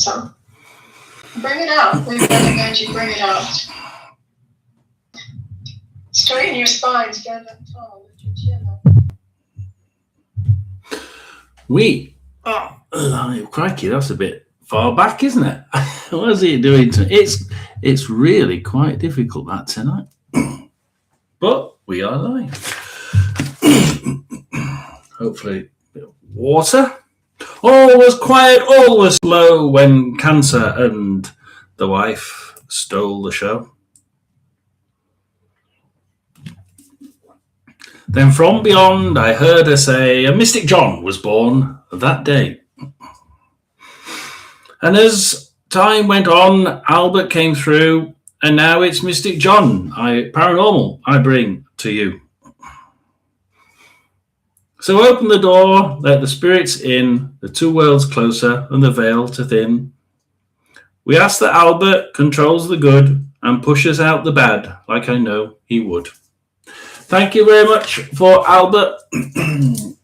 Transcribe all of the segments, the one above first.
some. Bring it out. We've got to go to bring it out. Straighten your spine, stand up tall, lift your chin up. Crikey, that's a bit far back, isn't it? What is it doing to it's really quite difficult that tonight. But we are live. Hopefully a bit of water. All was quiet, all was slow when Cancer and the wife stole the show. Then from beyond I heard her say, a Mystic John was born that day. And as time went on, Albert came through, and now it's Mystic John, Paranormal, I bring to you. So open the door, let the spirits in, the two worlds closer and the veil to thin. We ask that Albert controls the good and pushes out the bad, like I know he would. Thank you very much for Albert.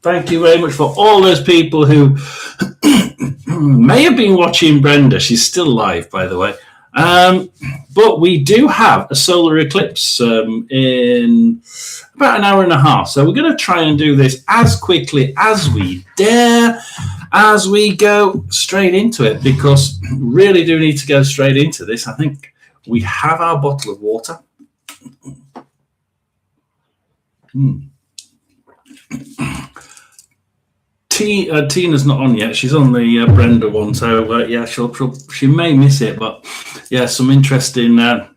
Thank you very much for all those people who may have been watching Brenda. She's still live, by the way. But we do have a solar eclipse in about an hour and a half. So we're going to try and do this as quickly as we dare, as we go straight into it, because we really do need to go straight into this. I think we have our bottle of water. Tina's not on yet. She's on the Brenda one, so yeah, she may miss it, but yeah, some interesting. An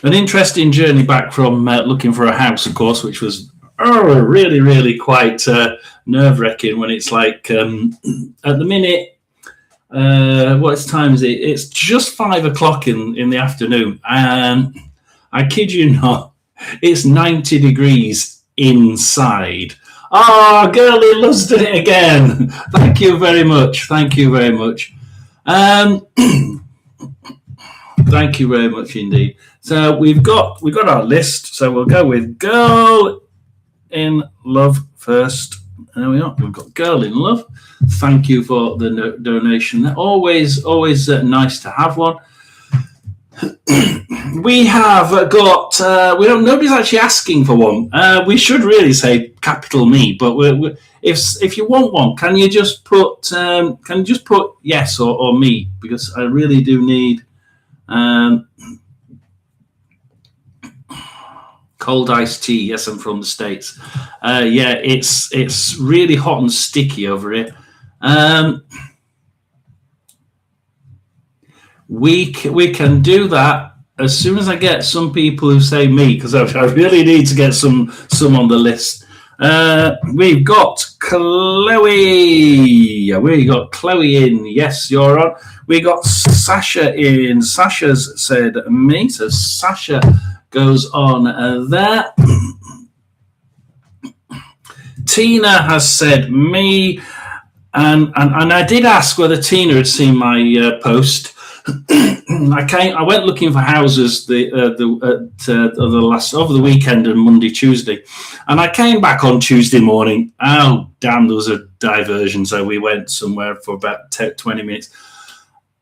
interesting journey back from looking for a house, of course, which was really, really quite nerve-wracking when it's like at the minute. What time is it? It's just 5 o'clock in the afternoon, and I kid you not, it's 90 degrees inside. Oh, girlie loves doing it again. Thank you very much. Thank you very much. Thank you very much indeed. So we've got our list. So we'll go with Girl in Love first. There we are. We've got Girl in Love. Thank you for the donation. Always nice to have one. We have got. Nobody's actually asking for one. We should really say capital me, but if you want one, can you just put yes or me, because I really do need cold iced tea. Yes, I'm from the States. Yeah, it's really hot and sticky over here. We can do that as soon as I get some people who say me, because I really need to get some on the list. We've got Chloe. We got Chloe in. Yes, you're on. We got Sasha in. Sasha's said me, so Sasha goes on there. Tina has said me, and I did ask whether Tina had seen my post. I went looking for houses over the weekend and Monday, Tuesday, and I came back on Tuesday morning. Oh damn, there was a diversion, so we went somewhere for about 20 minutes,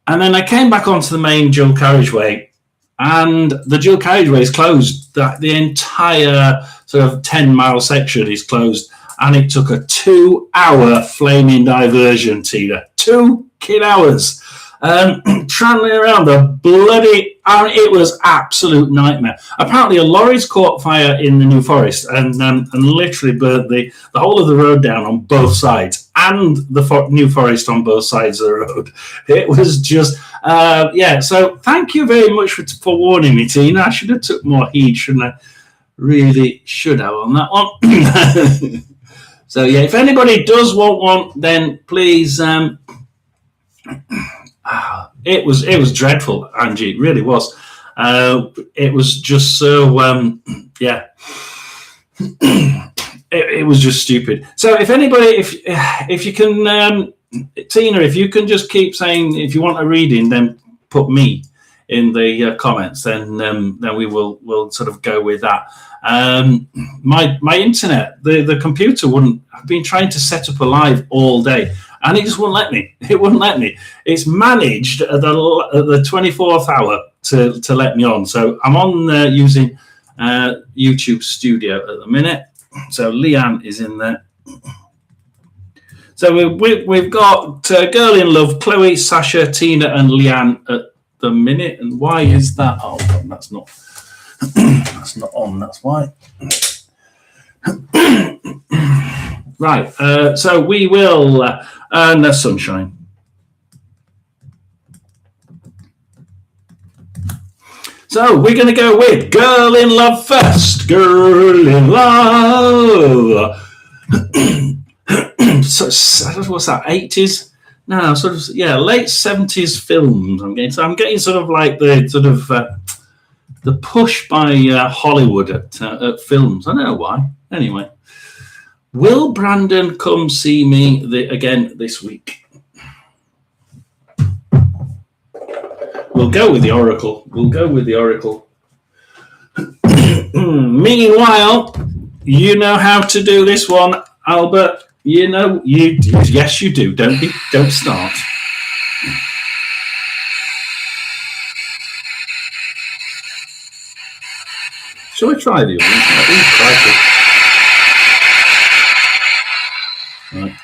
and then I came back onto the main dual carriageway, and the dual carriageway is closed. The entire sort of 10-mile section is closed, and it took a 2-hour flaming diversion, Tina. 2 hours. Traveling around the bloody, it was absolute nightmare. Apparently a lorry's caught fire in the New Forest and literally burnt the whole of the road down on both sides, and the New Forest on both sides of the road. It was just so thank you very much for warning me, Tina. I should have took more heed, shouldn't I? Really should have on that one. So yeah, if anybody does want one, then please it was dreadful, Angie. It really was. It was just so it was just stupid. So if anybody, if you can, Tina, if you can just keep saying if you want a reading, then put me in the comments. Then we'll sort of go with that. My internet, the computer wouldn't. I've been trying to set up a live all day, and it just wouldn't let me. It wouldn't let me. It's managed at the 24th hour to let me on. So I'm on using YouTube Studio at the minute. So Leanne is in there. So we've got Girl in Love, Chloe, Sasha, Tina, and Leanne at the minute. And why is that? Oh, that's not. That's not on. That's why. Right. So we will earn the sunshine. So we're going to go with Girl in Love first. Girl in Love. So, what's that? 80s? No, sort of. Yeah, late 70s films. I'm getting sort of like the push by Hollywood at films. I don't know why. Anyway, will Brandon come see me again this week? We'll go with the Oracle. Meanwhile, you know how to do this one, Albert. You know, yes, you do. Don't start. Shall I try the other one? Right.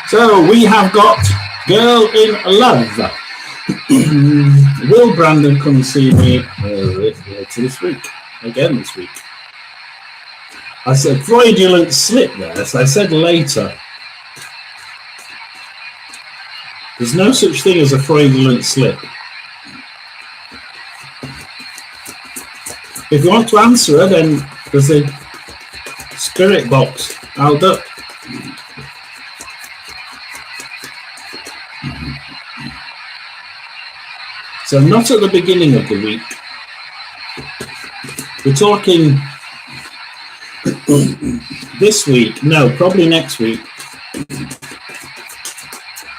So we have got Girl in Love. Will Brandon come and see me this week? Again this week. I said fraudulent slip there, so I said later. There's no such thing as a fraudulent slip. If you want to answer her, then there's a spirit box. Albert. So not at the beginning of the week. We're talking this week. No, probably next week.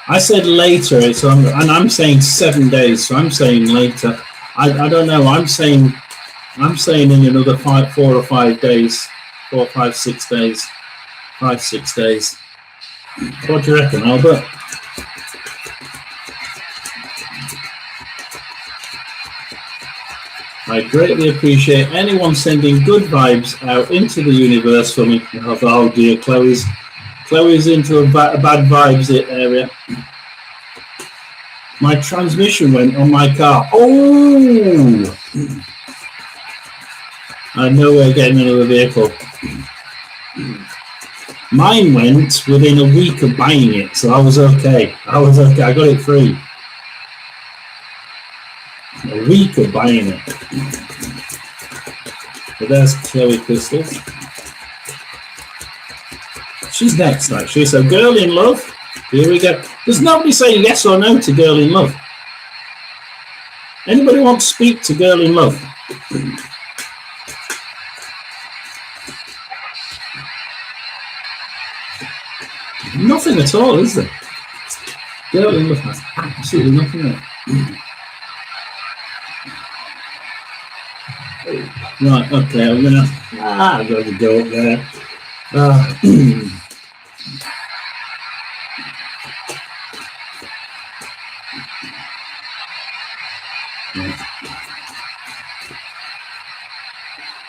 I said later, and I'm saying 7 days, so I'm saying later. I don't know. I'm saying in another 4 or 5 days, 4, 5, 6 days, 5, 6 days. What do you reckon, Albert? I greatly appreciate anyone sending good vibes out into the universe for me. Oh dear, Chloe's into a bad vibes area. My transmission went on my car. Oh! I know we're getting another vehicle. Mine went within a week of buying it, so I was okay. I got it free. A week of buying it. But there's Chloe Crystals. She's next, actually. So, Girl in Love. Here we go. There's nobody saying yes or no to Girl in Love. Anybody want to speak to Girl in Love? Nothing at all, is there? Girl in Love has absolutely nothing there. Right, okay, I'm going to go up there.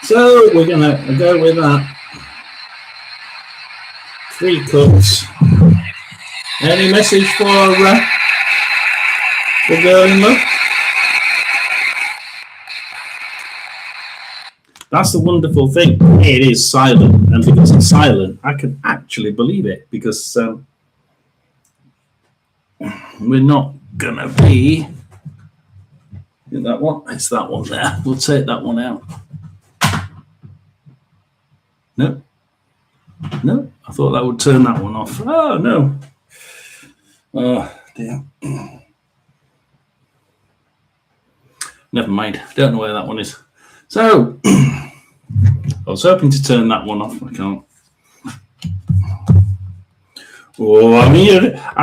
So we're going to go with that. 3 cups. Any message for Girl in Love? That's the wonderful thing. It is silent, and because it's silent, I can actually believe it, because we're not gonna be in that one. It's that one there. We'll take that one out. No, I thought that would turn that one off. Oh no. Oh dear. Never mind. Don't know where that one is. So, I was hoping to turn that one off. I can't. Oh, I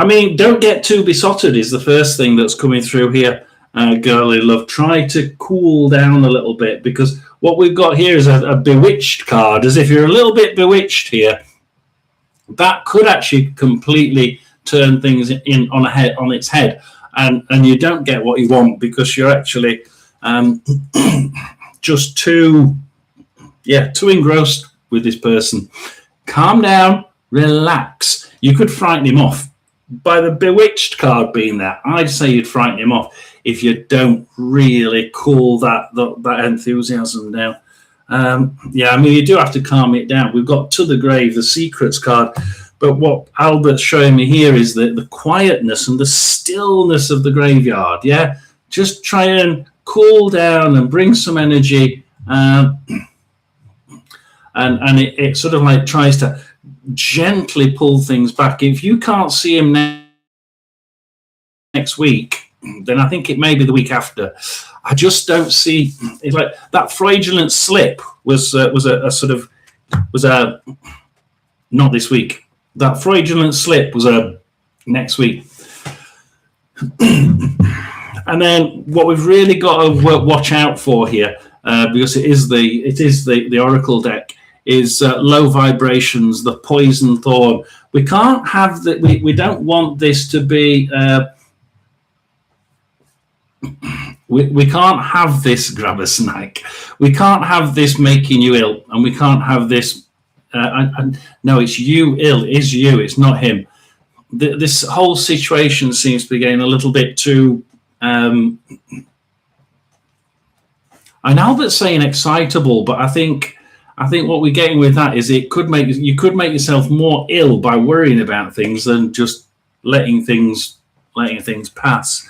mean, don't get too besotted is the first thing that's coming through here. girly love, try to cool down a little bit, because what we've got here is a bewitched card, as if you're a little bit bewitched here. That could actually completely turn things in on its head, and you don't get what you want, because you're actually just too engrossed with this person. Calm down, relax. You could frighten him off by the bewitched card being there. I'd say you'd frighten him off if you don't really cool that enthusiasm down. You do have to calm it down. We've got To the Grave, the Secrets card, but what Albert's showing me here is the quietness and the stillness of the graveyard. Yeah, just try and cool down and bring some energy, and it sort of like tries to gently pull things back. If you can't see him next week, then I think it may be the week after. I just don't see. It's like that fraudulent slip was not this week. That fraudulent slip was next week. And then what we've really got to watch out for here, because it is the Oracle deck, is low vibrations, the poison thorn. We can't have that. We don't want this to be. We can't have this, grab a snack. We can't have this making you ill, and we can't have this. No, it's you ill. It is you. It's not him. This whole situation seems to be getting a little bit too. And Albert's saying excitable, but I think what we're getting with that is you could make yourself more ill by worrying about things than just letting things pass.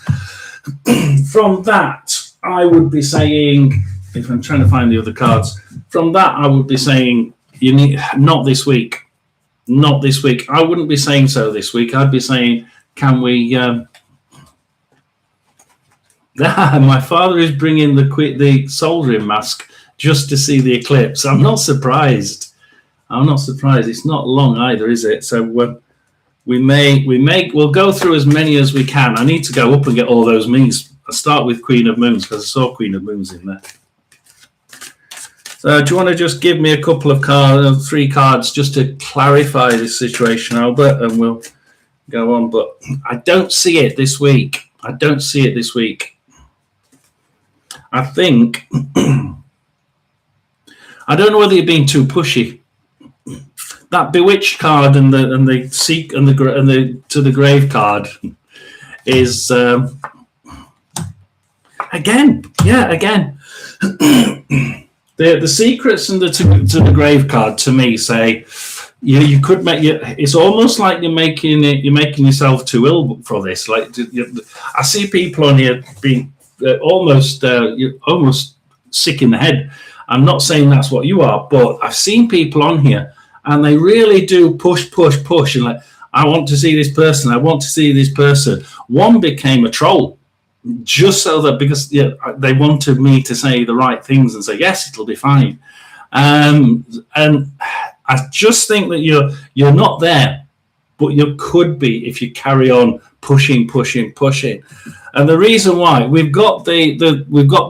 From that, I would be saying, if I'm trying to find the other cards, from that I would be saying you need not this week. I wouldn't be saying so this week. I'd be saying, can we? My father is bringing the soldering mask just to see the eclipse. I'm not surprised. It's not long either, is it? So we'll go through as many as we can. I need to go up and get all those means. I'll start with Queen of Moons, because I saw Queen of Moons in there. So do you want to just give me a couple of cards, 3 cards, just to clarify this situation, Albert, and we'll go on. But I don't see it this week. I think I don't know whether you're being too pushy. That Bewitched card and the To the Grave card is again. The Secrets and the To the Grave card to me say you could make it's almost like you're making yourself too ill for this. Like I see people on here being almost sick in the head. I'm not saying that's what you are, but I've seen people on here and they really do push, and like, I want to see this person. One became a troll just so that, because they wanted me to say the right things and say, yes, it'll be fine. And I just think that you're not there, but you could be if you carry on pushing. And the reason why, we've got the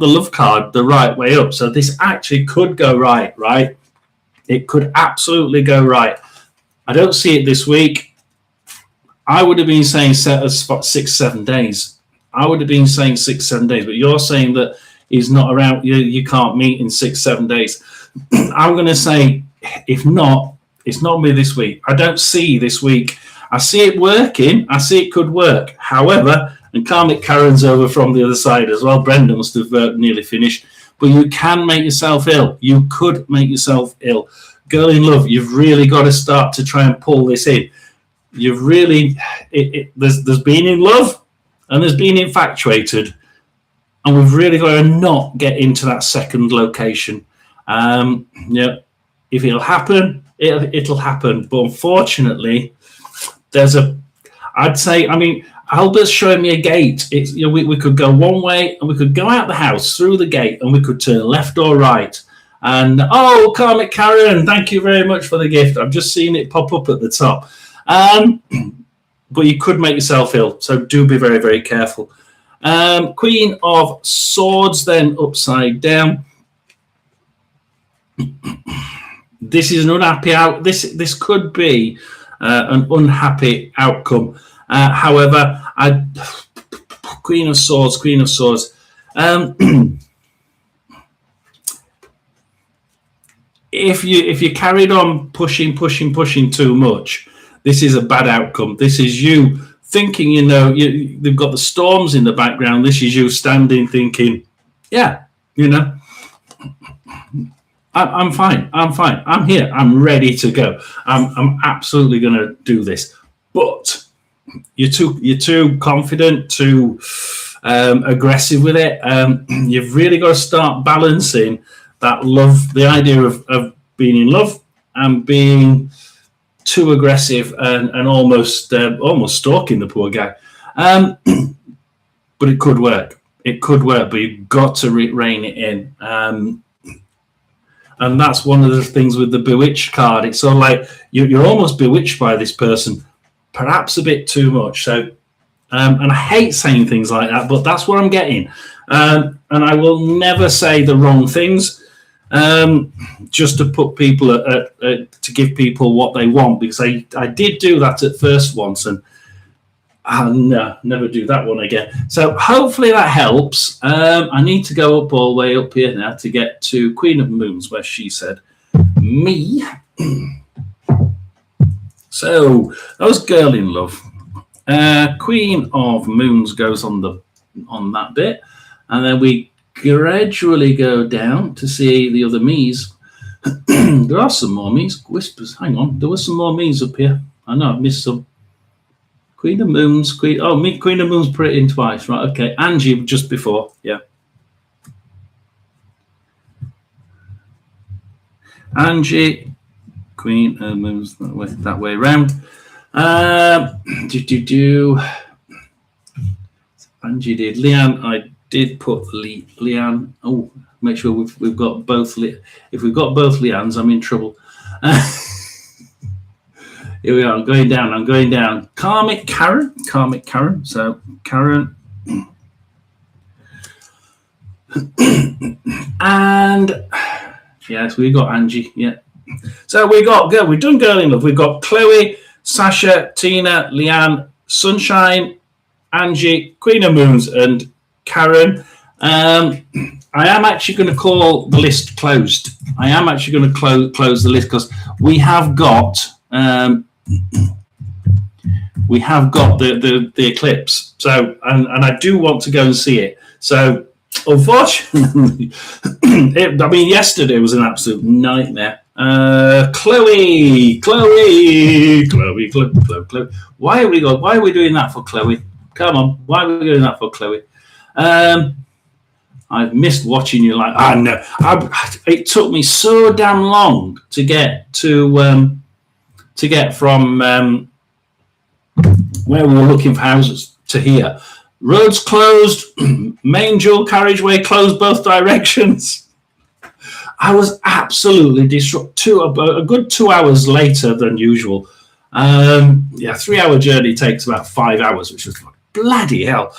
love card the right way up, so this actually could go right? It could absolutely go right. I don't see it this week. I would have been saying 6-7 days. But you're saying that he's not around. You can't meet in 6-7 days. I'm going to say, if not, it's not me this week. I don't see this week. I see it working. I see it could work. However, and Karmic Karen's over from the other side as well. Brenda must have nearly finished. But you can make yourself ill. You could make yourself ill. Girl in love, you've really got to start to try and pull this in. You've really, there's been in love and there's been infatuated. And we've really got to not get into that second location. If it'll happen, it'll happen. But unfortunately, Albert's showing me a gate. We could go one way and we could go out the house through the gate and we could turn left or right. And Karmic Karen, thank you very much for the gift. I've just seen it pop up at the top. But you could make yourself ill, so do be very, very careful. Queen of Swords then upside down. This is an unhappy out. This could be an unhappy outcome. However, Queen of Swords. If you carried on pushing too much, this is a bad outcome. This is you thinking, they've got the storms in the background. This is you standing thinking, yeah, I'm fine. I'm here. I'm ready to go. I'm absolutely going to do this. But you're too confident, too aggressive with it. You've really got to start balancing that love, the idea of being in love and being too aggressive and almost stalking the poor guy. But it could work. But you've got to rein it in. And that's one of the things with the bewitched card. It's sort of like you're almost bewitched by this person, perhaps a bit too much. So, and I hate saying things like that, but that's what I'm getting. And I will never say the wrong things, just to put people to give people what they want, because I did do that at first once, and I'll never do that one again. So hopefully that helps. I need to go up all the way up here now to get to Queen of Moons, where she said me. So that was Girl in Love. Queen of Moons goes on that bit, and then we gradually go down to see the other me's. There are some more me's. Whispers. Hang on, there were some more me's up here. I know I've missed some. Queen of Moons, Queen of Moons put it in twice, right? Okay, Angie just before, yeah. Angie, Queen of Moons that way around. Angie did. Leanne, I did put Leanne. Oh, make sure we've got both. If we've got both Leannes, I'm in trouble. Here we are. I'm going down. Karmic Karen. So Karen. And yes, we got Angie. Yeah. So we've done Girl in Love. We've got Chloe, Sasha, Tina, Leanne, Sunshine, Angie, Queen of Moons, and Karen. I am actually going to call the list closed. I am actually going to close the list because we have got the eclipse. So and I do want to go and see it. So unfortunately, yesterday was an absolute nightmare. Chloe. Why are we doing that for Chloe? Come on, why are we doing that for Chloe? I've missed watching you. It took me so damn long to get from where we were looking for houses to here. Roads closed, main dual carriageway closed both directions. I was absolutely disrupted. A good 2 hours later than usual. 3 hour journey takes about 5 hours, which was bloody hell.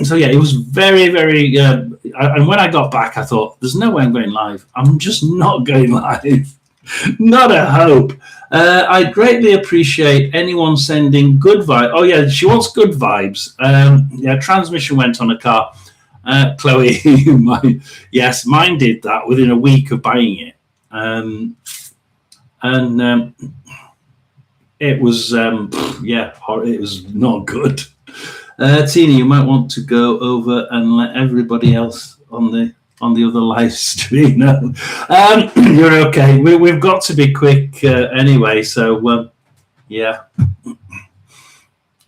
So yeah, it was very, very. And when I got back, I thought, "There's no way I'm going live. I'm just not going live. Not a hope." I greatly appreciate anyone sending good vibes. Oh yeah, she wants good vibes. Transmission went on a car. Chloe, mine did that within a week of buying it, it was it was not good. Tina, you might want to go over and let everybody else on the other live stream know. You're okay. We've got to be quick anyway. So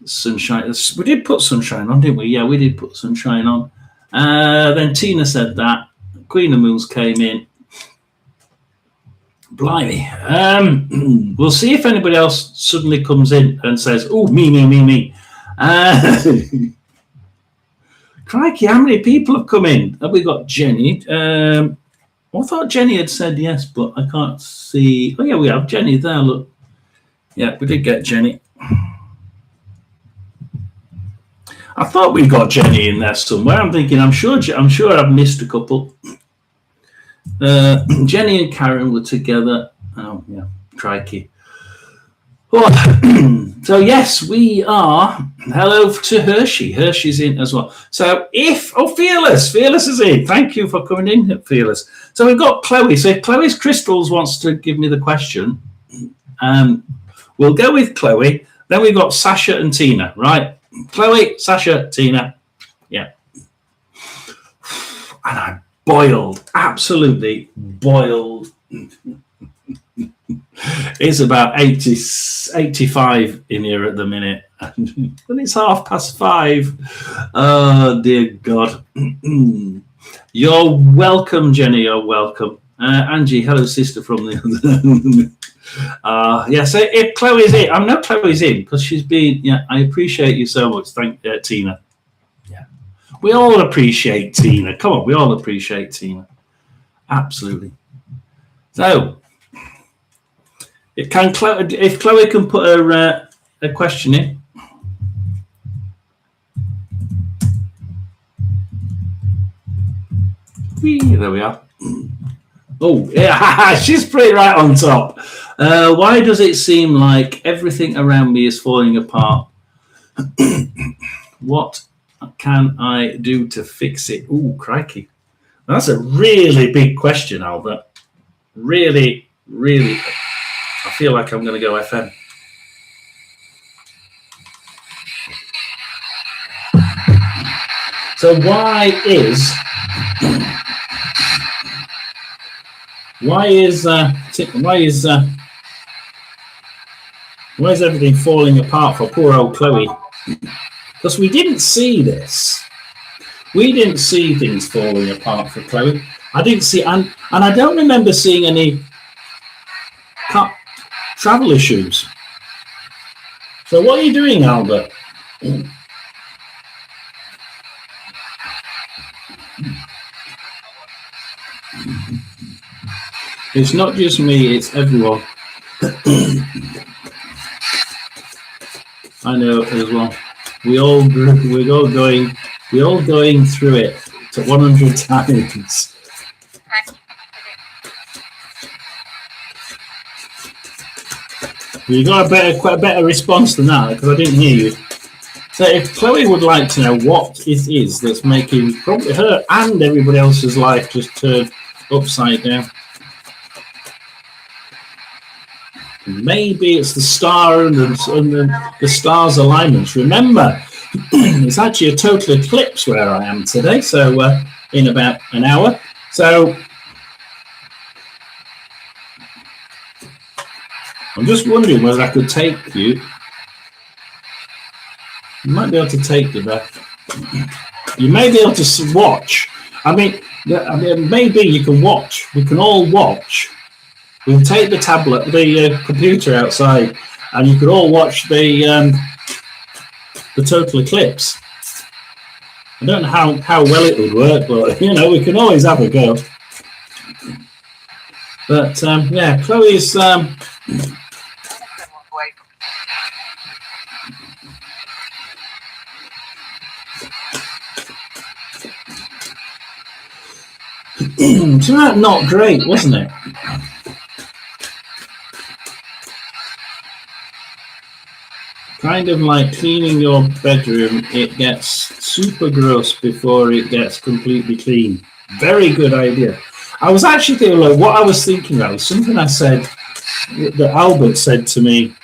sunshine. We did put sunshine on, didn't we? Yeah, we did put sunshine on. Then Tina said that. Queen of Moons came in. Blimey. We'll see if anybody else suddenly comes in and says, "Oh, me." Crikey, how many people have come in? Have we got Jenny? I thought Jenny had said yes, but I can't see. Oh, yeah, we have Jenny there. Look. Yeah, we did get Jenny. I thought we got Jenny in there somewhere. I'm thinking, I'm sure I've missed a couple. Jenny and Karen were together. Oh yeah, crikey. Oh, so yes, we are. Hello to Hershey. Hershey's in as well. So Fearless is in. Thank you for coming in, Fearless. So we've got Chloe. So if Chloe's Crystals wants to give me the question, we'll go with Chloe. Then we've got Sasha and Tina, right? Chloe, Sasha, Tina. Yeah. And I'm boiled, absolutely boiled. It's about 85 in here at the minute. And it's 5:30. Oh, dear God. You're welcome, Jenny. You're welcome. Angie, hello, sister from the other. Yes, if Chloe's in, I know Chloe's in because she's been. Yeah, I appreciate you so much. Thank Tina. Yeah, we all appreciate Tina. Come on, we all appreciate Tina. Absolutely. So, if Chloe can put her a question in. There we are. Oh, yeah, she's pretty right on top. Why does it seem like everything around me is falling apart? What can I do to fix it? Ooh, crikey. That's a really big question, Albert. Really, really. I feel like I'm going to go FM. So why is everything falling apart for poor old Chloe? Because we didn't see this. We didn't see things falling apart for Chloe. I didn't see, and I don't remember seeing any travel issues. So what are you doing, Albert? It's not just me, it's everyone. I know as well. We're all going through it to 100 times. You got quite a better response than that because I didn't hear you. So if Chloe would like to know what it is that's making probably her and everybody else's life just turn upside down. Maybe it's the star and the star's alignments. Remember, it's actually a total eclipse where I am today, so in about an hour. So I'm just wondering whether I could take you. You might be able to take you there. You may be able to watch. I mean, maybe you can watch. We can all watch. We'll take the tablet, the computer outside, and you could all watch the total eclipse. I don't know how well it would work, but we can always have a go. But yeah, Chloe's. It's not great, wasn't it? Kind of like cleaning your bedroom, it gets super gross before it gets completely clean. Very good idea. I was actually thinking, like, what I was thinking about was something I said that Albert said to me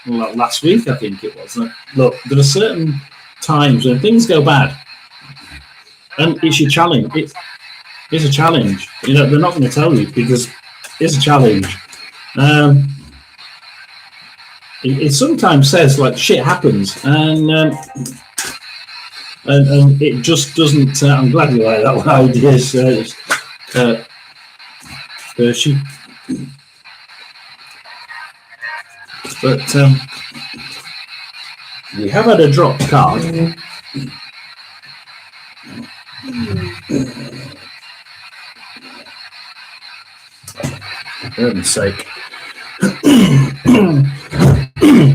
last week, I think it was. Look, there are certain times when things go bad, and it's your challenge. It's a challenge. They're not going to tell you because it's a challenge. It sometimes says like shit happens, and it just doesn't. I'm glad you like that one idea, Hershey. But we have had a dropped card. For heaven's sake.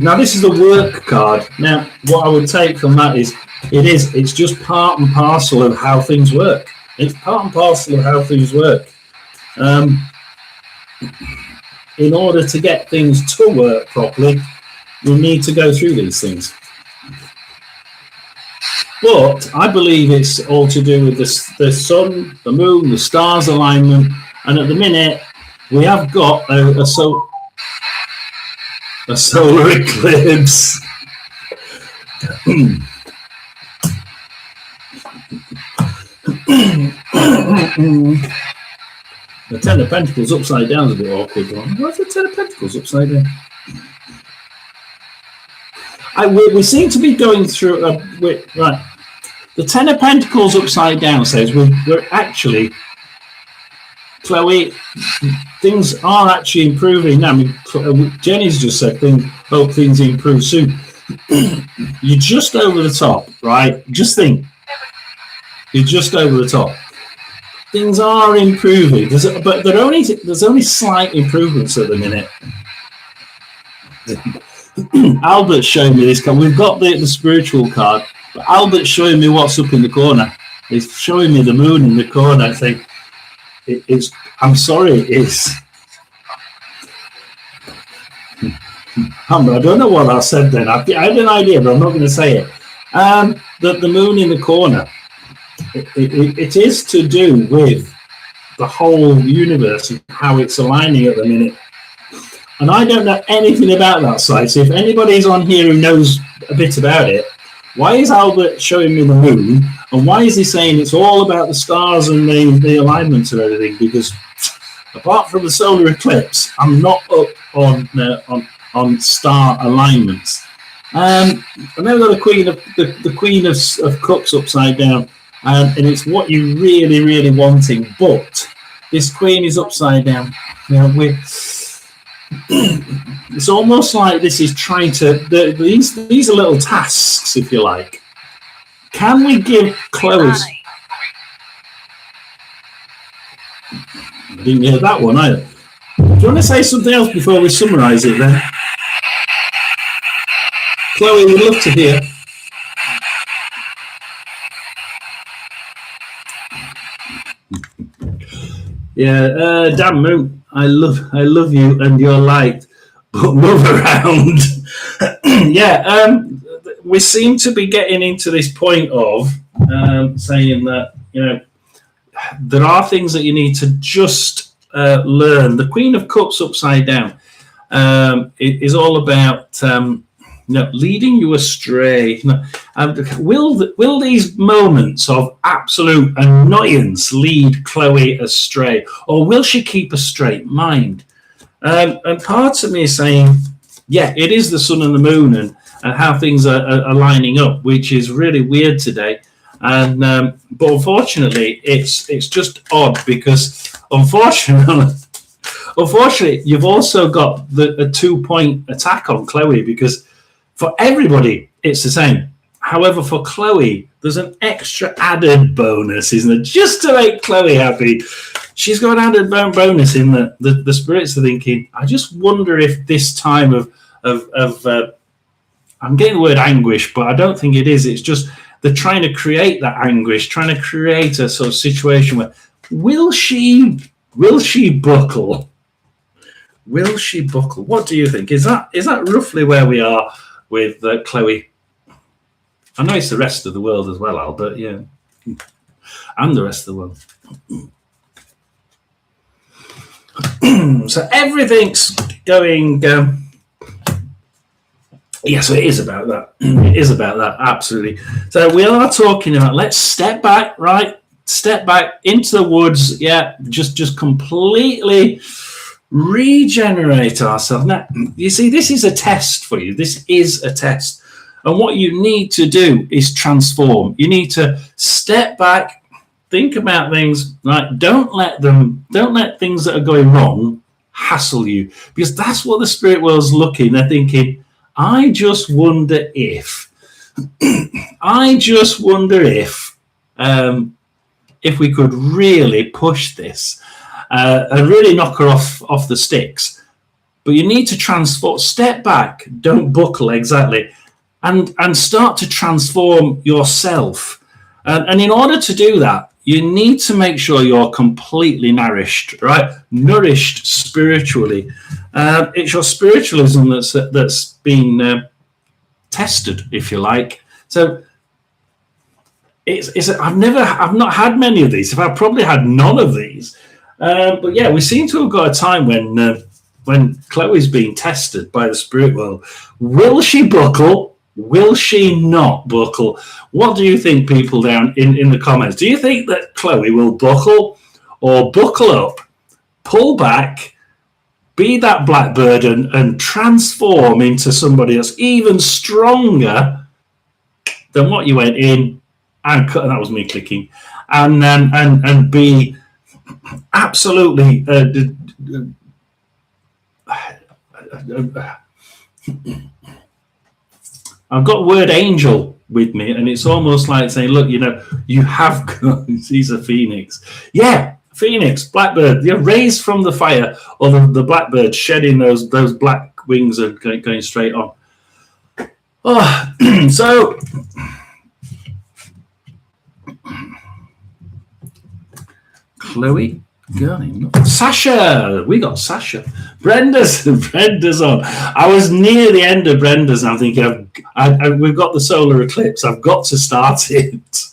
Now this is a work card. Now what I would take from that is It is. It's just part and parcel of how things work. It's part and parcel of how things work. In order to get things to work properly, we need to go through these things. But I believe it's all to do with the sun, the moon, the stars alignment. And at the minute, we have got a solar eclipse. The Ten of Pentacles upside down is a bit awkward. Why's the Ten of Pentacles upside down? We seem to be going through right. The Ten of Pentacles upside down says we're actually, Chloe, things are actually improving. I mean, Jenny's just said hope things improve soon. You're just over the top, right? Just think. You're just over the top. Things are improving, but there's only slight improvements at the minute. Albert's showing me this card. We've got the spiritual card, but Albert's showing me what's up in the corner. He's showing me the moon in the corner. I think it's. I'm sorry, it is. I don't know what I said then. I had an idea, but I'm not going to say it. The moon in the corner. It is to do with the whole universe and how it's aligning at the minute. And I don't know anything about that site. So if anybody's on here who knows a bit about it, why is Albert showing me the moon? And why is he saying it's all about the stars and the alignments and everything? Because apart from the solar eclipse, I'm not up on star alignments. And then we've got the Queen of Cups upside down. And it's what you're really, really wanting. But this Queen is upside down. You know, it's almost like this is trying to. These are little tasks, if you like. Can we give Chloe's? I didn't hear that one either. Do you want to say something else before we summarise it then? Chloe, we'd love to hear. Yeah, damn moon. I love you and you're light, but move around. Yeah, we seem to be getting into this point of saying that, you know, there are things that you need to just learn. The Queen of Cups upside down it is all about leading you astray. Will these moments of absolute annoyance lead Chloe astray, or will she keep a straight mind? And part of me is saying, yeah, it is the sun and the moon and how things are lining up, which is really weird today. And but unfortunately, it's just odd because unfortunately, you've also got a 2-point attack on Chloe because for everybody it's the same. However, for Chloe, there's an extra added bonus, isn't it? Just to make Chloe happy, she's got an added bonus in that the spirits are thinking. I just wonder if this time of I'm getting the word anguish, but I don't think it is. It's just they're trying to create that anguish, trying to create a sort of situation where will she buckle? Will she buckle? What do you think? Is that roughly where we are with Chloe? I know it's the rest of the world as well, Albert, yeah. And the rest of the world. So everything's going... so it is about that. It is about that, absolutely. So we are talking about, let's step back, right? Step back into the woods, yeah, just completely regenerate ourselves. Now, you see, this is a test for you. This is a test. And what you need to do is transform. You need to step back, think about things, right? Don't let things that are going wrong hassle you, because that's what the spirit world's looking. They're thinking, I just wonder if we could really push this and really knock her off the sticks. But you need to transform, step back, don't buckle, exactly. and start to transform yourself. And in order to do that, you need to make sure you're completely nourished, right? Nourished spiritually. It's your spiritualism that's been tested, if you like. So I've not had many of these. I've probably had none of these. But yeah, we seem to have got a time when Chloe's being tested by the spirit world. Will she buckle? Will she not buckle? What do you think, people down in the comments? Do you think that Chloe will buckle or buckle up, pull back, be that blackbird and transform into somebody that's even stronger than what you went in? And that was me clicking. And be absolutely I've got word angel with me, and it's almost like saying, look, you have got, he's a phoenix. Yeah, phoenix, blackbird, you're raised from the fire, or the blackbird shedding those black wings and going straight on. Oh, so Chloe, Sasha, we got Sasha. Brenda's on. I was near the end of Brenda's, and I'm thinking, we've got the solar eclipse. I've got to start it.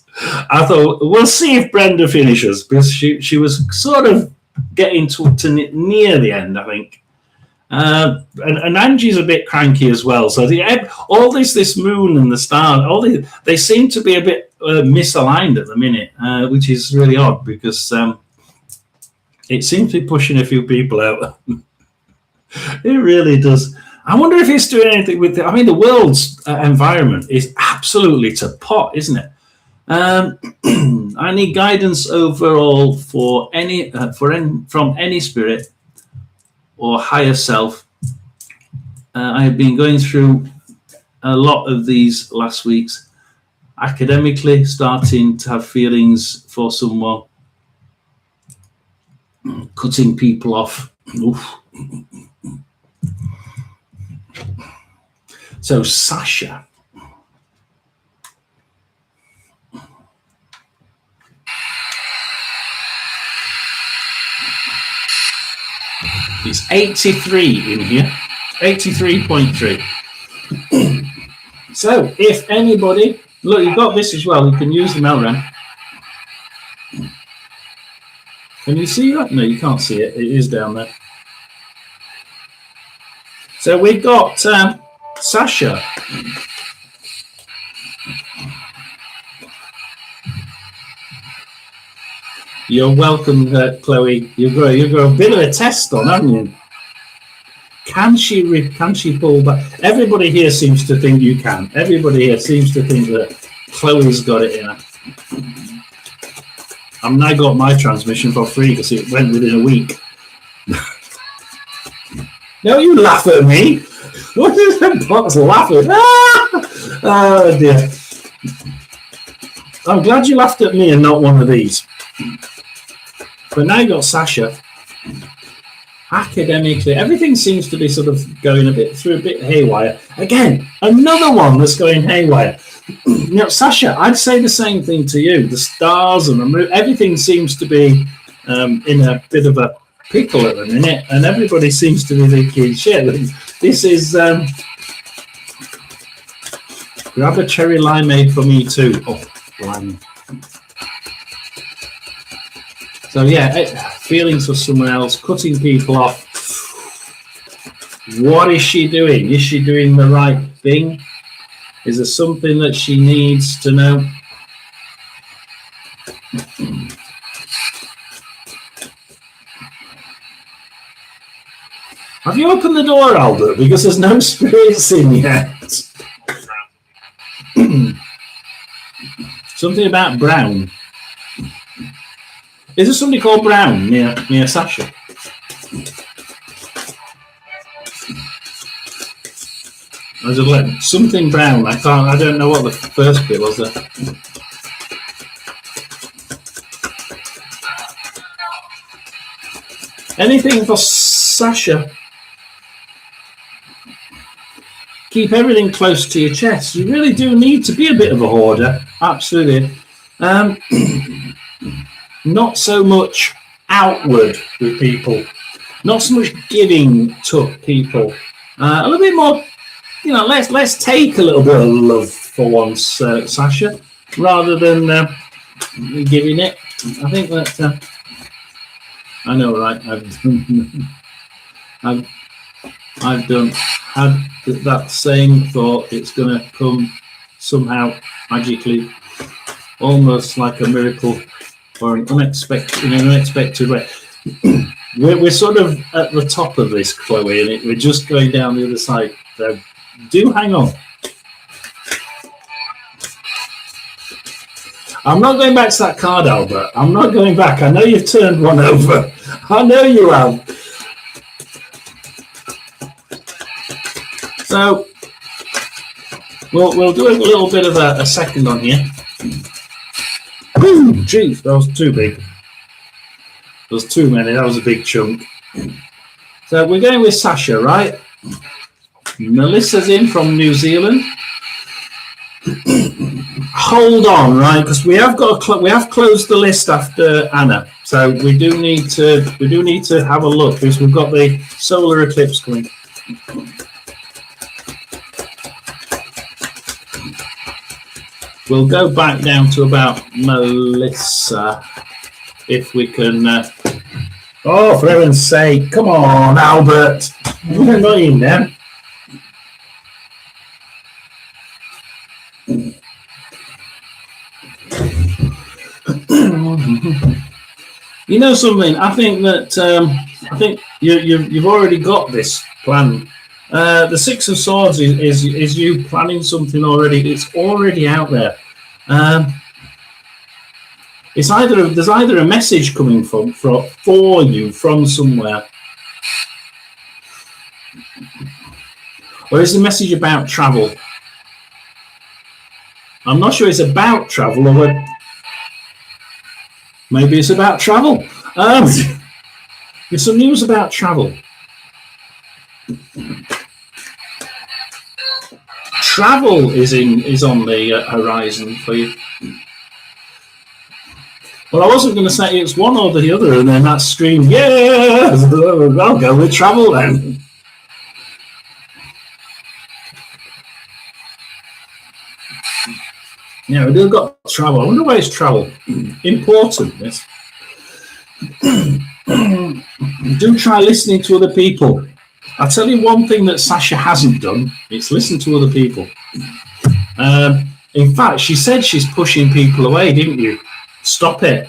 I thought we'll see if Brenda finishes, because she was sort of getting to near the end, I think. And Angie's a bit cranky as well. So all this moon and the stars, they seem to be a bit misaligned at the minute, which is really odd, because it seems to be pushing a few people out. It really does. I wonder if it's doing anything with the world's environment is absolutely to pot, isn't it? I need guidance overall from any spirit or higher self. I've been going through a lot of these last weeks, academically starting to have feelings for someone, cutting people off. Oof. So Sasha, it's 83 in here, 83.3. So if anybody, look, you've got this as well, you can use the Melran. Can you see that? No, you can't see it. It is down there. So we've got Sasha. You're welcome, Chloe. You've got a bit of a test on, haven't you? Can she pull back? Everybody here seems to think you can. Everybody here seems to think that Chloe's got it in her. I've now got my transmission for free because it went within a week. No, you laugh at me. What is the box laughing? Ah! Oh dear. I'm glad you laughed at me and not one of these. But now you've got Sasha. Academically, everything seems to be sort of going a bit haywire. Again, another one that's going haywire. Sasha, I'd say the same thing to you. The stars and the moon, everything seems to be in a bit of a pickle at the minute, and everybody seems to be thinking, shit, this is grab a cherry limeade for me too. Oh, lime. So yeah, feelings for someone else, cutting people off. What is she doing? Is she doing the right thing? Is there something that she needs to know? Have you opened the door, Albert? Because there's no spirits in yet. Something about Brown. Is there somebody called Brown near Sasha? Something Brown. I don't know what the first bit was there. Anything for Sasha? keep everything close to your chest. You really do need to be a bit of a hoarder. Absolutely. Not so much outward with people. Not so much giving to people. A little bit more, let's take a little bit of love for once, Sasha, rather than giving it. I think that I know, right? I've had that same thought. It's going to come somehow magically, almost like a miracle or in an unexpected way. We're sort of at the top of this, Chloe, and we're just going down the other side. So do hang on. I'm not going back to that card, Albert. I'm not going back. I know you've turned one over. I know you have. So we'll do a little bit of a second on here. Jeez, that was too big. There was too many. That was a big chunk. So we're going with Sasha, right? Melissa's in from New Zealand. Hold on, right? Because we have closed the list after Anna, so we do need to have a look because we've got the solar eclipse coming. We'll go back down to about Melissa if we can. Oh, for heaven's sake! Come on, Albert. We're not in there. You know something? I think you've already got this plan. The Six of Swords is you planning something already. It's already out there. There's either a message coming for you from somewhere, or is the message about travel? I'm not sure it's about travel, or maybe it's about travel. There's some news about travel. Travel is on the horizon for you. Well, I wasn't going to say it's one or the other, and then that scream, yeah, I'll go with travel then. Yeah, we've got travel. I wonder why it's travel. Important, yes. Do try listening to other people. I'll tell you one thing that Sasha hasn't done. It's listen to other people. In fact, she said she's pushing people away, didn't you? Stop it.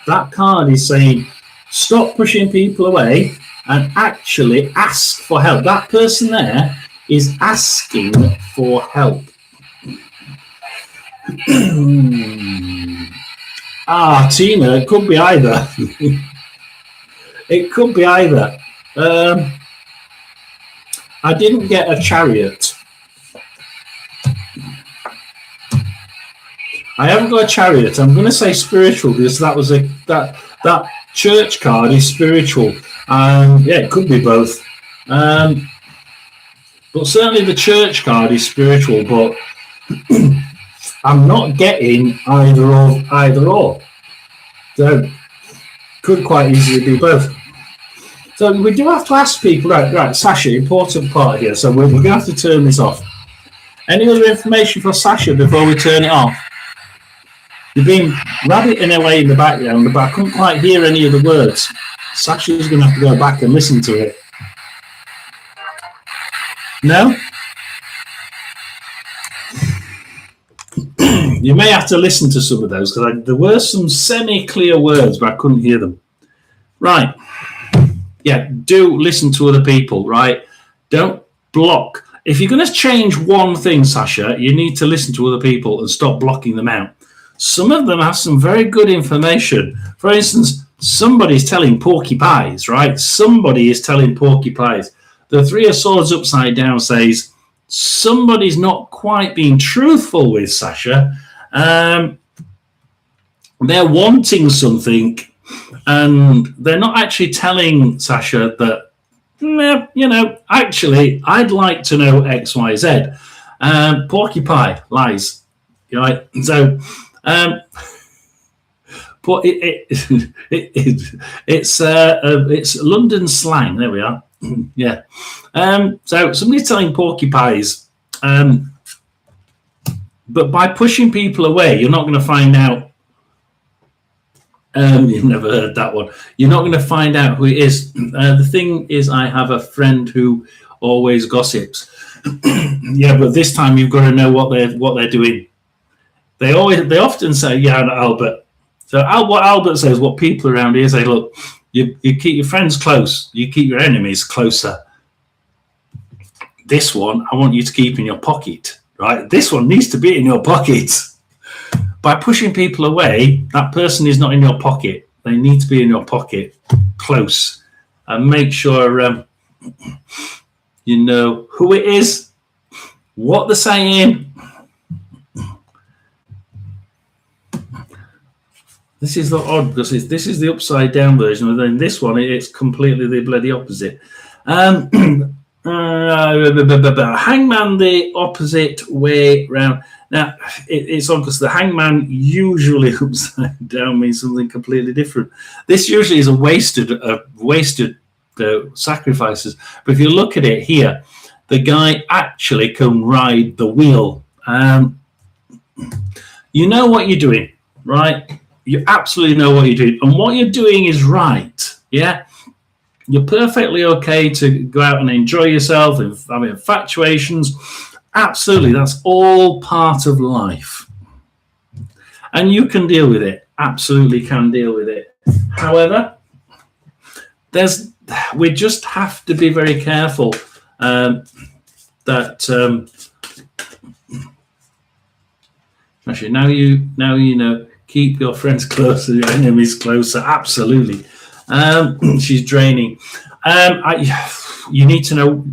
That card is saying, stop pushing people away and actually ask for help. That person there is asking for help. Tina, it could be either. It could be either. I didn't get a Chariot. I haven't got a Chariot. I'm going to say spiritual because that was that church card is spiritual. Yeah, it could be both. But certainly the church card is spiritual. But I'm not getting either or. So could quite easily be both. So we do have to ask people, right, Sasha, important part here. So we're going to have to turn this off. Any other information for Sasha before we turn it off? You've been rabbiting away in the background, but I couldn't quite hear any of the words. Sasha's going to have to go back and listen to it. No? You may have to listen to some of those because there were some semi-clear words, but I couldn't hear them. Right. Yeah, do listen to other people, right? Don't block. If you're going to change one thing, Sasha, you need to listen to other people and stop blocking them out. Some of them have some very good information. For instance, somebody's telling porcupines, right? Somebody is telling porcupines. The Three of Swords upside down says somebody's not quite being truthful with Sasha. They're wanting something, and they're not actually telling Sasha that Actually, I'd like to know X, Y, Z. Porcupine lies, right? So, um, but it's London slang. There we are. Yeah. So somebody's telling porcupines, but by pushing people away, you're not going to find out. You've never heard that one. You're not going to find out who it is. The thing is, I have a friend who always gossips. Yeah, but this time you've got to know what they're doing. They often say, "Yeah, Albert." So what Albert says, what people around here say, look, you keep your friends close, you keep your enemies closer. This one, I want you to keep in your pocket, right? This one needs to be in your pocket. By pushing people away, that person is not in your pocket. They need to be in your pocket, close, and make sure you know who it is, what they're saying. This is the odd because this is the upside down version, and then this one it's completely the bloody opposite. Hangman the opposite way round. Now it's odd because the hangman usually upside down means something completely different. This usually is a wasted sacrifices. But if you look at it here, the guy actually can ride the wheel. You know what you're doing, right? You absolutely know what you're doing, and what you're doing is right. Yeah, you're perfectly okay to go out and enjoy yourself and have infatuations. Absolutely, that's all part of life, and you can deal with it. Absolutely, can deal with it. However, we just have to be very careful that. Actually, now you know. Keep your friends closer, your enemies closer. Absolutely. She's draining. You need to know.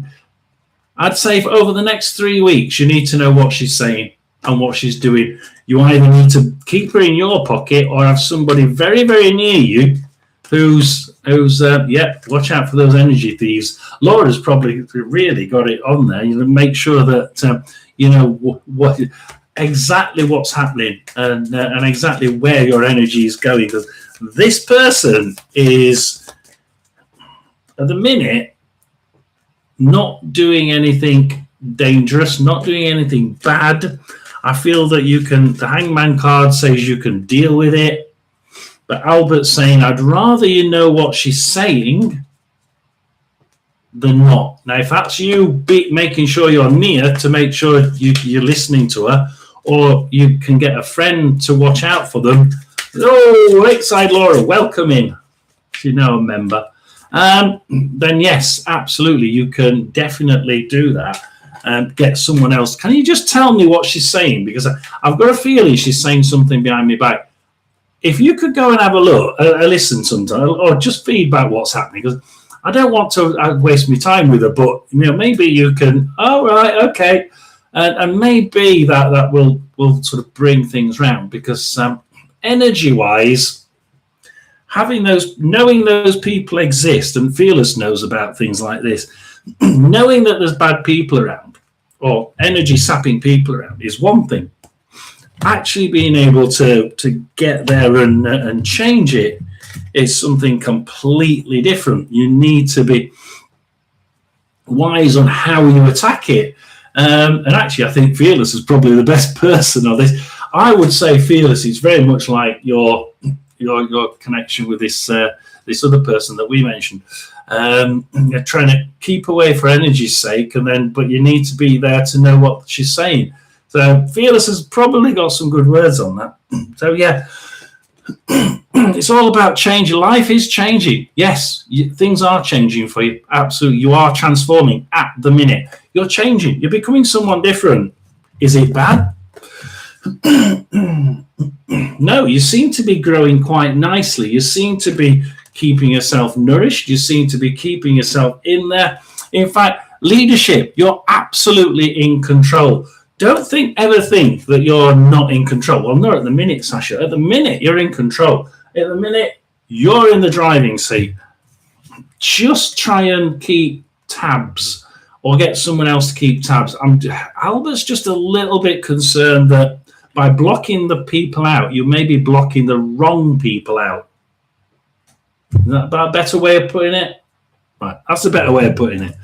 I'd say for over the next 3 weeks, you need to know what she's saying and what she's doing. You either need to keep her in your pocket or have somebody very, very near you who's watch out for those energy thieves. Laura's probably really got it on there. You make sure that you know what exactly what's happening and exactly where your energy is going, because this person is at the minute not doing anything dangerous, not doing anything bad. I feel that the hangman card says you can deal with it, but Albert's saying I'd rather you know what she's saying than not. Now if that's you making sure you're near to make sure you're listening to her, or you can get a friend to watch out for them. Oh, Lakeside Laura, welcome in. She's now a member. Then yes, absolutely, you can definitely do that and get someone else. Can you just tell me what she's saying? Because I've got a feeling she's saying something behind my back. If you could go and have a look, listen sometime, or just feedback what's happening, because I don't want to waste my time with her, but maybe you can, right, okay. And maybe that will sort of bring things round, because energy-wise, knowing those people exist, and Fearless knows about things like this, knowing that there's bad people around or energy-sapping people around is one thing. Actually being able to get there and change it is something completely different. You need to be wise on how you attack it. And actually, I think Fearless is probably the best person on this. I would say Fearless is very much like your connection with this other person that we mentioned. You're trying to keep away for energy's sake, but you need to be there to know what she's saying. So Fearless has probably got some good words on that. So yeah, it's all about change. Life is changing. Yes, things are changing for you. Absolutely, you are transforming at the minute. You're changing. You're becoming someone different. Is it bad? No, you seem to be growing quite nicely. You seem to be keeping yourself nourished. You seem to be keeping yourself in there. In fact, leadership, you're absolutely in control. Don't ever think that you're not in control. Well, no, at the minute, Sasha. At the minute, you're in control. At the minute, you're in the driving seat. just try and keep tabs or get someone else to keep tabs. Albert's just a little bit concerned that by blocking the people out, you may be blocking the wrong people out. Is that a better way of putting it? Right, that's a better way of putting it.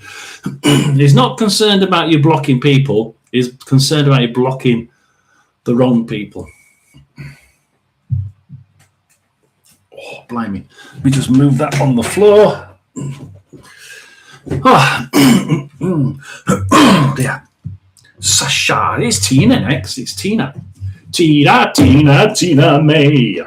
He's not concerned about you blocking people. He's concerned about you blocking the wrong people. Oh, blimey. Let me just move that on the floor. Oh, dear. Sasha. It's Tina next. It's Tina. Tina May.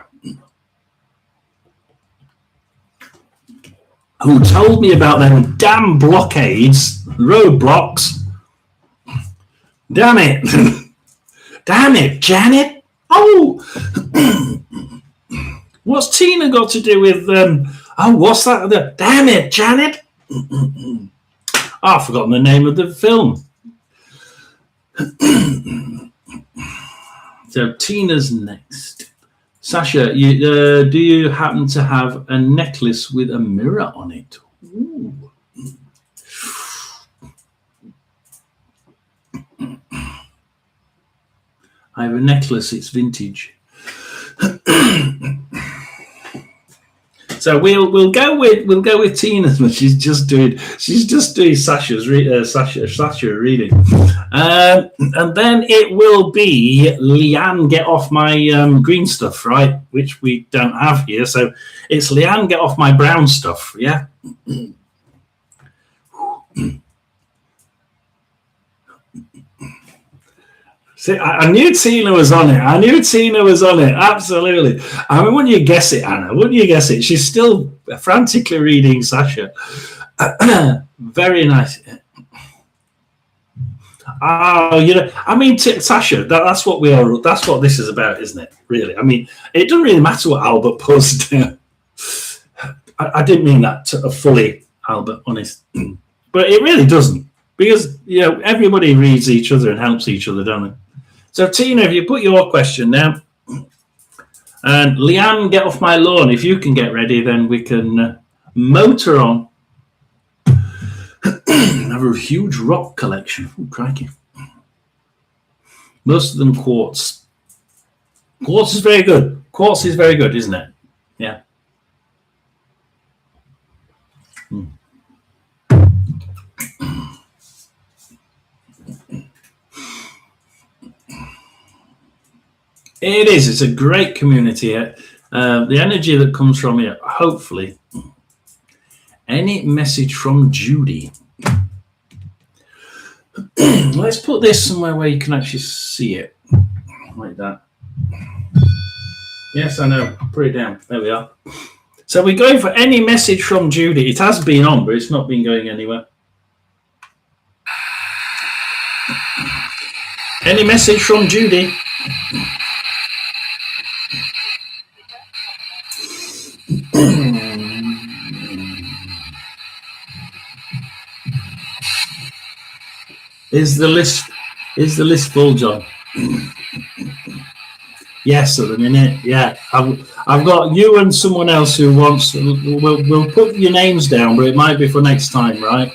Who told me about them damn blockades, roadblocks. Damn it. Damn it, Janet. Oh. What's Tina got to do with what's that? Damn it, Janet. I've forgotten the name of the film. So Tina's next. Sasha, do you happen to have a necklace with a mirror on it? Ooh. I have a necklace. It's vintage. So we'll go with Tina's, but she's just doing Sasha's Sasha reading, and then it will be Leanne, get off my green stuff, right? Which we don't have here, so it's Leanne, get off my brown stuff, yeah. See, I knew Tina was on it. Absolutely. I mean, wouldn't you guess it, Anna? Wouldn't you guess it? She's still frantically reading Sasha. Very nice. Oh, I mean, Sasha, that's what we are. That's what this is about, isn't it? Really. I mean, it doesn't really matter what Albert puts down. I didn't mean that fully, Albert, honest. But it really doesn't. Because, everybody reads each other and helps each other, don't they? So, Tina, if you put your question down, and Leanne, get off my lawn. If you can get ready, then we can motor on. I have a huge rock collection. Oh, crikey. Most of them quartz. Quartz is very good. Quartz is very good, isn't it? Yeah. It is. It's a great community here. The energy that comes from it, hopefully. Any message from Judy? Let's put this somewhere where you can actually see it. Like that. Yes, I know. Put it down. There we are. So we're going for any message from Judy. It has been on, but it's not been going anywhere. Any message from Judy? Is the list full, John? Yes, at the minute. Yeah, I've got you and someone else who wants. We'll put your names down, but it might be for next time, right?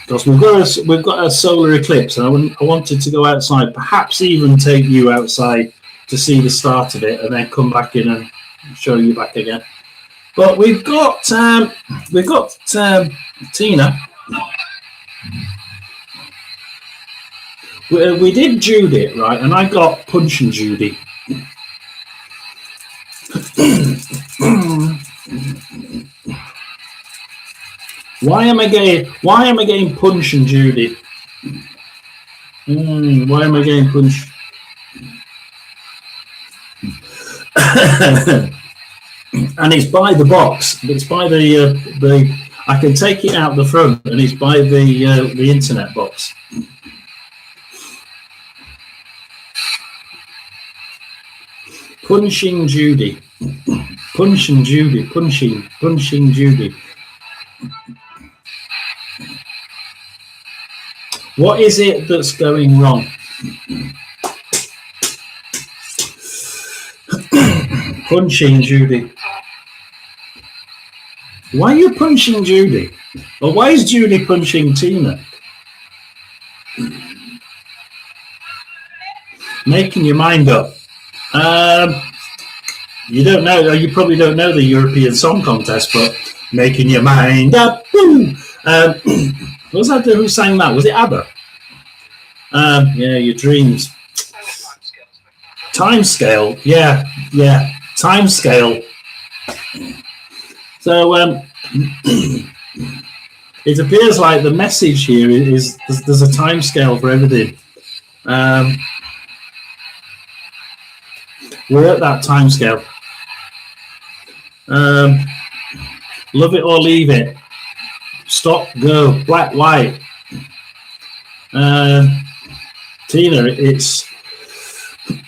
Because we've got a solar eclipse, and I wanted to go outside, perhaps even take you outside to see the start of it, and then come back in and show you back again. But we've got Tina. We did Judy, right? And I got Punch and Judy. Why am I getting Punch and Judy? Why am I getting Punch? And it's by the box. It's by the. I can take it out the front, and it's by the internet box. Punching Judy. Punching Judy. Punching Judy. What is it that's going wrong? Punching Judy. Why are you punching Judy? Or why is Judy punching Tina? Making your mind up. You don't know. You probably don't know the European Song Contest, but making your mind up. Woo! Was that who sang that? Was it ABBA? Yeah, your dreams. Time scale. Yeah. Time scale. So it appears like the message here is there's a time scale for everything. We're at that time scale. Love it or leave it. Stop, go, black, white. Tina, it's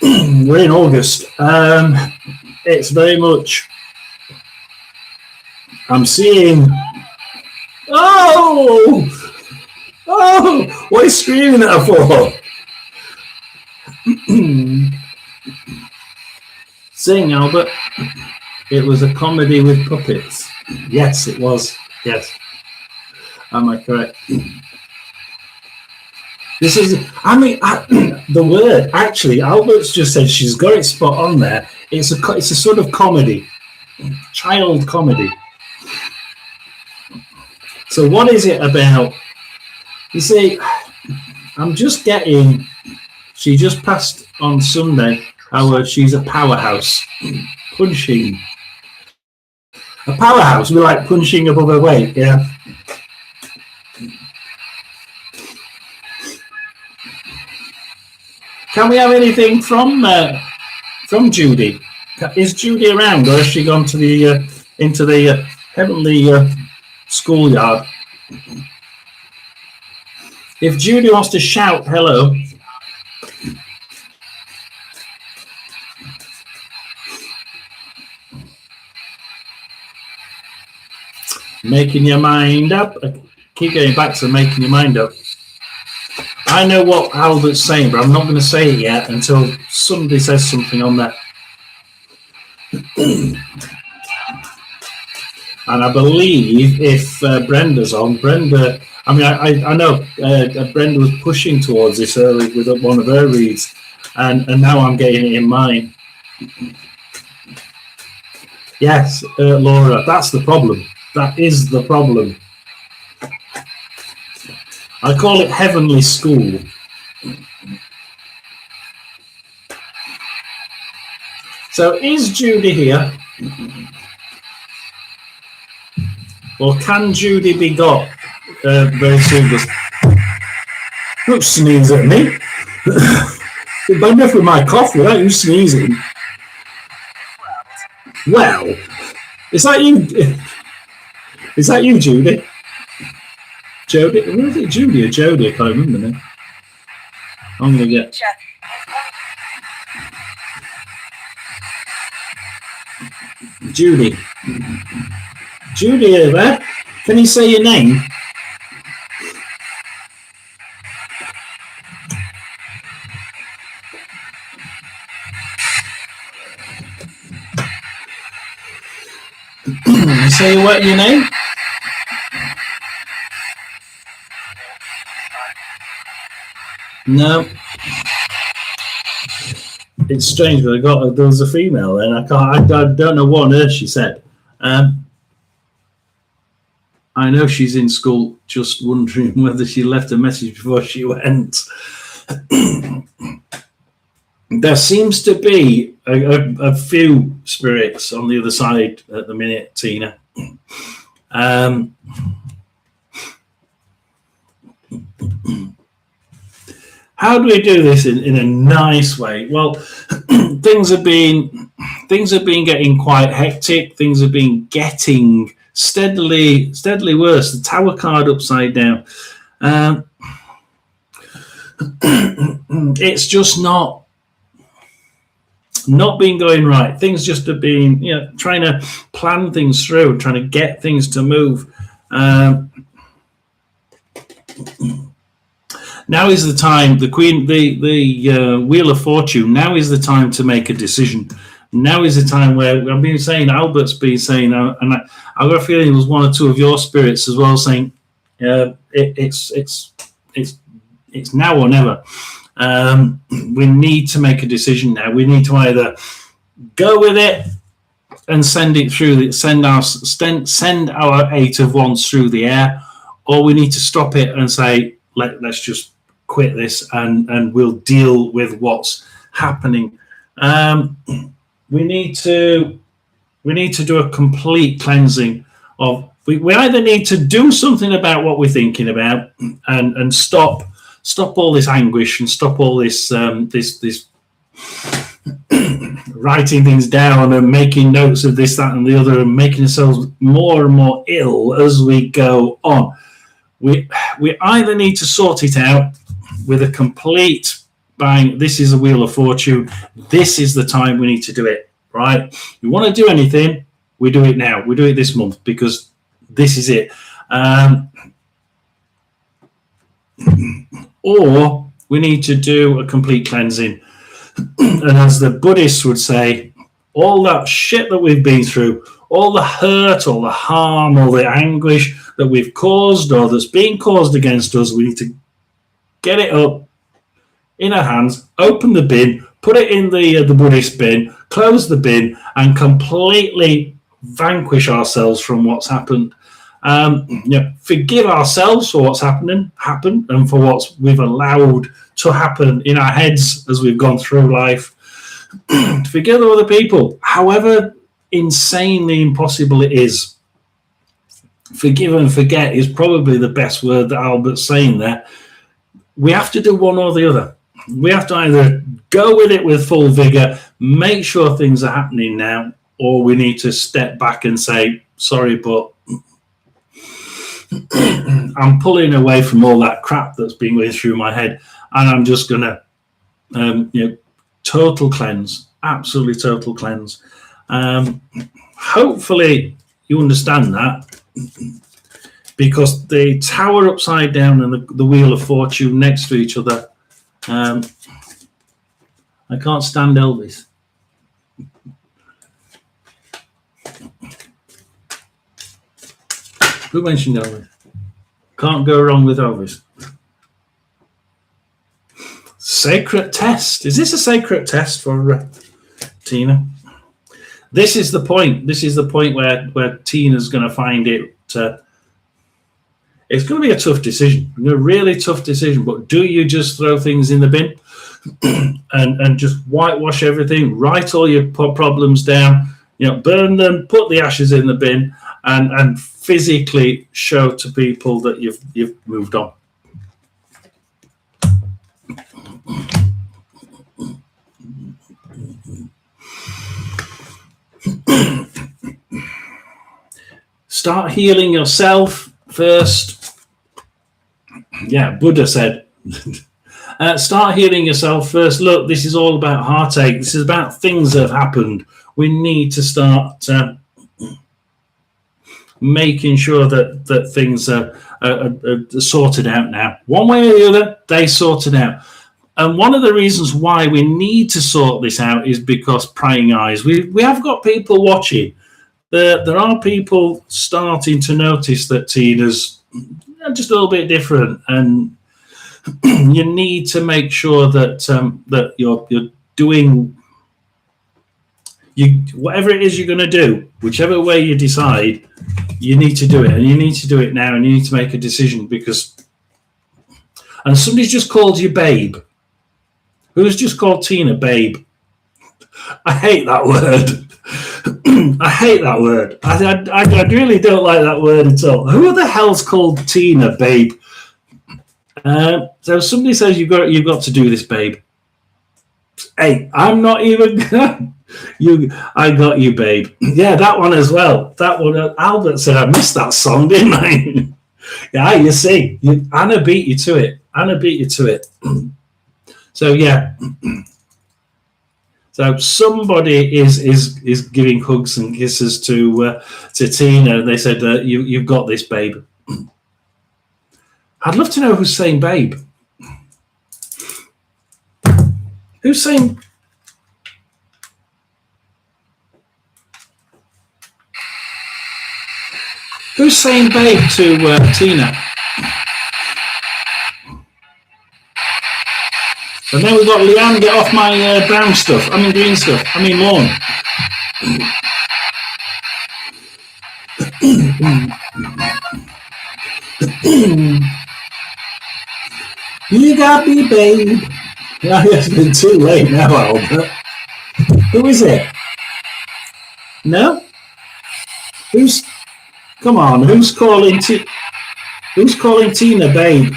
we're in August. It's very much. I'm seeing. Oh, what are you screaming at her for? Sing, Albert. It was a comedy with puppets. Yes, it was. Yes. Am I correct? This is, the word, actually, Albert's just said she's got it spot on there. It's a sort of comedy, child comedy. So what is it about? You see, I'm just getting, she just passed on Sunday, she's a powerhouse, punching. A powerhouse, we like punching above her weight, yeah. Can we have anything from Judy? Is Judy around, or has she gone to the into the heavenly schoolyard? If Judy wants to shout hello. Making your mind up. I keep going back to making your mind up. I know what Albert's saying, but I'm not going to say it yet until somebody says something on that. And I believe if Brenda's on, Brenda, I mean, I know Brenda was pushing towards this early with one of her reads, and now I'm getting it in mine. Yes, Laura, that's the problem. That is the problem. I call it heavenly school. So is Judy here? Or can Judy be got very soon? Don't sneeze at me. It's bad enough with my cough without you sneezing. Well, is that you? Is that you, Judy? Jody? Where is it, Judy or Jody? I can't remember now. I'm going to get... Judy. Judy, are you there? Can you say your name? Say what your name? No. It's strange, but there was a female, and I don't know what on earth she said. I know she's in school, just wondering whether she left a message before she went. There seems to be a few spirits on the other side at the minute, Tina. How do we do this in a nice way? Well, things have been getting quite hectic. Things have been getting steadily worse. The Tower card upside down. It's just not been going right. Things just have been, trying to plan things through, trying to get things to move. Now is the time, the Wheel of Fortune, now is the time to make a decision, Now is the time where I've been saying, Albert's been saying, and I got a feeling it was one or two of your spirits as well saying, it's now or never. We need to make a decision now. We need to either go with it and send it through, send our 8 of wands through the air, or we need to stop it and say, let's just quit this and we'll deal with what's happening. We need to do a complete cleansing of. We either need to do something about what we're thinking about and stop all this anguish and stop all this this writing things down and making notes of this, that, and the other, and making ourselves more and more ill as we go on. We either need to sort it out with a complete bang. This is a wheel of fortune. This is the time we need to do it. Right? You want to do anything? We do it now. We do it this month because this is it. Or we need to do a complete cleansing. And as the Buddhists would say, all that shit that we've been through, all the hurt, all the harm, all the anguish that we've caused or that's being caused against us, we need to get it up in our hands, open the bin, put it in the Buddhist bin, close the bin, and completely vanquish ourselves from what's happened. Forgive ourselves for what's happened and for what we've allowed to happen in our heads as we've gone through life. Forgive other people, however insanely impossible it is. Forgive and forget is probably the best word that Albert's saying there. We have to do one or the other. We have to either go with it with full vigor, make sure things are happening now, or we need to step back and say, sorry, but I'm pulling away from all that crap that's been going through my head, and I'm just going to, total cleanse, absolutely total cleanse. Hopefully you understand that, because the tower upside down and the wheel of fortune next to each other, I can't stand Elvis. Who mentioned Elvis? Can't go wrong with Elvis. Sacred test. Is this a sacred test for Tina? This is the point. This is the point where Tina's going to find it. It's going to be a tough decision, a really tough decision. But do you just throw things in the bin and just whitewash everything, write all your problems down, burn them, put the ashes in the bin, and physically show to people that you've moved on? Start healing yourself first. Yeah, Buddha said, start healing yourself first. Look, this is all about heartache. This is about things that have happened. We need to start making sure that things are sorted out now. One way or the other, they sorted out. And one of the reasons why we need to sort this out is because prying eyes. We have got people watching. There are people starting to notice that Tina's just a little bit different, and you need to make sure that that you're doing whatever it is you're going to do, whichever way you decide, you need to do it, and you need to do it now, and you need to make a decision and somebody's just called you babe. Who's just called Tina babe? I hate that word. I hate that word. I really don't like that word at all. Who the hell's called Tina babe? So somebody says you've got to do this, babe. Hey, I'm not even I got you, babe. Yeah, that one as well. That one. Albert said I missed that song, didn't I? Yeah, you see, Anna beat you to it. So yeah. So somebody is giving hugs and kisses to Tina. They said, "You've got this, babe." I'd love to know who's saying "babe." Who's saying? who's saying babe to Tina? And then we've got Leanne, get off my brown stuff. I mean green stuff. I mean lawn. You got me, babe. Yeah, it's been too late now, Albert. Who is it? No? Who's? Come on, who's calling Tina, babe?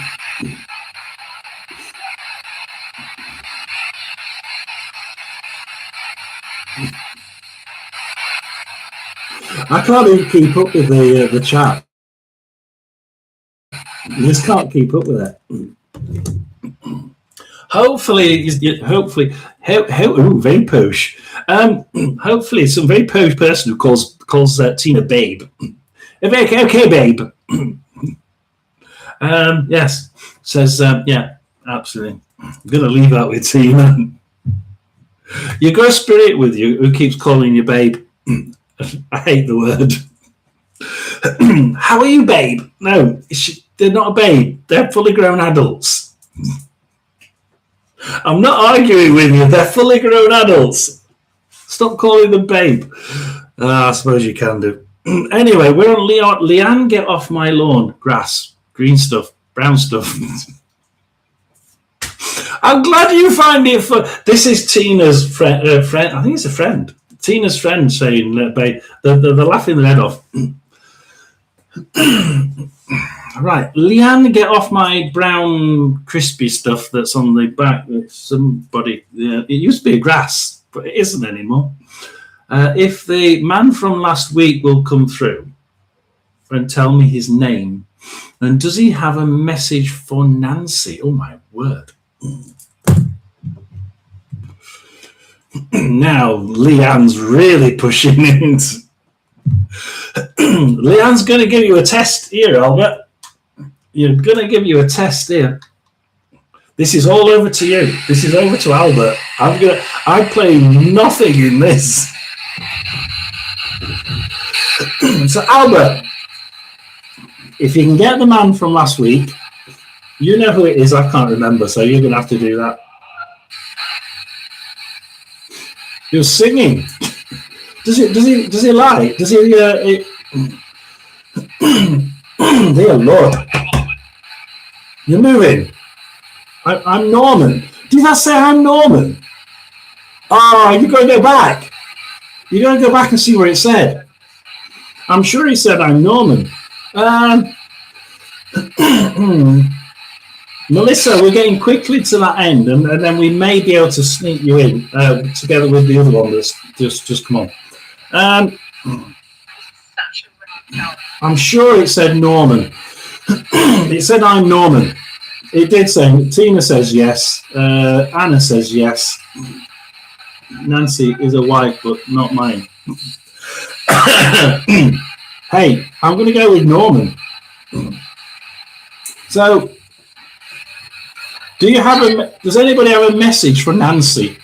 I can't even keep up with the chat. I just can't keep up with it. Hopefully, very posh. Hopefully, some very posh person who calls Tina babe. Okay, babe. Yes, says yeah, absolutely. I'm gonna leave that with Tina. You got a spirit with you who keeps calling you babe. I hate the word. How are you, babe? No, they're not a babe. They're fully grown adults. I'm not arguing with you. They're fully grown adults. Stop calling them babe. I suppose you can do. Anyway, we're on Leanne, get off my lawn. Grass, green stuff, brown stuff. I'm glad you find it fun. This is Tina's friend. I think it's a friend. Tina's friend saying, babe, they're laughing their head off. Right, Leanne, get off my brown crispy stuff that's on the back. Somebody, it used to be a grass, but it isn't anymore. If the man from last week will come through and tell me his name, and does he have a message for Nancy? Oh my word. Now Leanne's really pushing it. Leanne's going to give you a test here, Albert. You're going to give you a test here. This is all over to you. This is over to Albert. I play nothing in this. So Albert, if you can get the man from last week, you know who it is. I can't remember, so you're going to have to do that. He was singing. Does he lie? Does he? Dear Lord, you're moving. I'm Norman. Did I say I'm Norman? Oh, you're going to go back. You're going to go back and see what it said. I'm sure he said I'm Norman. Melissa, we're getting quickly to that end, and then we may be able to sneak you in together with the other one that's just come on. I'm sure it said Norman. It said I'm Norman. It did say. Tina says yes. Anna says yes. Nancy is a wife, but not mine. Hey, I'm going to go with Norman. So, does anybody have a message for Nancy?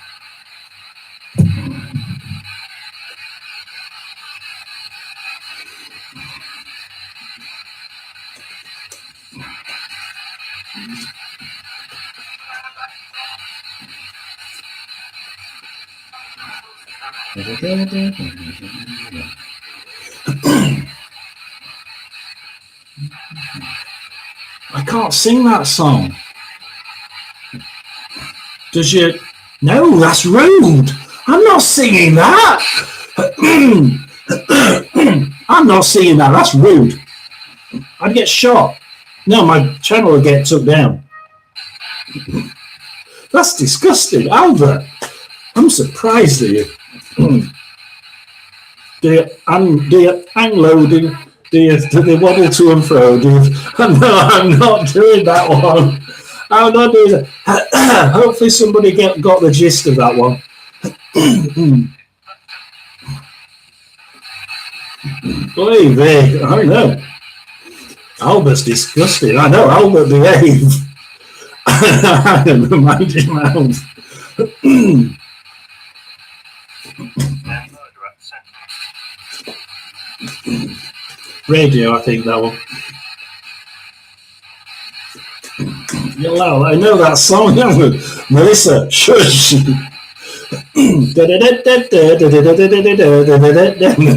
I can't sing that song. Does you? No, that's rude. I'm not singing that. I'm not singing that. That's rude. I'd get shot. No, my channel would get took down. That's disgusting, Albert. I'm surprised at you. Do you anglo? Do they wobble to and fro? No, I'm not doing that one. I'm not doing that. Hopefully somebody got the gist of that one. Boy, I know. Albert's disgusting. I know, Albert, behave. I don't know, mind your mouth. Radio, I think that one. Well, I know that song. Melissa, shush.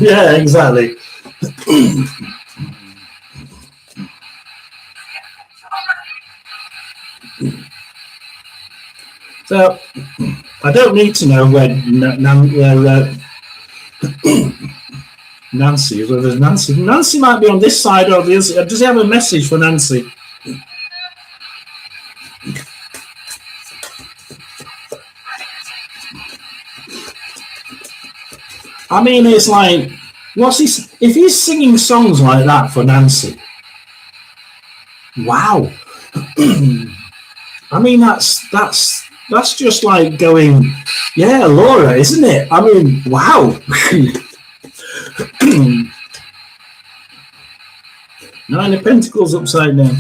Yeah, exactly. So I don't need to know where Nancy is. Whether Nancy, Nancy might be on this side or the other. Does he have a message for Nancy? I mean, it's like, what's he? If he's singing songs like that for Nancy, wow. I mean, that's just like going, yeah, Laura, isn't it? I mean, wow. Nine of Pentacles upside down.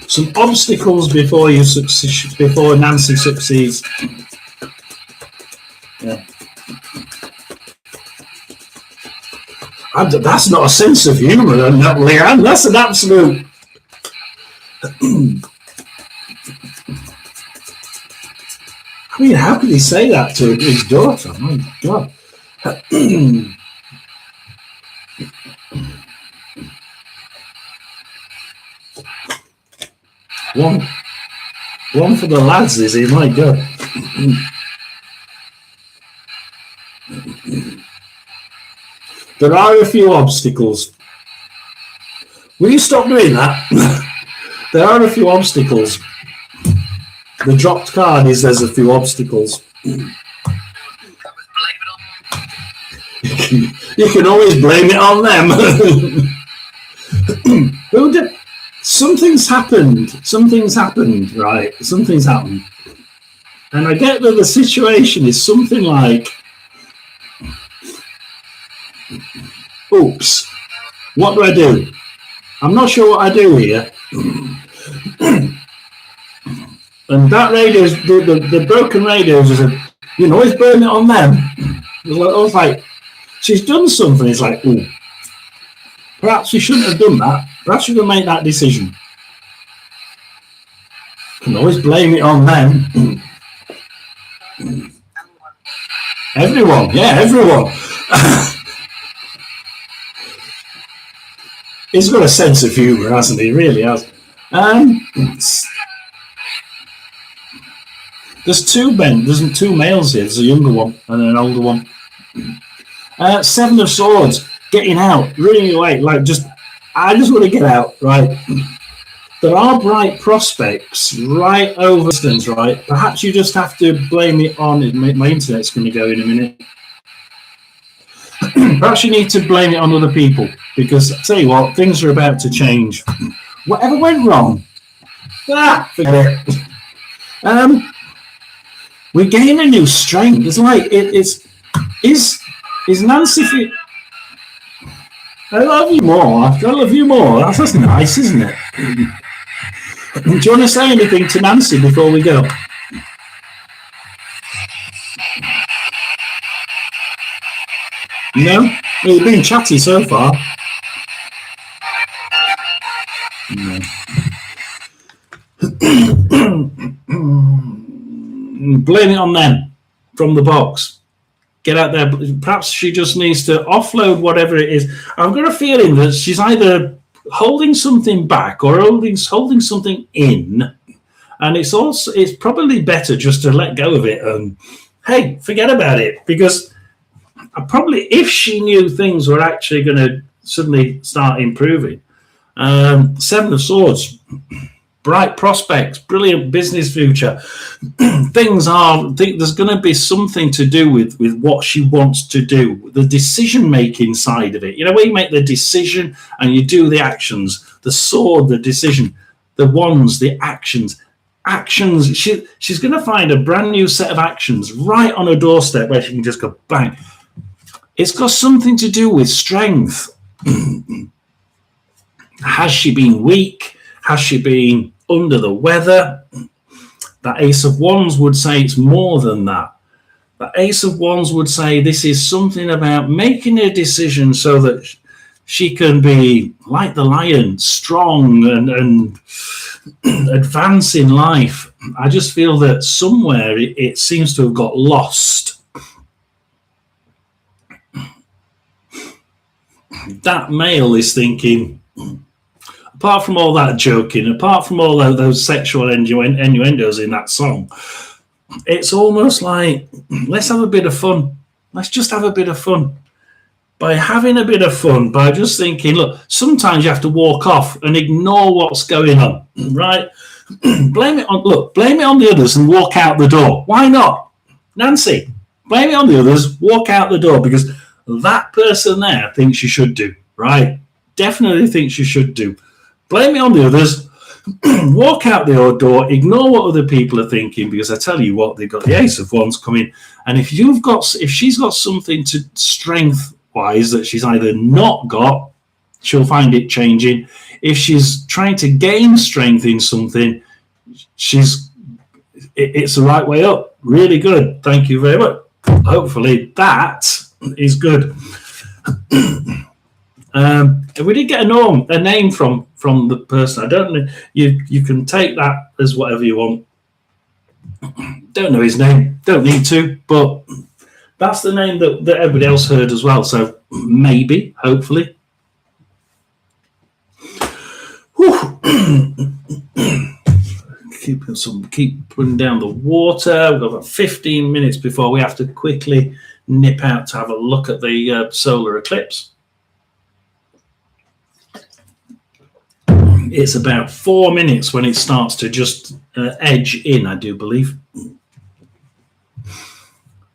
Some obstacles before you succeed, before Nancy succeeds. Yeah. That's not a sense of humour, Leanne. That's an absolute. I mean, how could he say that to his daughter? My God. One for the lads, is he? My God. There are a few obstacles. Will you stop doing that? There are a few obstacles. The dropped card is there's a few obstacles. You can always blame it on them. Who did? Something's happened, right? Something's happened. And I get that the situation is something like, oops, what do I do? I'm not sure what I do here. And that radio, the broken radios, you can always blame it on them. I was like, she's done something. It's like, ooh, perhaps she shouldn't have done that. Perhaps she should have made that decision. You can always blame it on them. Everyone, yeah, everyone. He's got a sense of humour, hasn't he? He really has. There's two males here. There's a younger one and an older one. Seven of Swords, getting out, running away. Like, I just want to get out, right? There are bright prospects right over distance, right? Perhaps you just have to blame it on it. My internet's going to go in a minute. Perhaps you need to blame it on other people, because I tell you what, things are about to change. Whatever went wrong? Forget it. We gain a new strength. It's like is Nancy? I love you more. I love you more. That's nice, isn't it? Do you want to say anything to Nancy before we go? No? Well, you've been chatty so far. No. Blame it on them from the box. Get out there. Perhaps she just needs to offload whatever it is. I've got a feeling that she's either holding something back or holding something in, and it's probably better just to let go of it and hey, forget about it, because probably if she knew things were actually going to suddenly start improving. Seven of Swords, bright prospects, brilliant business future. There's going to be something to do with what she wants to do, the decision-making side of it. You know, where you make the decision and you do the actions, the sword, the decision, the wands, the actions. She's going to find a brand new set of actions right on her doorstep where she can just go bang. It's got something to do with strength. Has she been weak? Has she been under the weather? That Ace of Wands would say it's more than that. The Ace of Wands would say this is something about making a decision so that she can be like the lion, strong and advance in life. I just feel that somewhere it seems to have got lost. That male is thinking, apart from all that joking, apart from all those sexual innuendos in that song, it's almost like, let's have a bit of fun. Let's just have a bit of fun. By having a bit of fun, by just thinking, look, sometimes you have to walk off and ignore what's going on, right? blame it on the others and walk out the door. Why not? Nancy, blame it on the others, walk out the door, because that person there thinks you should do, right? Definitely thinks you should do. Blame it on the others, walk out the door, ignore what other people are thinking, because I tell you what, they've got the Ace of Wands coming, and if she's got something to strength-wise that she's either not got, she'll find it changing. If she's trying to gain strength in something, it's the right way up. Really good. Thank you very much. Hopefully that is good. We did get a name from the person. I don't know. You can take that as whatever you want. Don't know his name. Don't need to. But that's the name that everybody else heard as well. So maybe, hopefully. Keep putting down the water. We've got about 15 minutes before we have to quickly nip out to have a look at the solar eclipse. It's about 4 minutes when it starts to just edge in, I do believe.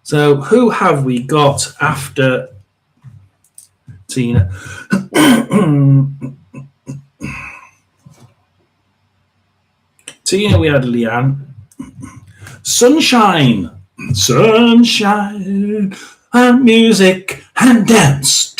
So who have we got after Tina? Tina, we had Leanne. Sunshine and music and dance.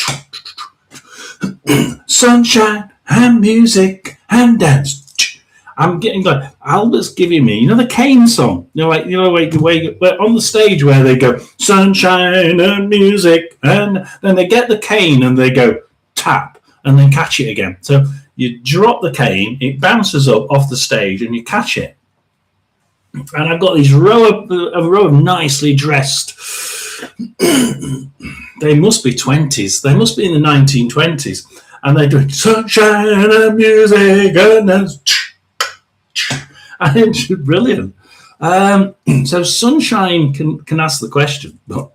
Sunshine and music and dance. I'm getting like Albert's giving me, the Kane song. Where on the stage where they go sunshine and music, and then they get the cane and they go tap and then catch it again. So you drop the cane, it bounces up off the stage, and you catch it. And I've got these row of nicely dressed. They must be 20s. They must be in the 1920s. And they're doing sunshine and music and dance. And it's brilliant. So Sunshine can ask the question. But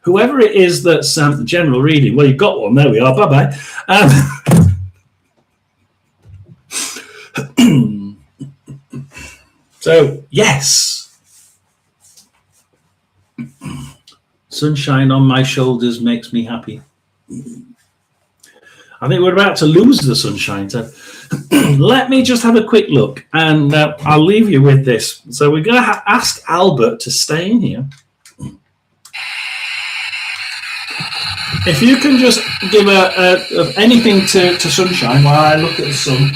whoever it is that's the general reading, well, you've got one. There we are. Bye-bye. So, yes. Sunshine on my shoulders makes me happy. I think we're about to lose the sunshine. So let me just have a quick look, and I'll leave you with this. So we're going to ask Albert to stay in here. If you can just give anything to Sunshine while I look at the sun.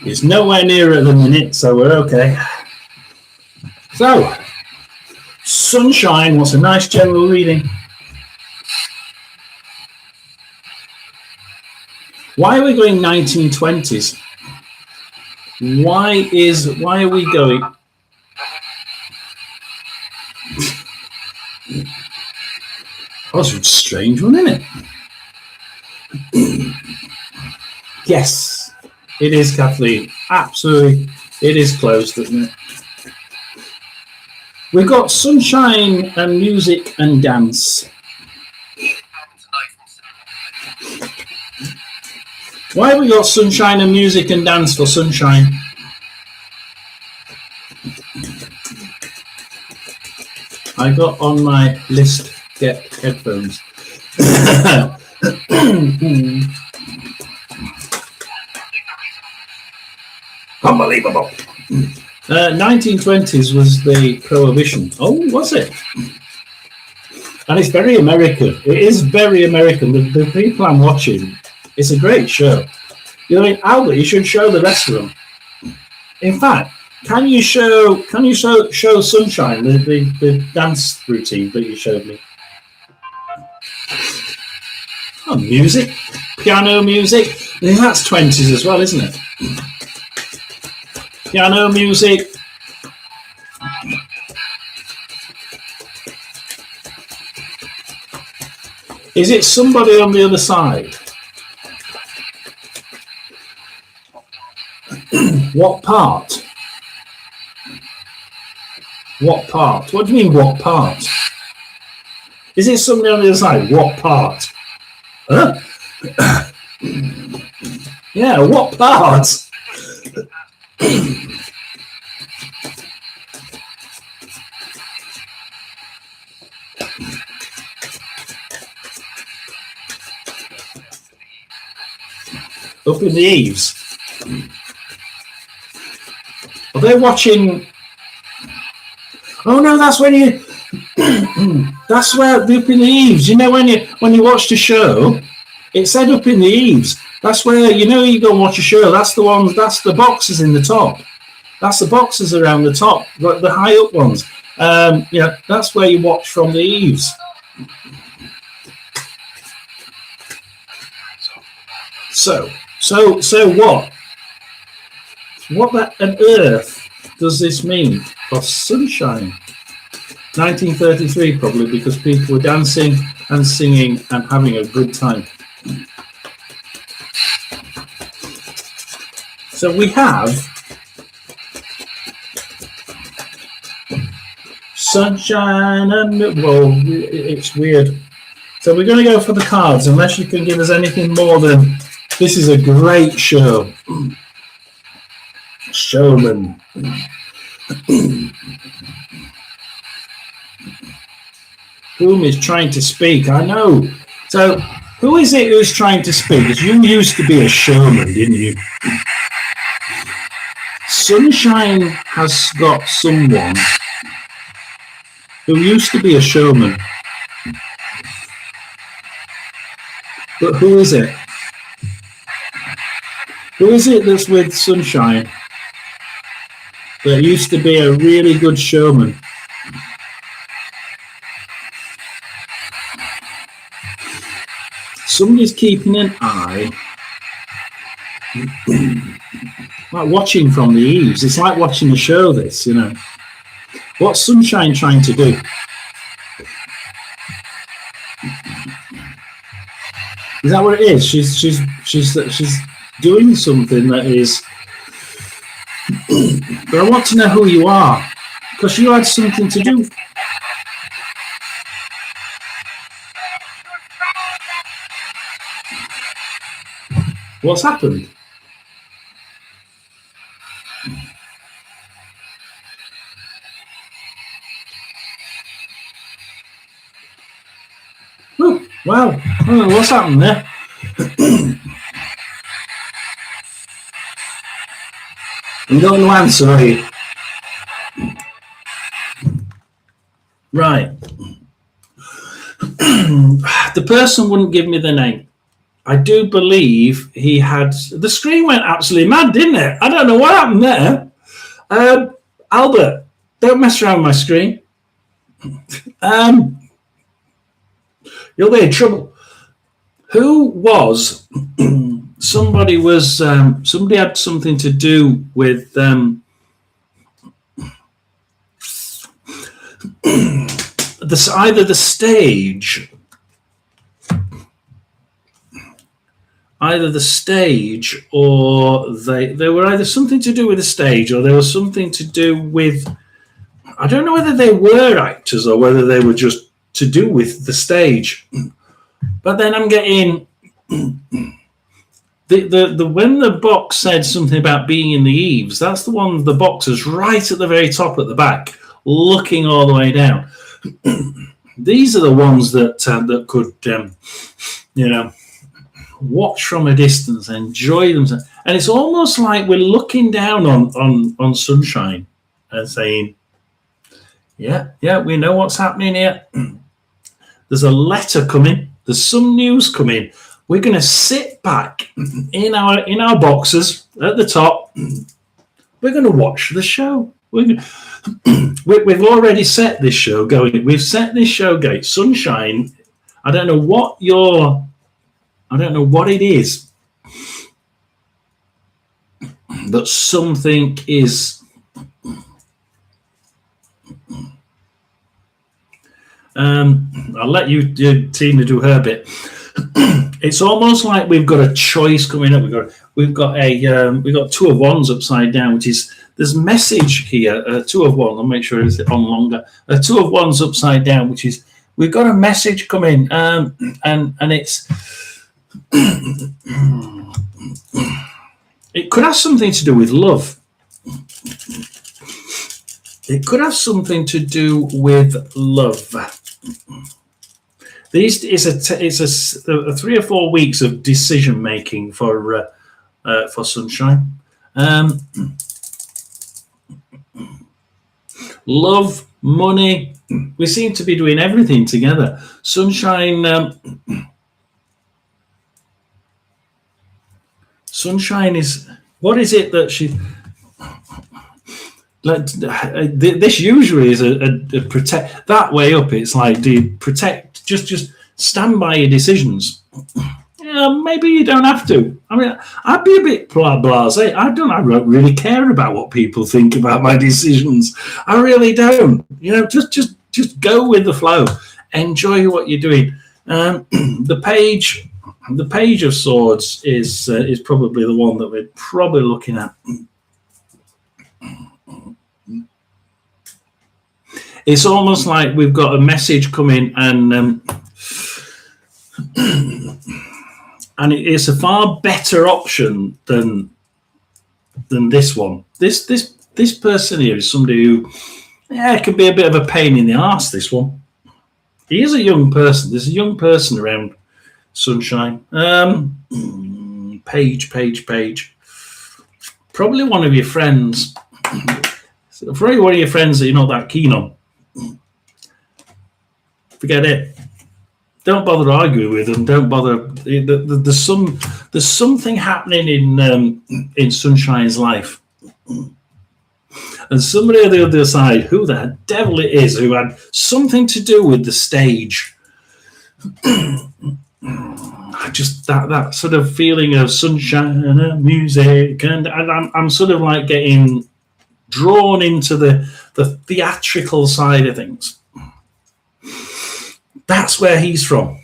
It's nowhere near at the minute, so we're okay. So, Sunshine wants a nice general reading. Why are we going 1920s? Why are we going? That was a strange one, isn't it? Yes, it is, Kathleen. Absolutely, it is closed, isn't it? We've got sunshine and music and dance. Why have we got sunshine and music and dance for Sunshine? I got on my list get headphones. Unbelievable. 1920s was the Prohibition. Oh, was it? And it's very American. It is very American. The people I'm watching, it's a great show. You know, Albert, you should show the rest of them. In fact, can you show Sunshine, the dance routine that you showed me? Oh, music, piano music. I think that's 20s as well, isn't it? Piano music. Is it somebody on the other side? What part? What part? What do you mean, what part? Is it somebody on the other side? What part? Huh? Yeah, what part? Up in the eaves. Are they watching? Oh no, that's when you. That's where up in the eaves. You know when you watched a show, it said up in the eaves. That's where you go and watch a show. That's the ones. That's the boxes in the top. That's the boxes around the top, the high up ones. Yeah, that's where you watch from the eaves. So what? What on earth does this mean for Sunshine? 1933 probably, because people were dancing and singing and having a good time. So we have Sunshine and well, it's weird. So we're going to go for the cards, unless you can give us anything more than this is a great show. Showman. Whom is trying to speak? I know. So who is it who's trying to speak? Because you used to be a showman, didn't you? Sunshine has got someone who used to be a showman. But who is it? Who is it that's with Sunshine that used to be a really good showman? Somebody's keeping an eye. Like watching from the eaves. It's like watching a show, this, What's Sunshine trying to do? Is that what it is? She's doing something that is. But I want to know who you are, because you had something to do. What's happened? Oh, wow. Oh, what's happened there? You don't know answer, are you? Right. The person wouldn't give me the name. I do believe he had. The screen went absolutely mad, didn't it? I don't know what happened there. Albert, don't mess around with my screen. You'll be in trouble. Who was? Somebody had something to do with either the stage. Either the stage, or they were either something to do with the stage, or there was something to do with. I don't know whether they were actors or whether they were just to do with the stage. But then I'm getting the when the box said something about being in the eaves. That's the one. The box is right at the very top at the back, looking all the way down. These are the ones that could, watch from a distance, enjoy them, and it's almost like we're looking down on Sunshine and saying, "Yeah, we know what's happening here. There's a letter coming. There's some news coming. We're going to sit back in our boxes at the top. We're going to watch the show. We've already set this show going. We've set this show going. Sunshine. I don't know what it is, but something is. I'll let you Tina do her bit. It's almost like we've got a choice coming up. We've got two of wands upside down, which is there's message here. Two of wands. I'll make sure it's on longer. Two of wands upside down, which is we've got a message coming, and it's it could have something to do with love. It could have something to do with love. It's a 3 or 4 weeks of decision making for Sunshine. Love, money. We seem to be doing everything together. Sunshine. Sunshine is. What is it that she? This usually is a protect that way up. It's like, do you protect? Just stand by your decisions. Yeah, maybe you don't have to. I mean, I'd be a bit blasé. I don't really care about what people think about my decisions. I really don't. Just go with the flow. Enjoy what you're doing. The page of swords is probably the one that we're probably looking at. It's almost like we've got a message coming, and it's a far better option than this one. This person here is somebody who, it can be a bit of a pain in the arse. This one, he is a young person. There's a young person around Sunshine. Page. Probably one of your friends. Probably one of your friends that you're not that keen on. Forget it. Don't bother arguing with them. Don't bother. There's something happening in Sunshine's life, and somebody on the other side, who the devil it is, who had something to do with the stage. Just that sort of feeling of sunshine and music, and I'm sort of like getting drawn into the theatrical side of things. That's where he's from.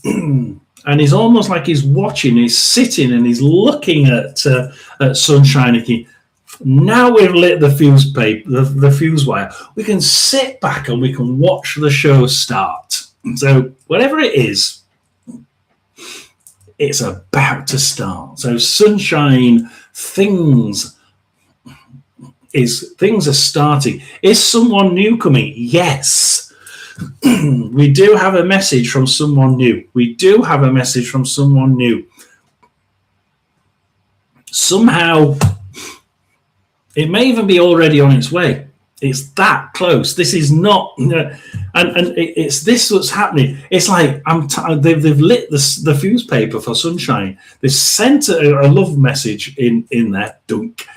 And he's almost like he's watching, he's sitting and he's looking at Sunshine. Now we've lit the fuse wire. We can sit back and we can watch the show start. So whatever it is, it's about to start. So Sunshine, things are starting. Is someone new coming? Yes. We do have a message from someone new. Somehow, it may even be already on its way. It's that close. This is not, and it's this what's happening. It's like they've lit the fuse paper for Sunshine. They've sent a love message in there, dunk.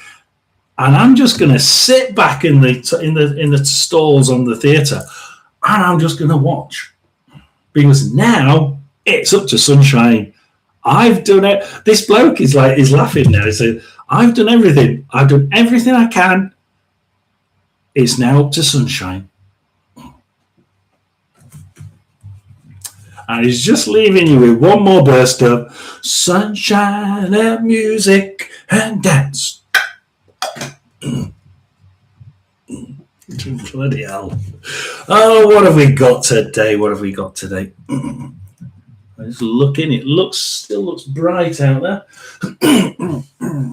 And I'm just going to sit back in the stalls on the theatre, and I'm just going to watch, because now it's up to Sunshine. I've done it. This bloke is laughing now. He said, "I've done everything. I've done everything I can. It's now up to Sunshine." And he's just leaving you with one more burst of sunshine and music and dance. Bloody hell. Oh, what have we got today? I'm just looking. It still looks bright out there.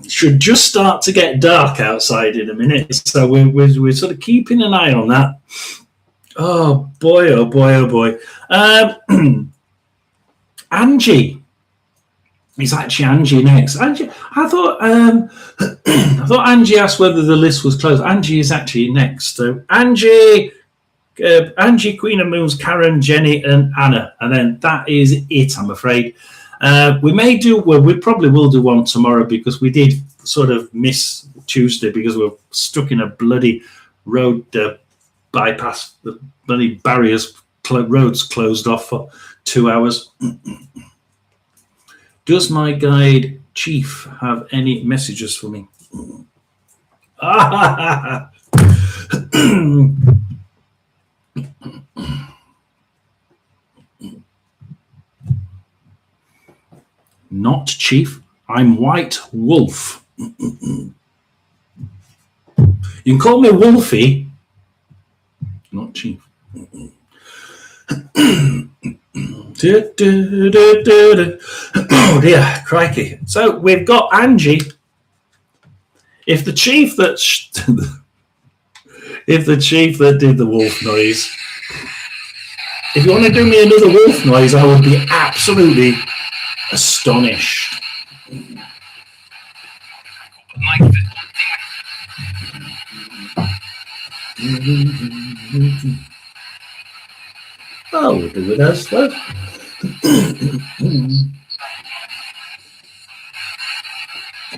Should just start to get dark outside in a minute. So we're sort of keeping an eye on that. Oh boy! Oh boy! Oh boy! Angie. It's actually Angie next. Angie, I thought I thought Angie asked whether the list was closed. Angie is actually next. So Angie, Queen of Moons, Karen, Jenny, and Anna, and then that is it. I'm afraid. We may do. Well, we probably will do one tomorrow because we did sort of miss Tuesday because we're stuck in a bloody road bypass. The bloody barriers, roads closed off for 2 hours. Does my guide Chief have any messages for me? Not Chief. I'm White Wolf. You can call me Wolfie. Not Chief. Oh dear, crikey. So we've got Angie. If the chief that did the wolf noise, if you want to do me another wolf noise, I would be absolutely astonished. Oh, we'll do it as well.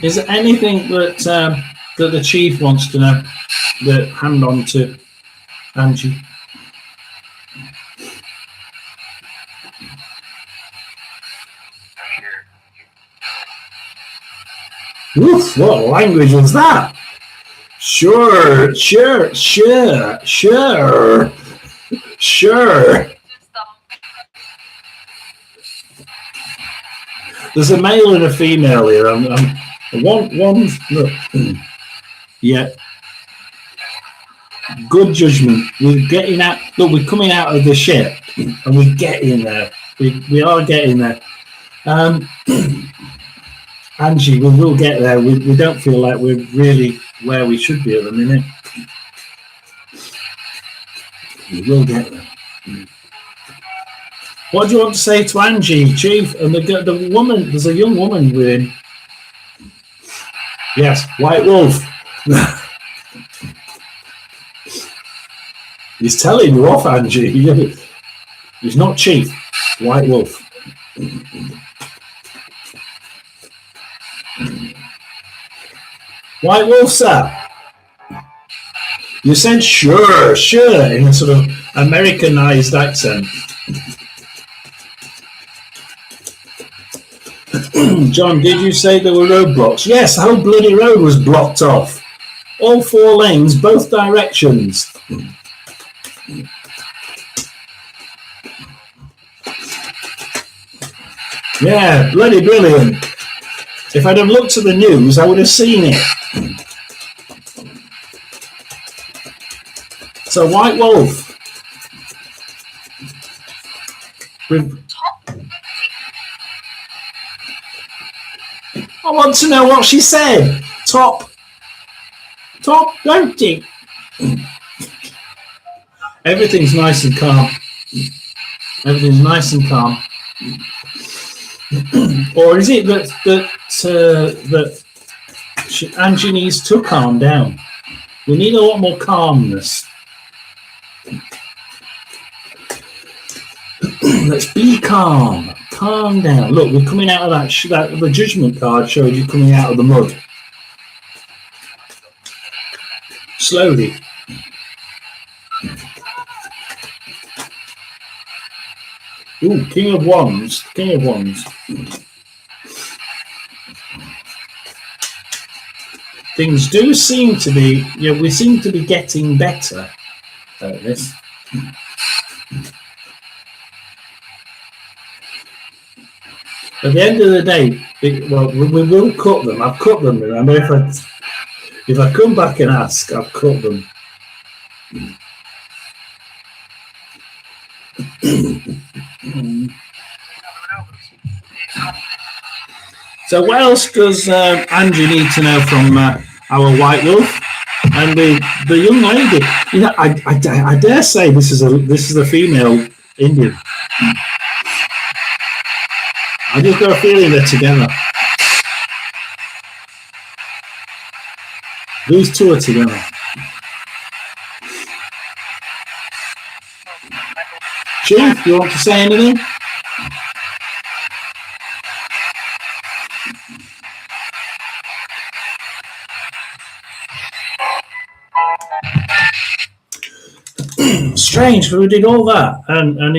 Is there anything that that the chief wants to know? That hand on to Angie. Oof! What language was that? Sure. There's a male and a female here. One. Look. Yeah. Good judgment. We're getting out. Look, we're coming out of the ship, and we're getting there. We are getting there. Angie, we will get there. We don't feel like we're really where we should be at the minute. We will get there. What do you want to say to Angie, Chief? And the woman, there's a young woman with him. Yes, White Wolf. He's telling you off, Angie. He's not Chief. White Wolf. White Wolf, sir. You said sure in a sort of Americanized accent. John, did you say there were roadblocks? Yes, the whole bloody road was blocked off. All 4 lanes, both directions. Yeah, bloody brilliant. If I'd have looked at the news, I would have seen it. So, White Wolf. I want to know what she said. Top voting. Everything's nice and calm. Everything's nice and calm. Or is it that Angie needs to calm down? We need a lot more calmness. Let's be calm. Calm down. Look, we're coming out of that. The judgment card showed you coming out of the mud. Slowly. Ooh, King of Wands. King of Wands. Things do seem to be, we seem to be getting better at this. At the end of the day, we will cut them. I've cut them, remember? If I come back and ask, I've cut them. So what else does Angie need to know from our White Wolf? And the young lady, I dare say this is a female Indian. I just got a feeling they're together. These two are together. Chief, you want to say anything? Strange, we did all that, and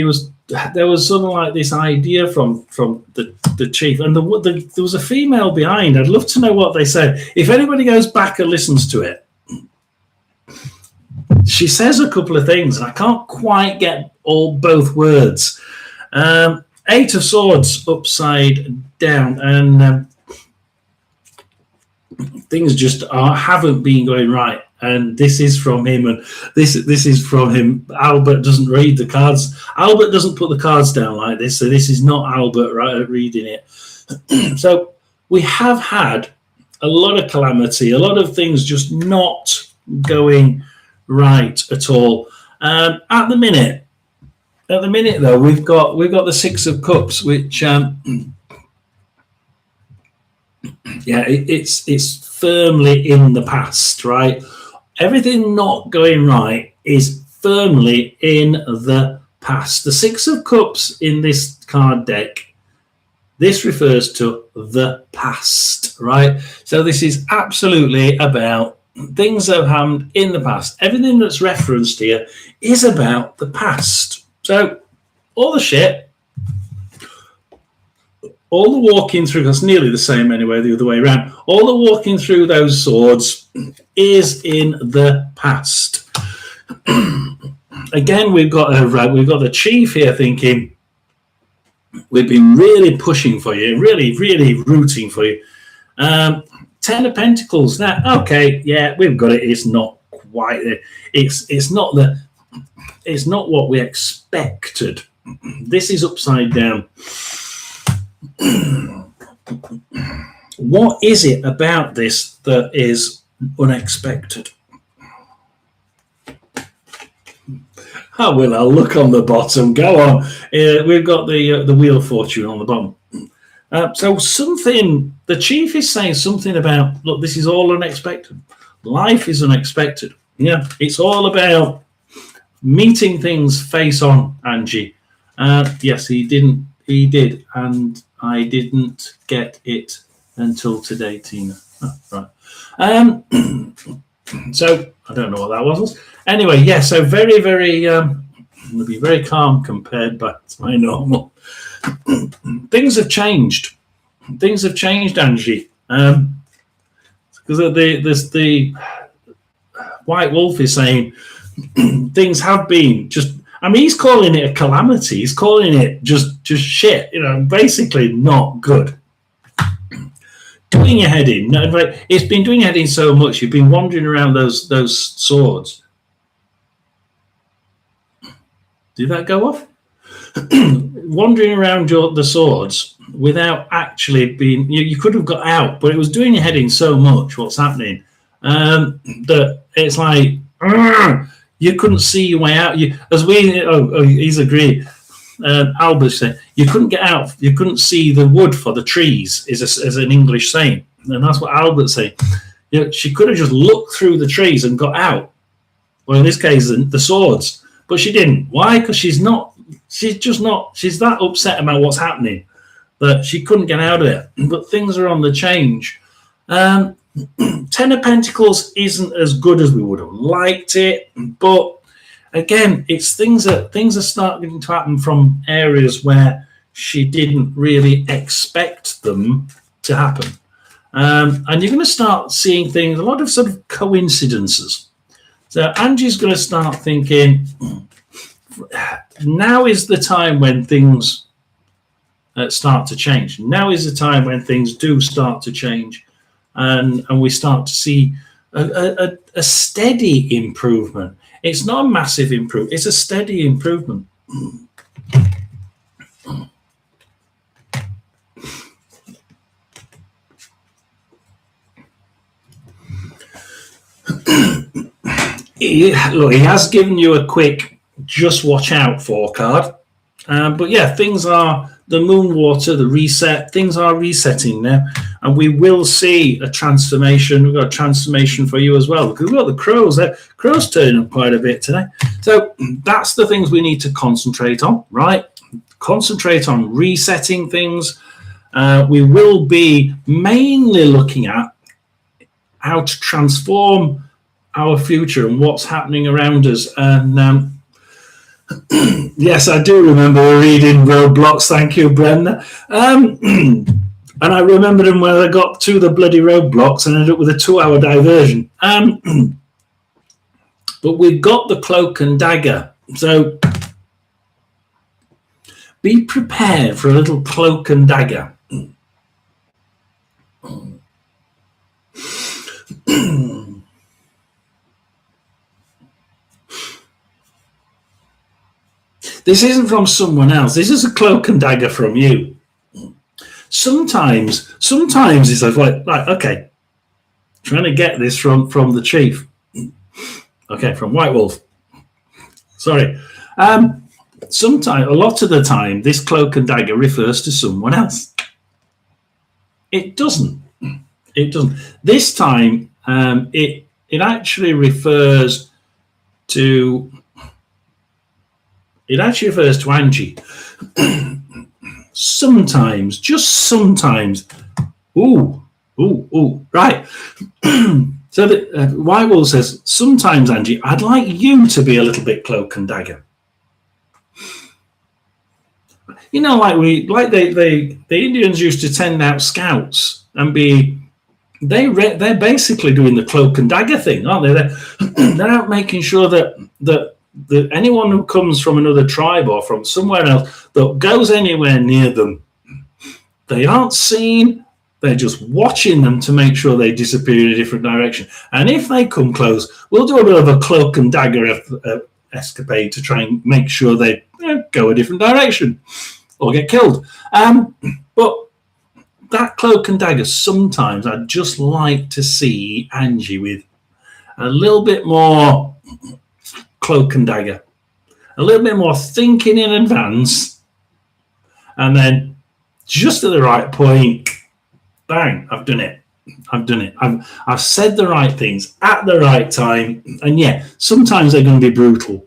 there was sort of like this idea from the chief, and there was a female behind. I'd love to know what they said. If anybody goes back and listens to it, she says a couple of things, and I can't quite get both words. Eight of Swords upside down, and things just haven't been going right. And this is from him, and this is from him. Albert doesn't read the cards. Albert doesn't put the cards down like this, so this is not Albert reading it. So we have had a lot of calamity, a lot of things just not going right at all. At the minute, though, we've got the Six of Cups, which it's firmly in the past, right? Everything not going right is firmly in the past. The Six of Cups in this card deck, this refers to the past, right? So this is absolutely about things that have happened in the past. Everything that's referenced here is about the past. So all the shit, all the walking through, that's nearly the same anyway, the other way around. All the walking through those swords is in the past. Again, we've got the chief here thinking, we've been really pushing for you, really, really rooting for you. Ten of Pentacles. Now, okay, yeah, we've got it. It's not quite there. It's not what we expected. This is upside down. What is it about this that is unexpected? Oh, well, I'll look on the bottom. Go on. We've got the Wheel of Fortune on the bottom. So something, the chief is saying something about, look, this is all unexpected. Life is unexpected. Yeah, it's all about meeting things face on, Angie. Yes, he did, and I didn't get it until today, Tina. Oh, right. So I don't know what that was. Anyway, yeah, so very, very, it'll be very calm compared back to my normal. Things have changed. Things have changed, Angie. Because there's the White Wolf is saying things have been just, I mean, he's calling it a calamity. He's calling it just shit, basically not good. Doing your head in. It's been doing your head in so much. You've been wandering around those swords. Did that go off? Wandering around the swords without actually being, you could have got out, but it was doing your head in so much what's happening that it's like you couldn't see your way out. He's agreed. Albert said you couldn't get out, you couldn't see the wood for the trees is an English saying, and that's what Albert said. She could have just looked through the trees and got out, well in this case the swords, but she didn't. Why? Because she's that upset about what's happening that she couldn't get out of it. But things are on the change. Ten of Pentacles isn't as good as we would have liked it, but again, it's things are starting to happen from areas where she didn't really expect them to happen. And you're going to start seeing things, a lot of sort of coincidences. So Angie's going to start thinking, now is the time when things start to change. Now is the time when things do start to change, and we start to see a steady improvement. It's not a massive improvement. It's a steady improvement. Look, he has given you a quick just watch out for card. But yeah, things are, the moon water, the reset, things are resetting now. And we will see a transformation. We've got a transformation for you as well, because we've got the crows there. Crows turning up quite a bit today. So that's the things we need to concentrate on, right? Concentrate on resetting things. We will be mainly looking at how to transform our future and what's happening around us. And yes, I do remember reading Roadblocks. Thank you, Brenda. And I remember them when I got to the bloody roadblocks and ended up with a 2-hour diversion. But we've got the cloak and dagger. So be prepared for a little cloak and dagger. This isn't from someone else. This is a cloak and dagger from you. Sometimes it's like, okay, trying to get this from the chief. Okay, from White Wolf. Sorry. Sometimes, a lot of the time, this cloak and dagger refers to someone else. It doesn't. It doesn't. This time, it actually refers to. It actually refers to Angie. Sometimes, just sometimes. Ooh, right. So that White Wolf says, sometimes, Angie, I'd like you to be a little bit cloak and dagger. You know, the Indians used to send out scouts and they're basically doing the cloak and dagger thing, aren't they? They're out making sure that anyone who comes from another tribe or from somewhere else that goes anywhere near them, they aren't seen. They're just watching them to make sure they disappear in a different direction. And if they come close, we'll do a bit of a cloak and dagger escapade to try and make sure they go a different direction or get killed. But that cloak and dagger, sometimes I'd just like to see Angie with a little bit more cloak and dagger, a little bit more thinking in advance, and then just at the right point, bang, I've done it. I've said the right things at the right time, and yeah, sometimes they're going to be brutal.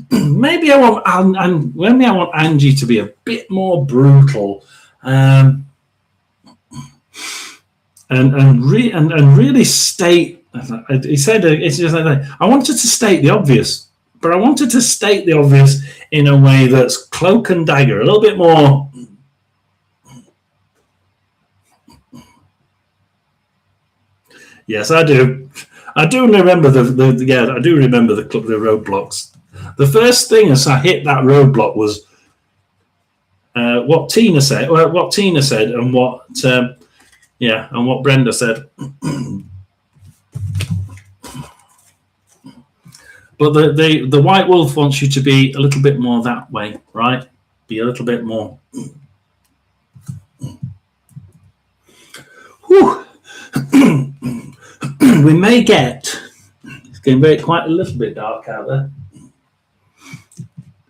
Maybe I want Angie to be a bit more brutal, and really state. He said it's just like I wanted to state the obvious, but I wanted to state the obvious in a way that's cloak and dagger, a little bit more. Yes, I do. I do remember I do remember the roadblocks. The first thing as I hit that roadblock was what Tina said. What Tina said, and what and what Brenda said. But the White Wolf wants you to be a little bit more that way, right? Be a little bit more. Whew. We may get. It's getting quite a little bit dark out there.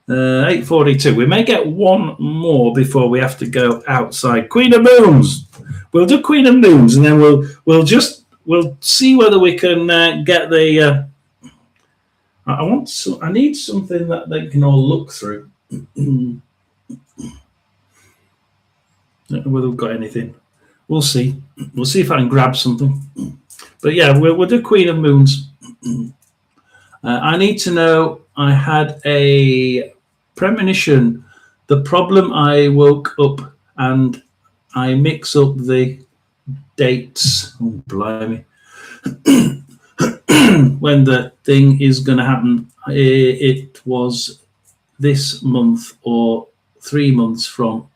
8:42. We may get one more before we have to go outside. Queen of Moons. We'll do Queen of Moons, and then we'll see whether we can get the. I need something that they can all look through. Don't know whether we've got anything. We'll see. We'll see if I can grab something. But yeah, we'll do Queen of Moons. I need to know. I had a premonition. The problem, I woke up and I mix up the dates. Oh, blimey. When the thing is going to happen, it was this month or 3 months from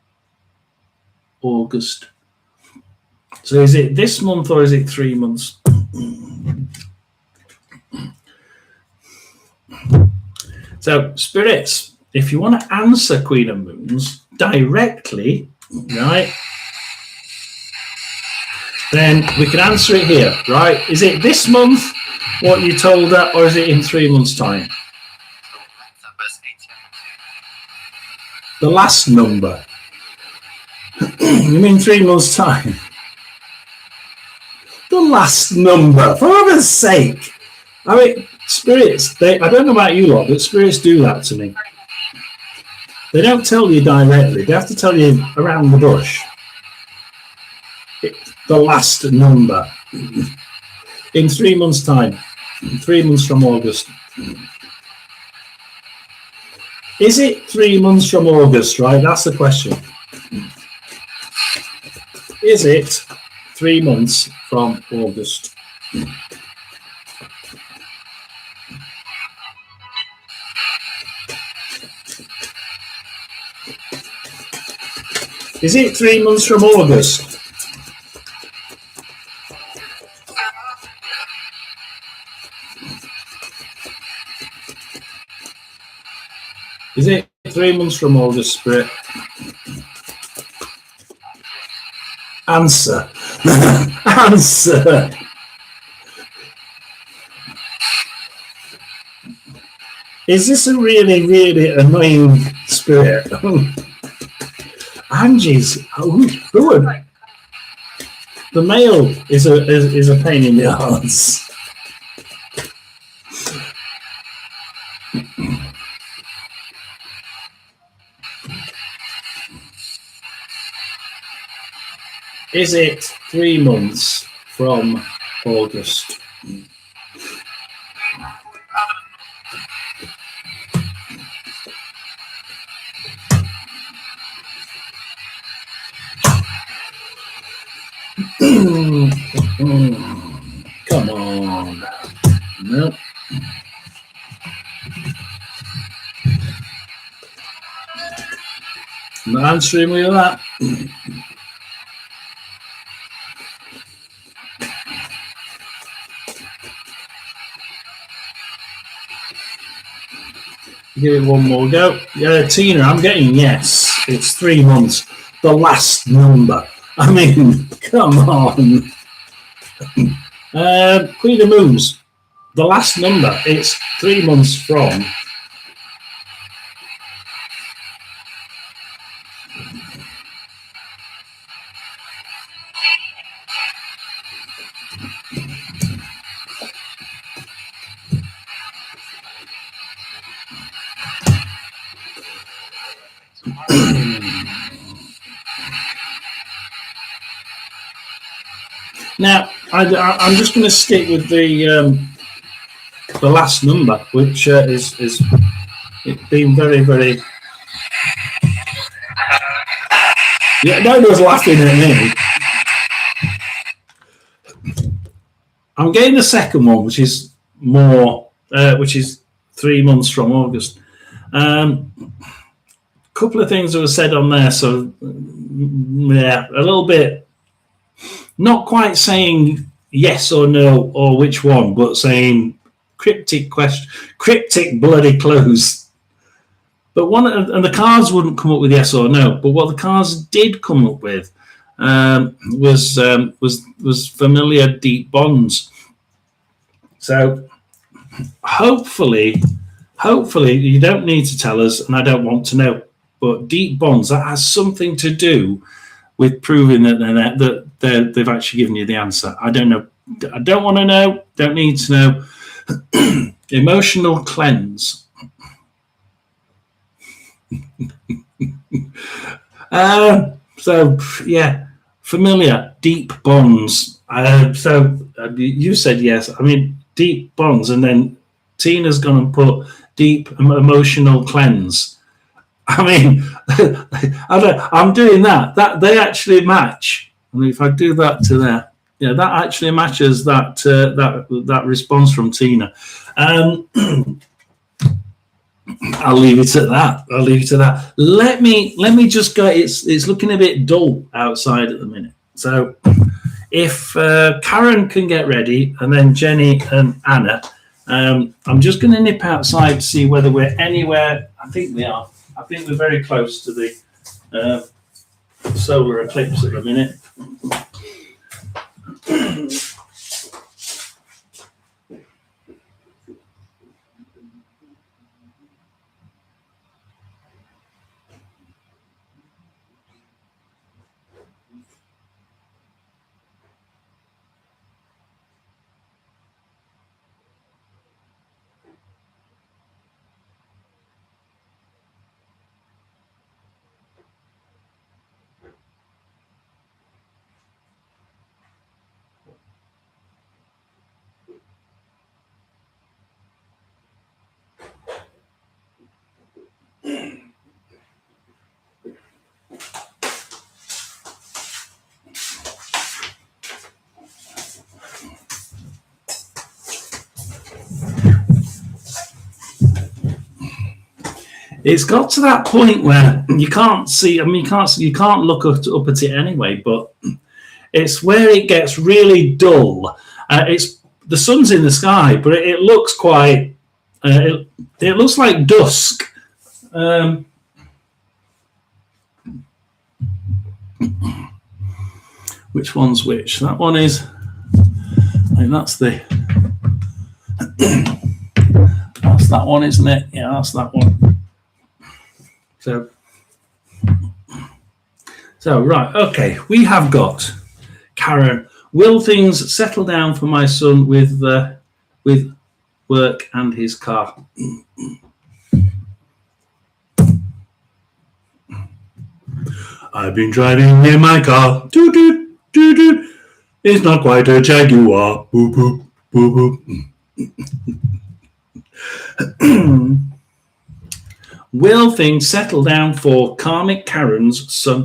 August. So is it this month or is it 3 months? So, spirits, if you want to answer Queen of Moons directly, right, then we can answer it here, right? Is it this month what you told her, or is it in 3 months' time? The last number. You mean 3 months' time? The last number, for heaven's sake. I mean, spirits, I don't know about you lot, but spirits do that to me. They don't tell you directly. They have to tell you around the bush. The last number. In 3 months' time. 3 months from August. Is it 3 months from August, right? That's the question. Is it 3 months from August? Is it 3 months from August? Is it 3 months from August, Spirit? Answer. Answer. Is this a really, really annoying spirit? Angie's. Who are, the male is a pain in the arse. Is it 3 months from August? Come on. No. I'm not answering with that. Give it one more go. Yeah, Tina, I'm getting yes. It's 3 months. The last number. I mean, come on. Queen of Moons. The last number. It's 3 months from. Now, I'm just going to stick with the last number, which is it being very, very. Yeah, nobody's laughing at me. I'm getting the second one, which is more, which is 3 months from August. Couple of things that were said on there, so yeah, a little bit. Not quite saying yes or no or which one, but saying cryptic question, cryptic bloody clues. But one, and the cards wouldn't come up with yes or no. But what the cards did come up with was familiar deep bonds. So hopefully you don't need to tell us, and I don't want to know. But deep bonds, that has something to do with proving that they've actually given you the answer. I don't know. I don't want to know. Don't need to know. Emotional cleanse. So yeah, familiar deep bonds. You said yes. I mean deep bonds, and then Tina's going to put deep emotional cleanse. I mean, I'm doing that. That they actually match. I mean, if I do that to there, yeah, that actually matches that that response from Tina. I'll leave it at that. Let me just go. It's looking a bit dull outside at the minute. So if Karen can get ready, and then Jenny and Anna, I'm just going to nip outside to see whether we're anywhere. I think we are. I think we're very close to the solar eclipse at the minute. it's got to that point where you can't see. I mean, you can't look up at it anyway. But it's where it gets really dull. It's the sun's in the sky, but it looks quite. It looks like dusk. Which one's which? That one is. I think that's the. That's that one, isn't it? Yeah, that's that one. So right, okay. We have got Karen. Will things settle down for my son with work and his car? I've been driving in my car. Doot doot doot doot. It's not quite a Jaguar. Boop boop boop boop. Will things settle down for Karmic Karen's son?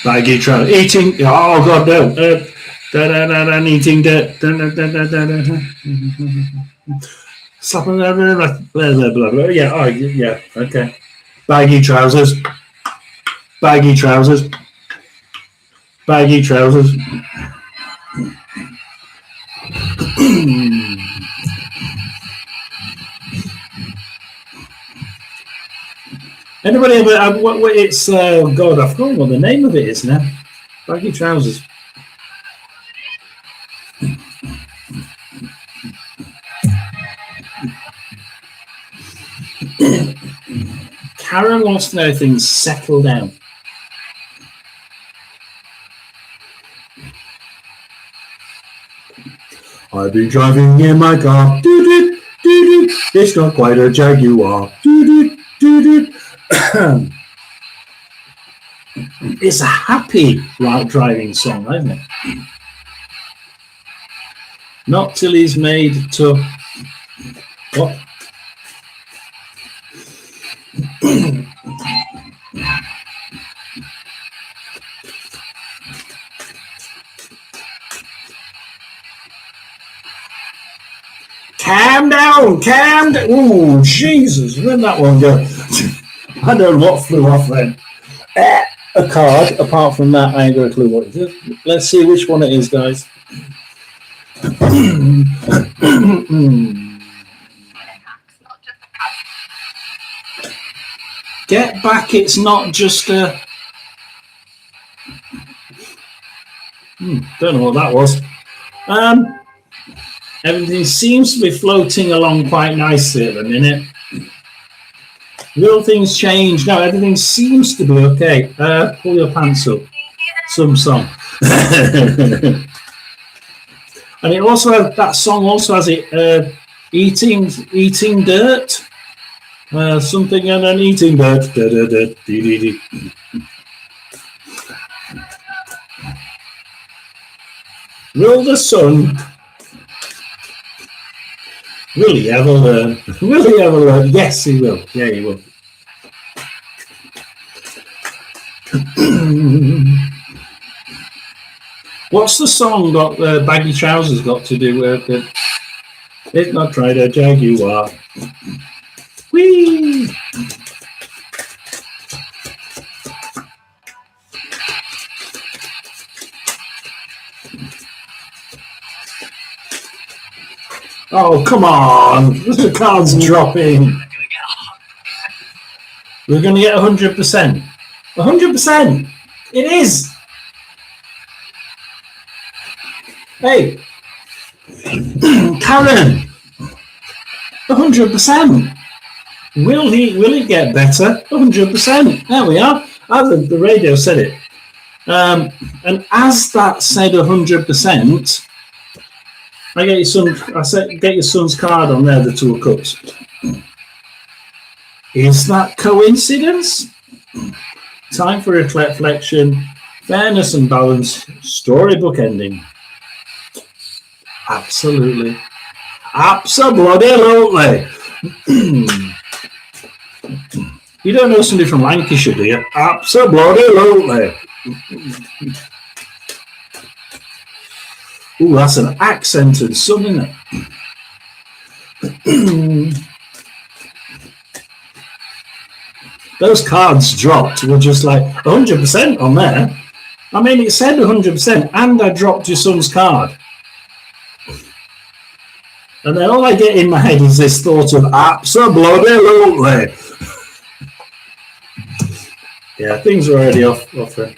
Baggy trout eating. Oh God, no! Eating dirt. Slapping blah blah blah blah. Yeah. Oh yeah. Okay. Baggy trousers. Baggy trousers. Baggy trousers. Anybody ever? What it's God, I've forgotten what the name of it is now. Baggy trousers. Karen wants to know if things settle down. I've been driving in my car. Doo-doo, doo-doo. It's not quite a Jaguar. Doo-doo, doo-doo. It's a happy driving song, isn't it? Not till he's made to what? Calm down. Oh, Jesus, where'd that one go? I don't know what flew off then. A card. Apart from that, I ain't got a clue what it is. Let's see which one it is, guys. Get back, it's not just a... don't know what that was. Everything seems to be floating along quite nicely at the minute. Will things change? No, everything seems to be okay. Pull your pants up. Some song. And it also has, that song also has it eating dirt. Something and an eating dirt. Will the sun? Will he ever learn? Will he ever learn? Yes, he will. Yeah, he will. What's the song got? Baggy trousers got to do with it? It's not tried a Jaguar. Whee! Oh, come on. The card's dropping. We're going to get 100%. 100%. It is. Hey. Karen. 100%. Will he get better? 100%. There we are. The radio said it. And as that said 100%, I get your son. I said, get your son's card on there. The Two of Cups. Is that coincidence? Time for reflection, fairness and balance. Storybook ending. Absolutely, absolutely. You don't know somebody from Lancashire, do you? Absolutely. Ooh, that's an accented son, isn't it? Those cards dropped were just like 100% on there. I mean, it said 100%, and I dropped your son's card. And then all I get in my head is this thought of absolutely. Yeah, things are already off it.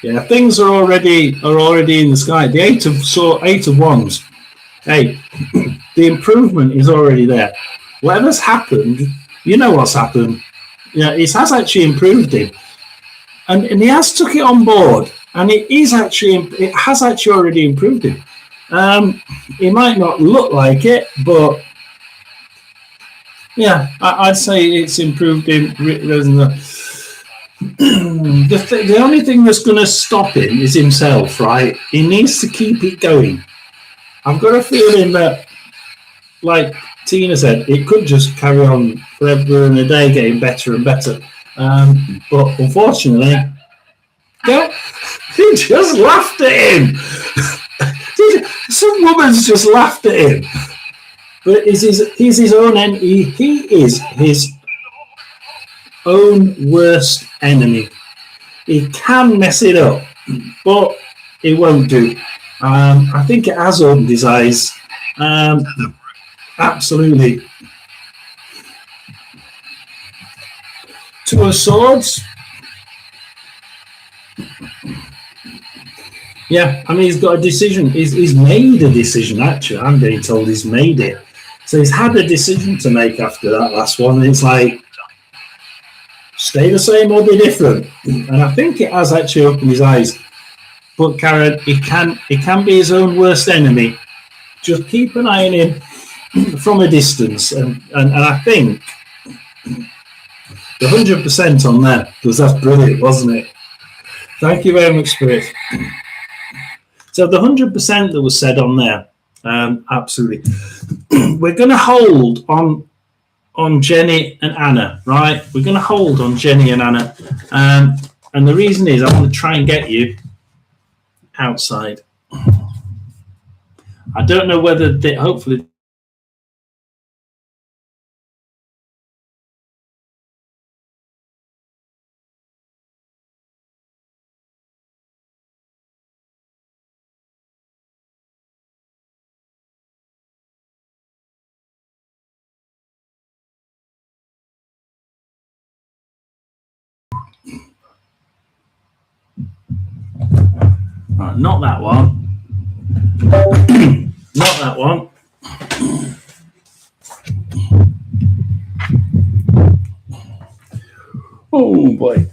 Yeah, things are already in the sky. The eight of wands. Hey, the improvement is already there. Whatever's happened, you know what's happened. Yeah, it has actually improved him, and he has took it on board, and it has actually already improved him. It might not look like it, but yeah, I'd say it's improved him. The only thing that's going to stop him is himself, right? He needs to keep it going. I've got a feeling that, like Tina said, it could just carry on forever and a day, getting better and better. But unfortunately, he just laughed at him. Some woman's just laughed at him. But he's his own enemy. He is his own worst enemy. He can mess it up, but he won't do. I think it has opened his eyes. Absolutely. Two of Swords. Yeah, I mean, he's got a decision. He's made a decision, actually. I'm being told he's made it. So he's had a decision to make after that last one. And it's like, stay the same or be different. And I think it has actually opened his eyes. But Karen, he can be his own worst enemy. Just keep an eye on him from a distance. And I think the 100% on there, because that's brilliant, wasn't it? Thank you very much, Spirit. So the 100% that was said on there, absolutely. We're going to hold on Jenny and Anna, right? We're going to hold on Jenny and Anna. And the reason is I want to try and get you outside. I don't know whether they, hopefully not that one. Not that one. Oh boy.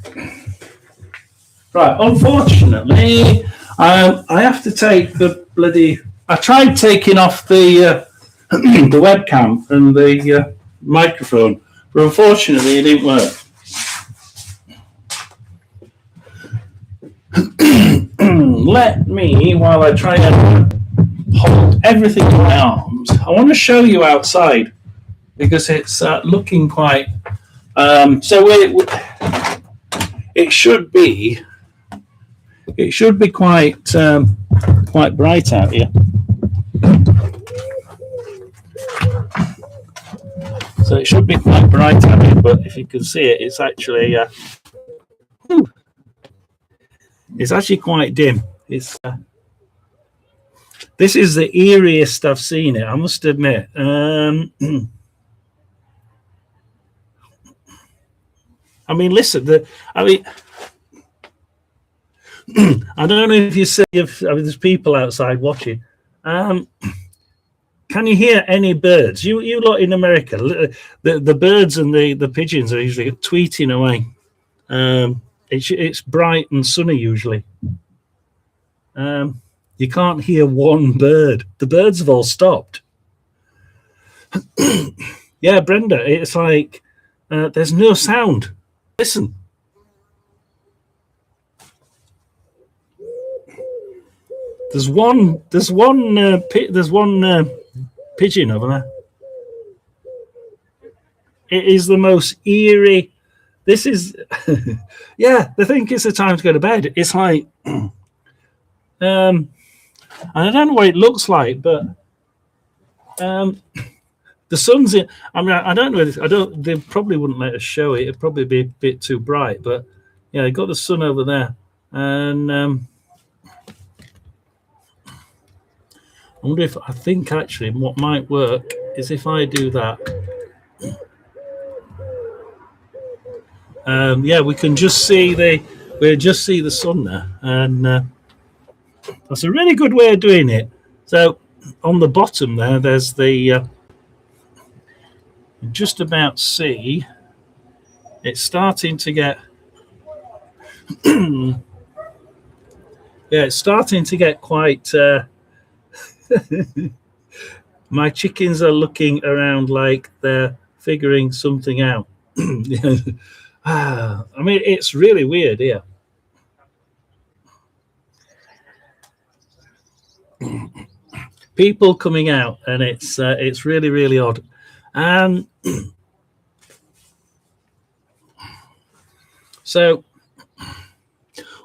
Right, unfortunately, I have to take the bloody. I tried taking off the the webcam and the microphone, but unfortunately, it didn't work. Let me, while I try and hold everything in my arms, I want to show you outside because it's looking quite. So it should be. It should be quite bright out here. So it should be quite bright out here, but if you can see it, it's actually quite dim. It's this is the eeriest I've seen it, I must admit. I mean, listen, I don't know if you see if there's people outside watching. Can you hear any birds? You lot in America, the birds and the pigeons are usually tweeting away. It's bright and sunny usually. You can't hear one bird. The birds have all stopped. Yeah, Brenda, it's like there's no sound. Listen. There's one pigeon over there. It is the most eerie. This is, yeah. They think it's the time to go to bed. It's like, And I don't know what it looks like, but the sun's in. I mean, I don't know. I don't. They probably wouldn't let us show it. It'd probably be a bit too bright. But yeah, you got the sun over there, and I wonder if I think actually what might work is if I do that. Yeah, we can just see the sun there, and that's a really good way of doing it. So on the bottom there's the just about see it's starting to get yeah, it's starting to get quite my chickens are looking around like they're figuring something out. I mean, it's really weird here. People coming out, and it's really really odd. And so,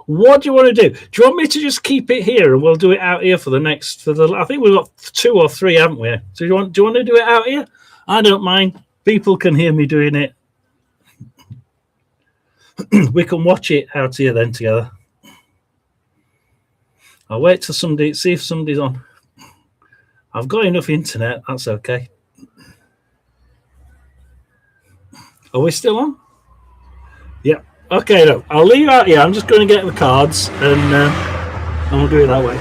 what do you want to do? Do you want me to just keep it here, and we'll do it out here for the next? I think we've got 2 or 3, haven't we? So do you want to do it out here? I don't mind. People can hear me doing it. We can watch it out here then together. I'll wait till see if somebody's on. I've got enough internet. That's okay. Are we still on? Yeah. Okay, look, I'll leave out here. I'm just going to get the cards, and we'll do it that way.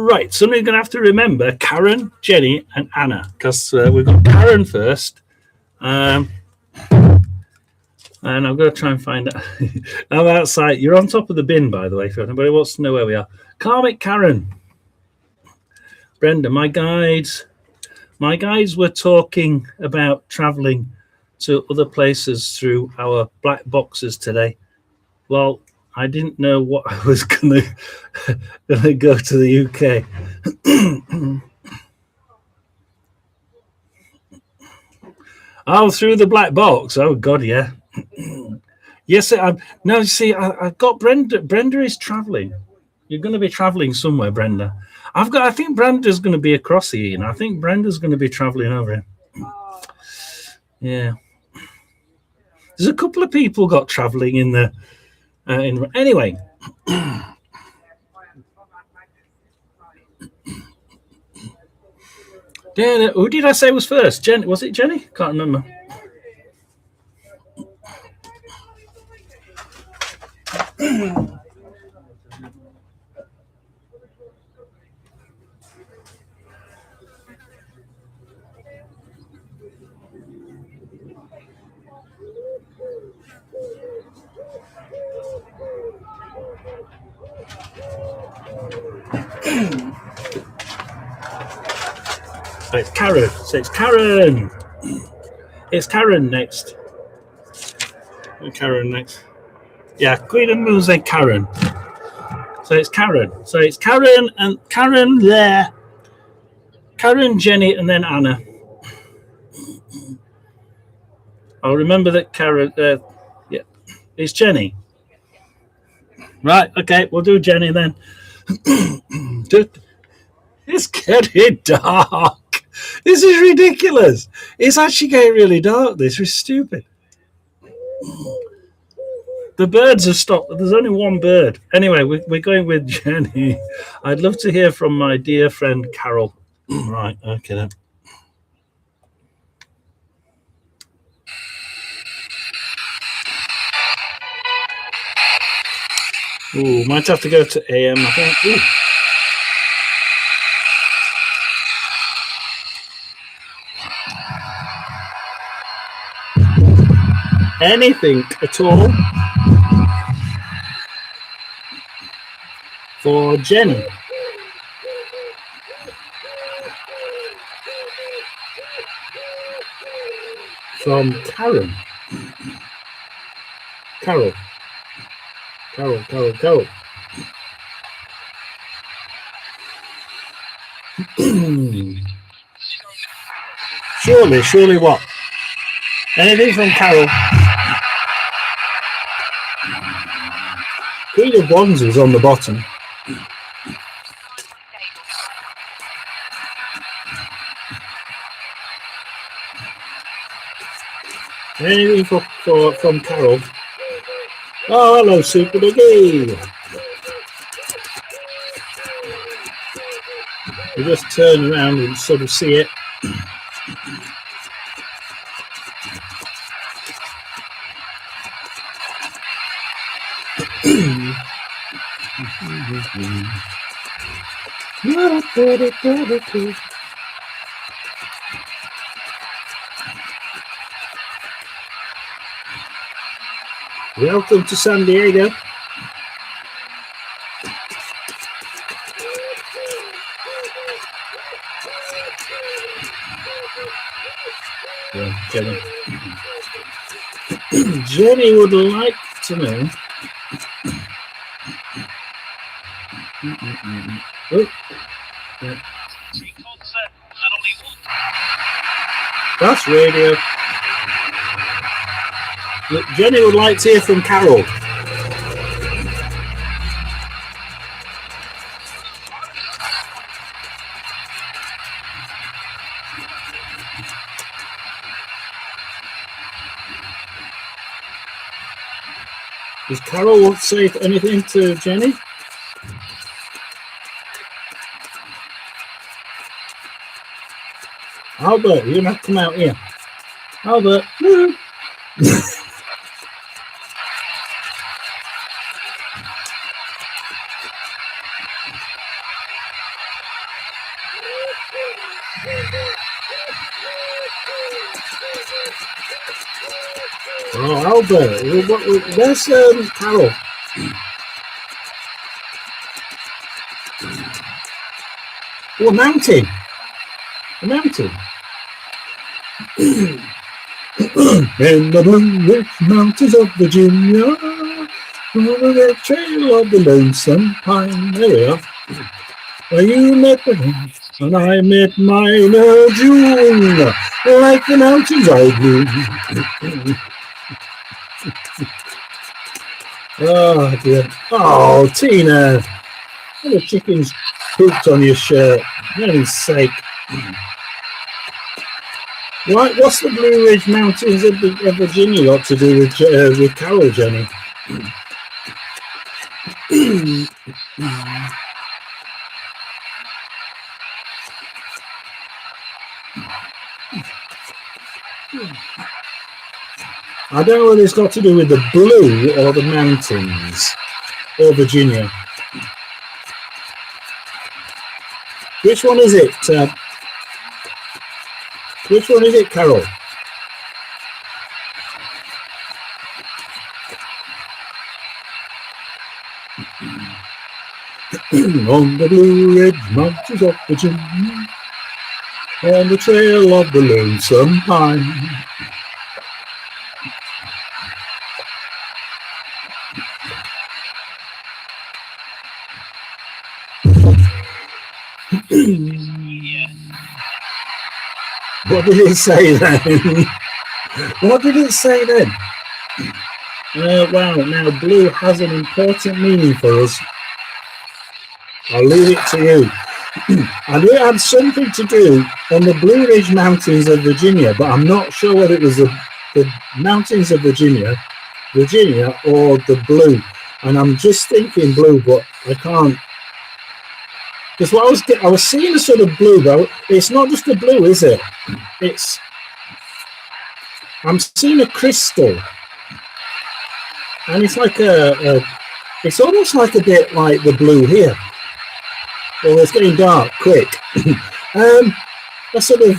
Right, somebody's going to have to remember Karen, Jenny, and Anna, because we've got Karen first. And I'm going to try and find out. I'm outside. You're on top of the bin, by the way, if anybody wants to know where we are. Karmic Karen. Brenda, my guides were talking about traveling to other places through our black boxes today. Well, I didn't know what I was gonna go to the UK. Oh, through the black box. Oh God, yeah. Yes, no. See, I've got Brenda. Brenda is traveling. You're going to be traveling somewhere, Brenda. I think Brenda's going to be across here. You know, I think Brenda's going to be traveling over here. Yeah. There's a couple of people got traveling in the. Anyway. Dan, who did I say was first? Jen? Was it Jenny? Can't remember. So it's Karen. It's Karen next. Karen next. Yeah, Queen of Moons and Karen. So it's Karen. And Karen there. Karen, Jenny, and then Anna. I'll remember that Karen. Yeah, it's Jenny. Right. Okay, we'll do Jenny then. It's getting dark. This is ridiculous. It's actually getting really dark. This is stupid. The birds have stopped. There's only one bird. Anyway, we're going with Jenny. I'd love to hear from my dear friend Carol. Right, okay then. Ooh, might have to go to AM, I think. Ooh. Anything at all for Jenny. From Karen. Carol. Surely what? Anything from Carol? Queen of Wands is on the bottom. Anything from Carol? Oh, hello, Super Diggy. We just turn around and sort of see it. Welcome to San Diego. Yeah, Jenny. Jenny would like to know. Oh. Yeah. That's radio. Jenny would like to hear from Carol. Does Carol want to say anything to Jenny? Albert, you're gonna have to come out here. Albert. Oh, Albert, where's Carol? Oh, a mountain. A mountain. In the blue mountains of Virginia, over the trail of the lonesome pine. There we are. Where you met me, and I met mine a June, like the mountains I grew. Oh dear. Oh, Tina. What the chicken's pooped on your shirt. For heaven's sake. Right, what's the Blue Ridge Mountains of Virginia got to do with Carol, Jenny? I don't know whether it's got to do with the blue or the mountains or Virginia. Which one is it? Which one is it, Carol? On the Blue Ridge Mountains of Virginia, on the trail of the lonesome pine. What did it say then? What did it say then? Wow, now blue has an important meaning for us. I'll leave it to you. I knew it had something to do on the Blue Ridge Mountains of Virginia, but I'm not sure whether it was the mountains of Virginia Virginia or the blue. And I'm just thinking blue, but I can't. Because what I was seeing a sort of blue, but it's not just a blue, is it? I'm seeing a crystal, and it's like it's almost like a bit like the blue here. Well, it's getting dark quick. A sort of,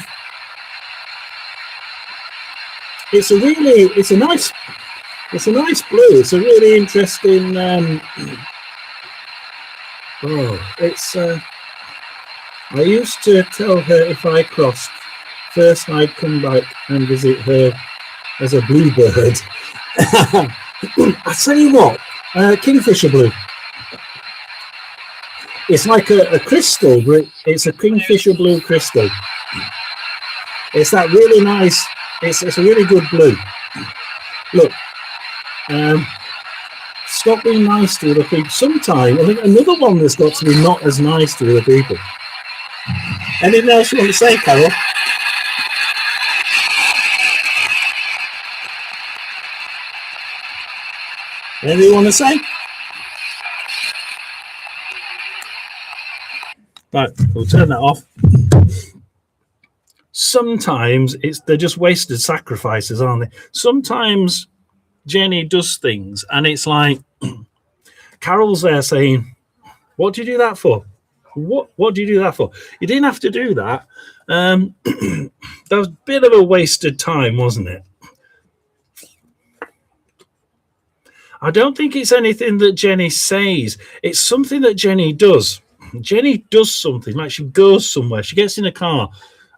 it's a nice blue. It's a really interesting. I used to tell her if I crossed, first I'd come back and visit her as a bluebird. I tell you what, kingfisher blue. It's like a crystal, but it's a kingfisher blue crystal. It's that really nice. It's a really good blue. Look, stop being nice to other people. Sometime, I think another one that's got to be not as nice to other people. Anything else you want to say, Carol? Anything you want to say? Right, we'll turn that off. Sometimes they're just wasted sacrifices, aren't they? Sometimes Jenny does things and it's like Carol's there saying, what do you do that for? What do you do that for? You didn't have to do that. That was a bit of a wasted time, wasn't it? I don't think it's anything that Jenny says. It's something that Jenny does. Jenny does something, like she goes somewhere. She gets in a car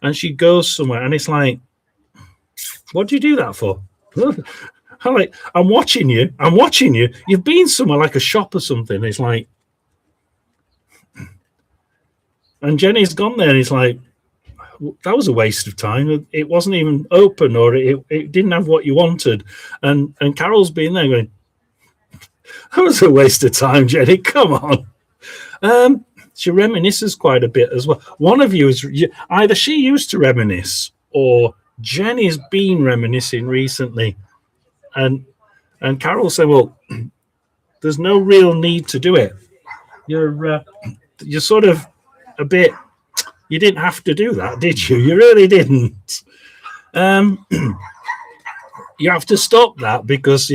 and she goes somewhere, and it's like, what do you do that for? I'm watching you. You've been somewhere like a shop or something. It's like, and Jenny's gone there, and it's like, that was a waste of time. It wasn't even open, or it didn't have what you wanted. And Carol's been there going, that was a waste of time, Jenny. Come on. She reminisces quite a bit as well. One of you is either she used to reminisce or Jenny's been reminiscing recently. And Carol said, well, there's no real need to do it. You're sort of a bit, you didn't have to do that, did you? You really didn't. You have to stop that because,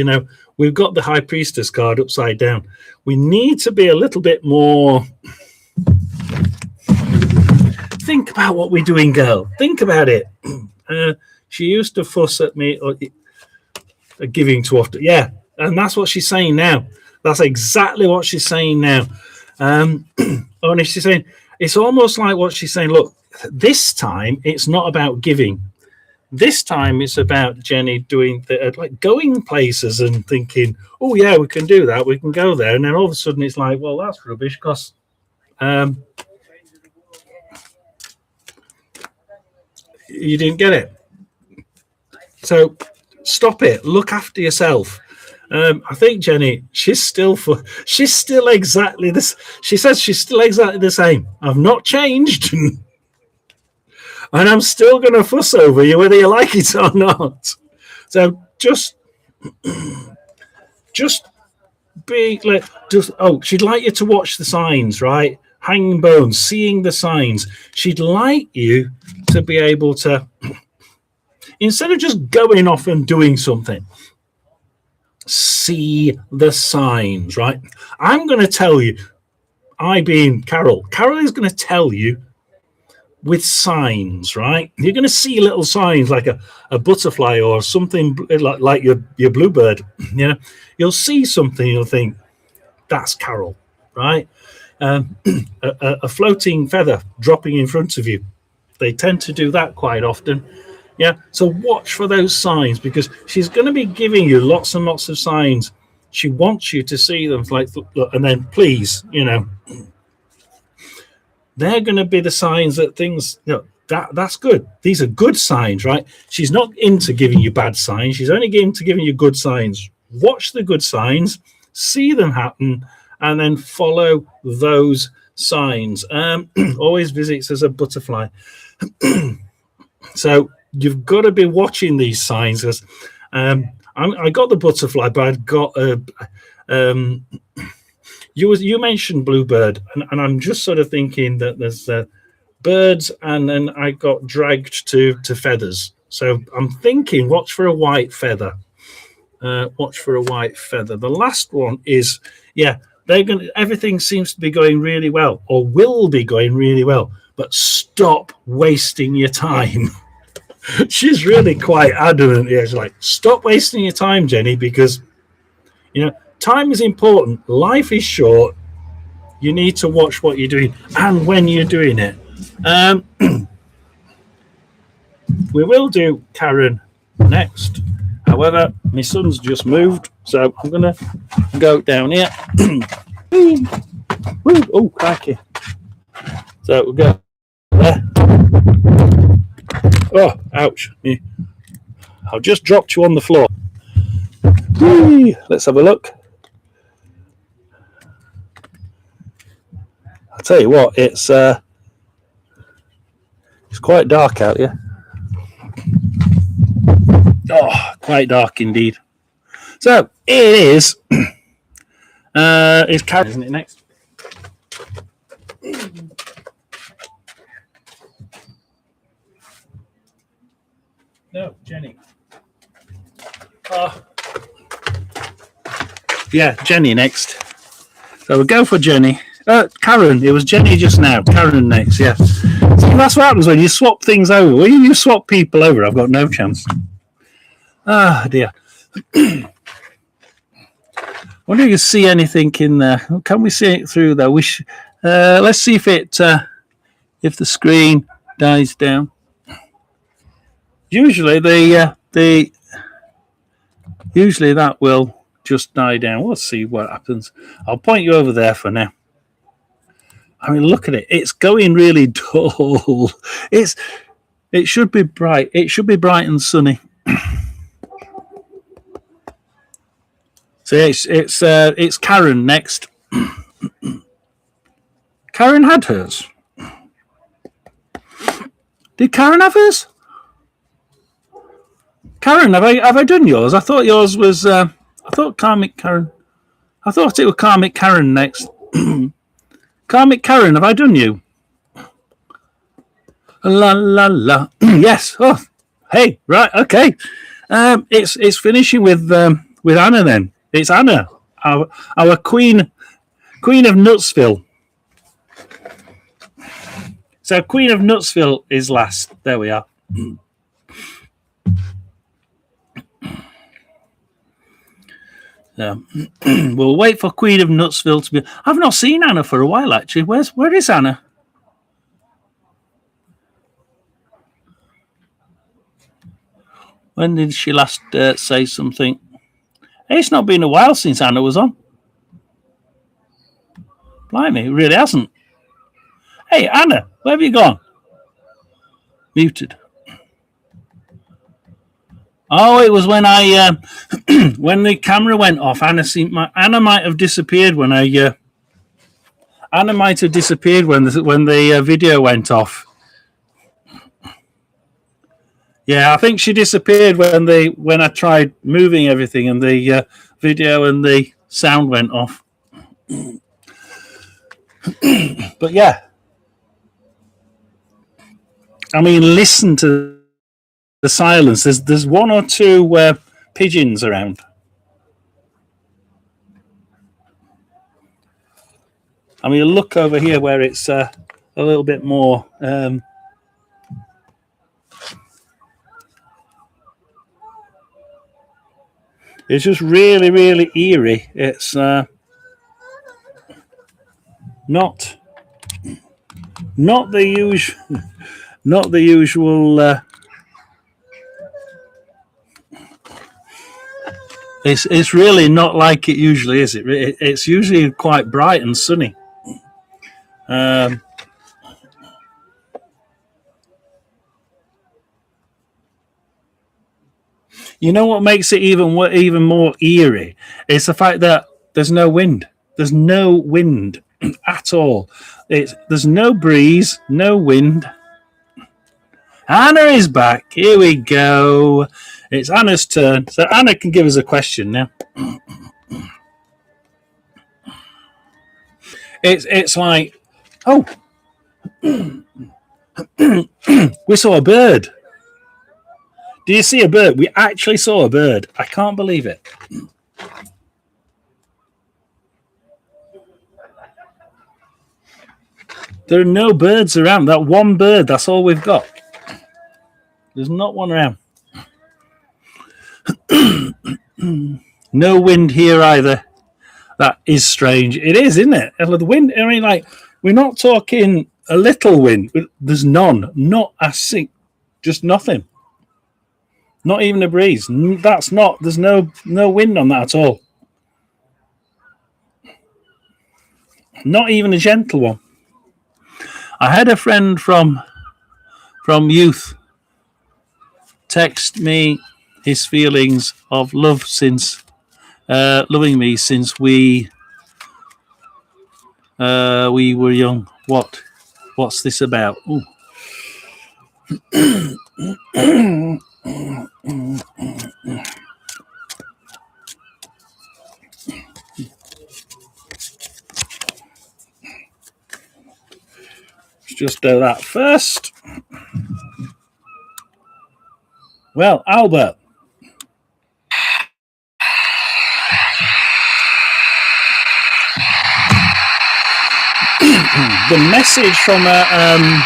we've got the High Priestess card upside down. We need to be a little bit more. Think about what we're doing, girl. Think about it. She used to fuss at me or giving too often. Yeah, and that's what she's saying now. That's exactly what she's saying now. And she's saying, it's almost like what she's saying, look, this time it's not about giving. This time it's about Jenny doing like going places and thinking, oh yeah, we can do that, we can go there, and then all of a sudden it's like, well, that's rubbish because you didn't get it. So stop it. Look after yourself. I think Jenny, she's still exactly this. She says she's still exactly the same. I've not changed. And I'm still going to fuss over you whether you like it or not. So just be like, she'd like you to watch the signs, right? Hanging bones, seeing the signs. She'd like you to be able to, instead of just going off and doing something, see the signs, right? I'm going to tell you, I being Carol is going to tell you with signs, right? You're going to see little signs like a butterfly or something like your bluebird. You'll see something, you'll think, that's Carol, right? A floating feather dropping in front of you. They tend to do that quite often. Yeah, so watch for those signs because she's going to be giving you lots and lots of signs. She wants you to see them, like, look, and then please, they're going to be the signs that things, that's good. These are good signs, right? She's not into giving you bad signs. She's only into giving you good signs. Watch the good signs, see them happen, and then follow those signs. Always visits as a butterfly. So you've got to be watching these signs because I got the butterfly, but I'd got a. You mentioned bluebird, and I'm just sort of thinking that there's birds, and then I got dragged to feathers. So I'm thinking, watch for a white feather. Watch for a white feather. The last one is, yeah, they're going. Everything seems to be going really well, or will be going really well. But stop wasting your time. She's really quite adamant. Yeah, she's like, stop wasting your time, Jenny, because time is important. Life is short. You need to watch what you're doing and when you're doing it. We will do Karen next. However, my son's just moved, so I'm going to go down here. Oh, crikey. So we'll go there. Oh, ouch. I've just dropped you on the floor. Let's have a look. I'll tell you what, it's quite dark out here. Oh, quite dark indeed. So it is. It's Karen, isn't it? Next. No, Jenny. Yeah, Jenny next. So we'll go for Jenny. Karen, it was Jenny just now. Karen next, yeah. So that's what happens when you swap things over. When you swap people over, I've got no chance. Ah, dear. Wonder if you see anything in there. Can we see it through there? Let's see if the screen dies down. Usually usually that will just die down. We'll see what happens. I'll point you over there for now. I mean, look at it. It's going really dull. It should be bright. It should be bright and sunny. So it's Karen next. Karen had hers. Did Karen have hers? Karen, have I done yours? I thought yours was. I thought Karmic Karen. I thought it was Karmic Karen next. Karmic Karen, have I done you? La la la. Yes. Oh, hey. Right. Okay. It's finishing with Anna then. It's Anna, our queen of Nutsville. So Queen of Nutsville is last. There we are. We'll wait for Queen of Nutsville to be. I've not seen Anna for a while actually. Where is Anna? When did she last say something? It's not been a while since Anna was on. Blimey, it really hasn't. Hey, Anna, where have you gone? Muted. Oh, it was when I when the camera went off. Anna might have disappeared when Anna might have disappeared when the video went off. Yeah, I think she disappeared when I tried moving everything and the video and the sound went off. But yeah, I mean, listen to the silence. There's one or two pigeons around. I mean, look over here where it's a little bit more. It's just really, really eerie. It's not the usual. Not the usual. It's really not like it usually is. It's usually quite bright and sunny. You know what makes it even more eerie? It's the fact that there's no wind. There's no wind at all. There's no breeze, no wind. Anna is back. Here we go. It's Anna's turn. So Anna can give us a question now. It's like, oh, we saw a bird. Do you see a bird? We actually saw a bird. I can't believe it. There are no birds around. That one bird, that's all we've got. There's not one around. No wind here either. That is strange. It is, isn't it? The wind, I mean, like, we're not talking a little wind. There's none. Not a sink. Just nothing. Not even a breeze. There's no wind on that at all. Not even a gentle one. I had a friend from youth text me his feelings of love since loving me since we were young. What's this about? Ooh. Let's just do that first. Well, Albert. The message from an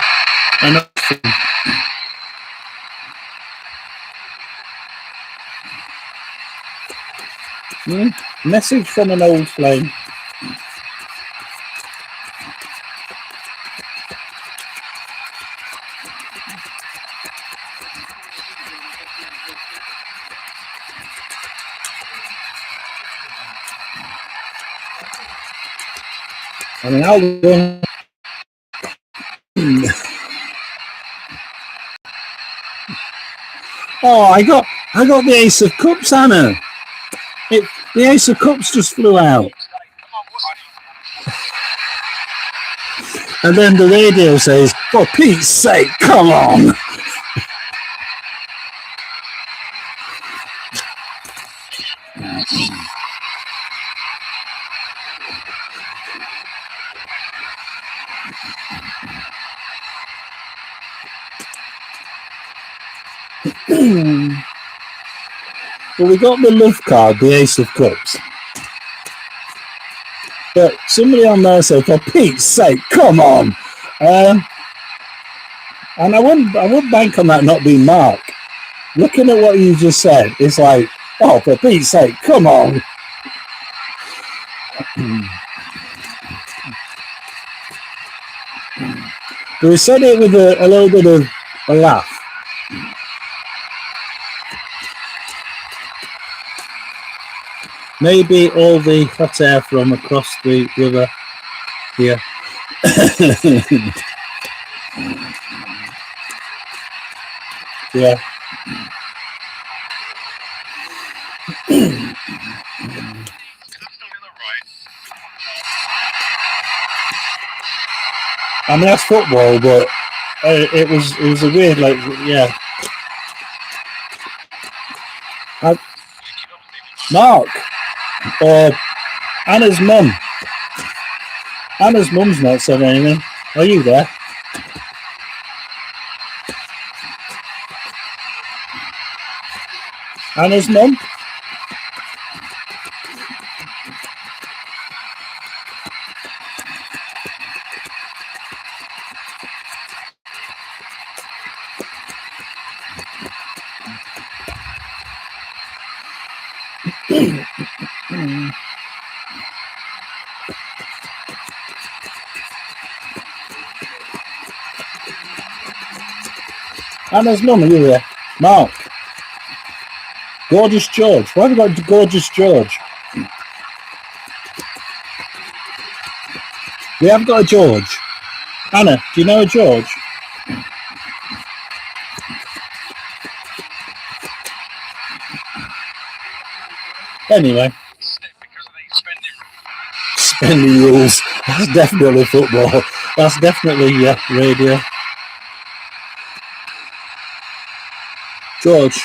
message from an old flame. I mean, Albert. Oh, I got the Ace of Cups, Anna. The Ace of Cups just flew out. And then the radio says, for Pete's sake, come on. Well, we got the love card, the Ace of Cups. But somebody on there said, for Pete's sake, come on. And I wouldn't bank on that not being Mark. Looking at what you just said, it's like, oh, for Pete's sake, come on. But we said it with a little bit of a laugh. Maybe all the hot air from across the river here. Yeah. I mean, that's football, but it was a weird, like, yeah. Mark, Anna's mum. Anna's mum's not said anything. Are you there? Anna's mum? Anna's mum, are you there? Mark. Gorgeous George. Why have you got Gorgeous George? We have got a George. Anna, do you know a George? Anyway. Spending rules. That's definitely football. That's definitely radio. George.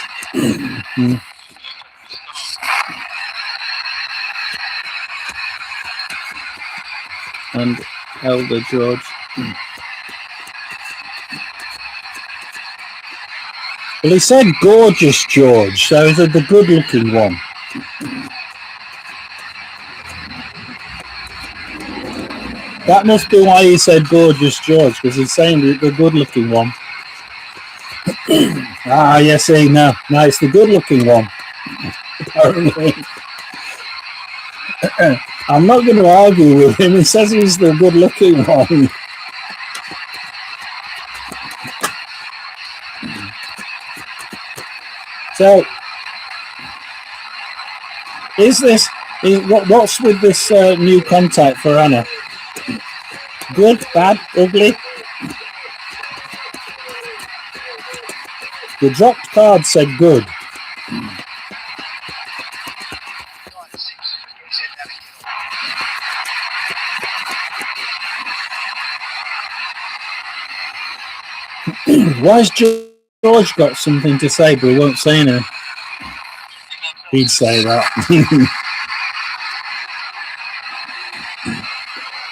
And Elder George. Well, he said gorgeous George, so is it the good-looking one? That must be why he said gorgeous George, because he's saying the good-looking one. Yes, no, it's the good-looking one. Apparently. I'm not going to argue with him. He says he's the good-looking one. So, what's with this new contact for Anna? Good, bad, ugly? The dropped card said good. Why's George got something to say, but he won't say anything? He'd say that.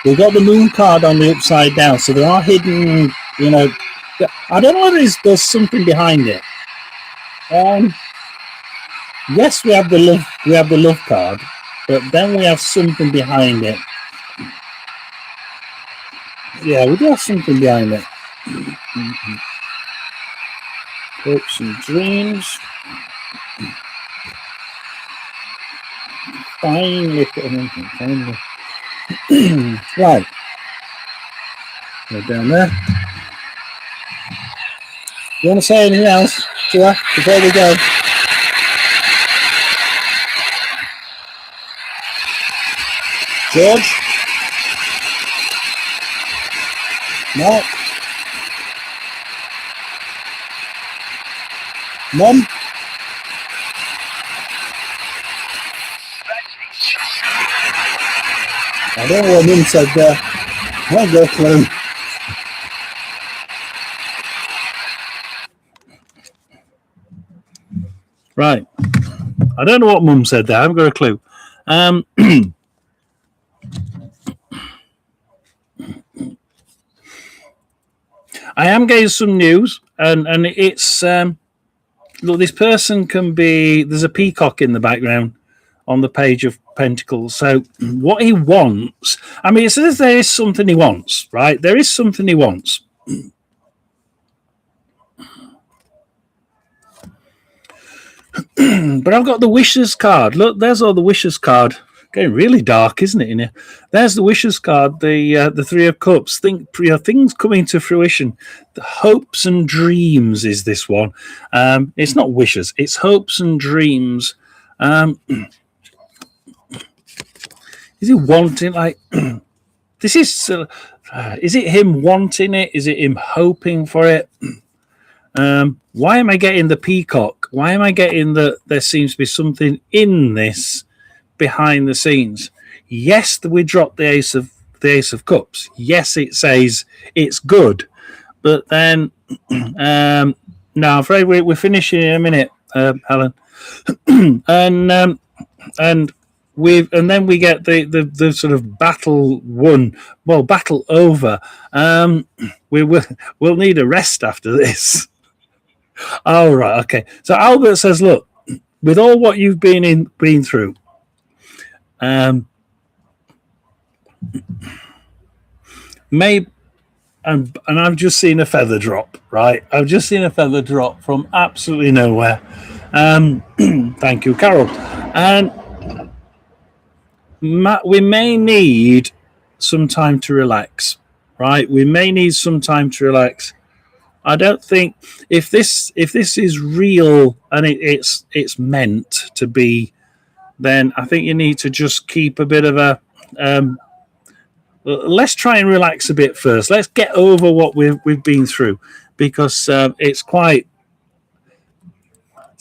We've got the moon card on the upside down, so there are hidden, I don't know whether there's something behind it. Yes, we have the love card, but then we have something behind it. Yeah, we do have something behind it. Hopes and dreams. Finally. Right. Go down there. You want to say anything else to her before we go? George? No? Mum? I don't know what Mum said there. I'll go through. Right. I don't know what Mum said there. I haven't got a clue. I am getting some news, and it's look. This person can be. There's a peacock in the background on the page of Pentacles. So what he wants. I mean, it says there is something he wants, right? There is something he wants. But I've got the wishes card. Look, there's all the wishes card. Getting really dark, isn't it? In here, there's the wishes card. The Three of Cups. Things coming to fruition. The hopes and dreams is this one. It's not wishes. It's hopes and dreams. Is he wanting like? This is. Is it him wanting it? Is it him hoping for it? Why am I getting the peacock? Why am I getting that there seems to be something in this behind the scenes? Yes, we dropped the Ace of Cups. Yes, it says it's good, but then now I'm afraid we're finishing in a minute, Helen, and then we get the sort of battle won. Well, battle over. We'll need a rest after this. Oh, right, okay. So Albert says, look, with all what you've been through, maybe, and I've just seen a feather drop, right? I've just seen a feather drop from absolutely nowhere. Thank you, Carol. And we may need some time to relax, right? We may need some time to relax. I don't think if this is real and it's meant to be, then I think you need to just keep a bit of a let's try and relax a bit first. Let's get over what we've been through, because it's quite.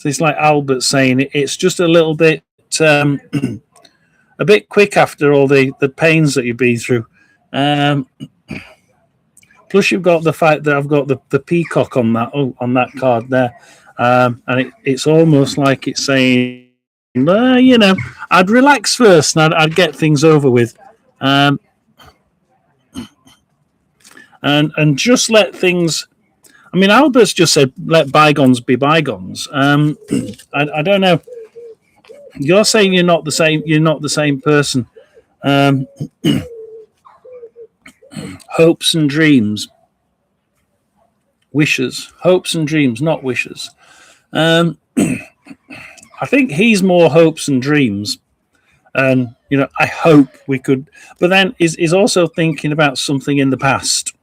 It's like Albert saying it's just a little bit a bit quick after all the pains that you've been through. Plus, you've got the fact that I've got the peacock on that card there. And it's almost like it's saying, I'd relax first and I'd get things over with. And just let things. I mean, Albert's just said, "Let bygones be bygones." I don't know. You're saying you're not the same. You're not the same person. Hopes and dreams, wishes, hopes and dreams, not wishes. I think he's more hopes and dreams, and I hope we could. But then is also thinking about something in the past.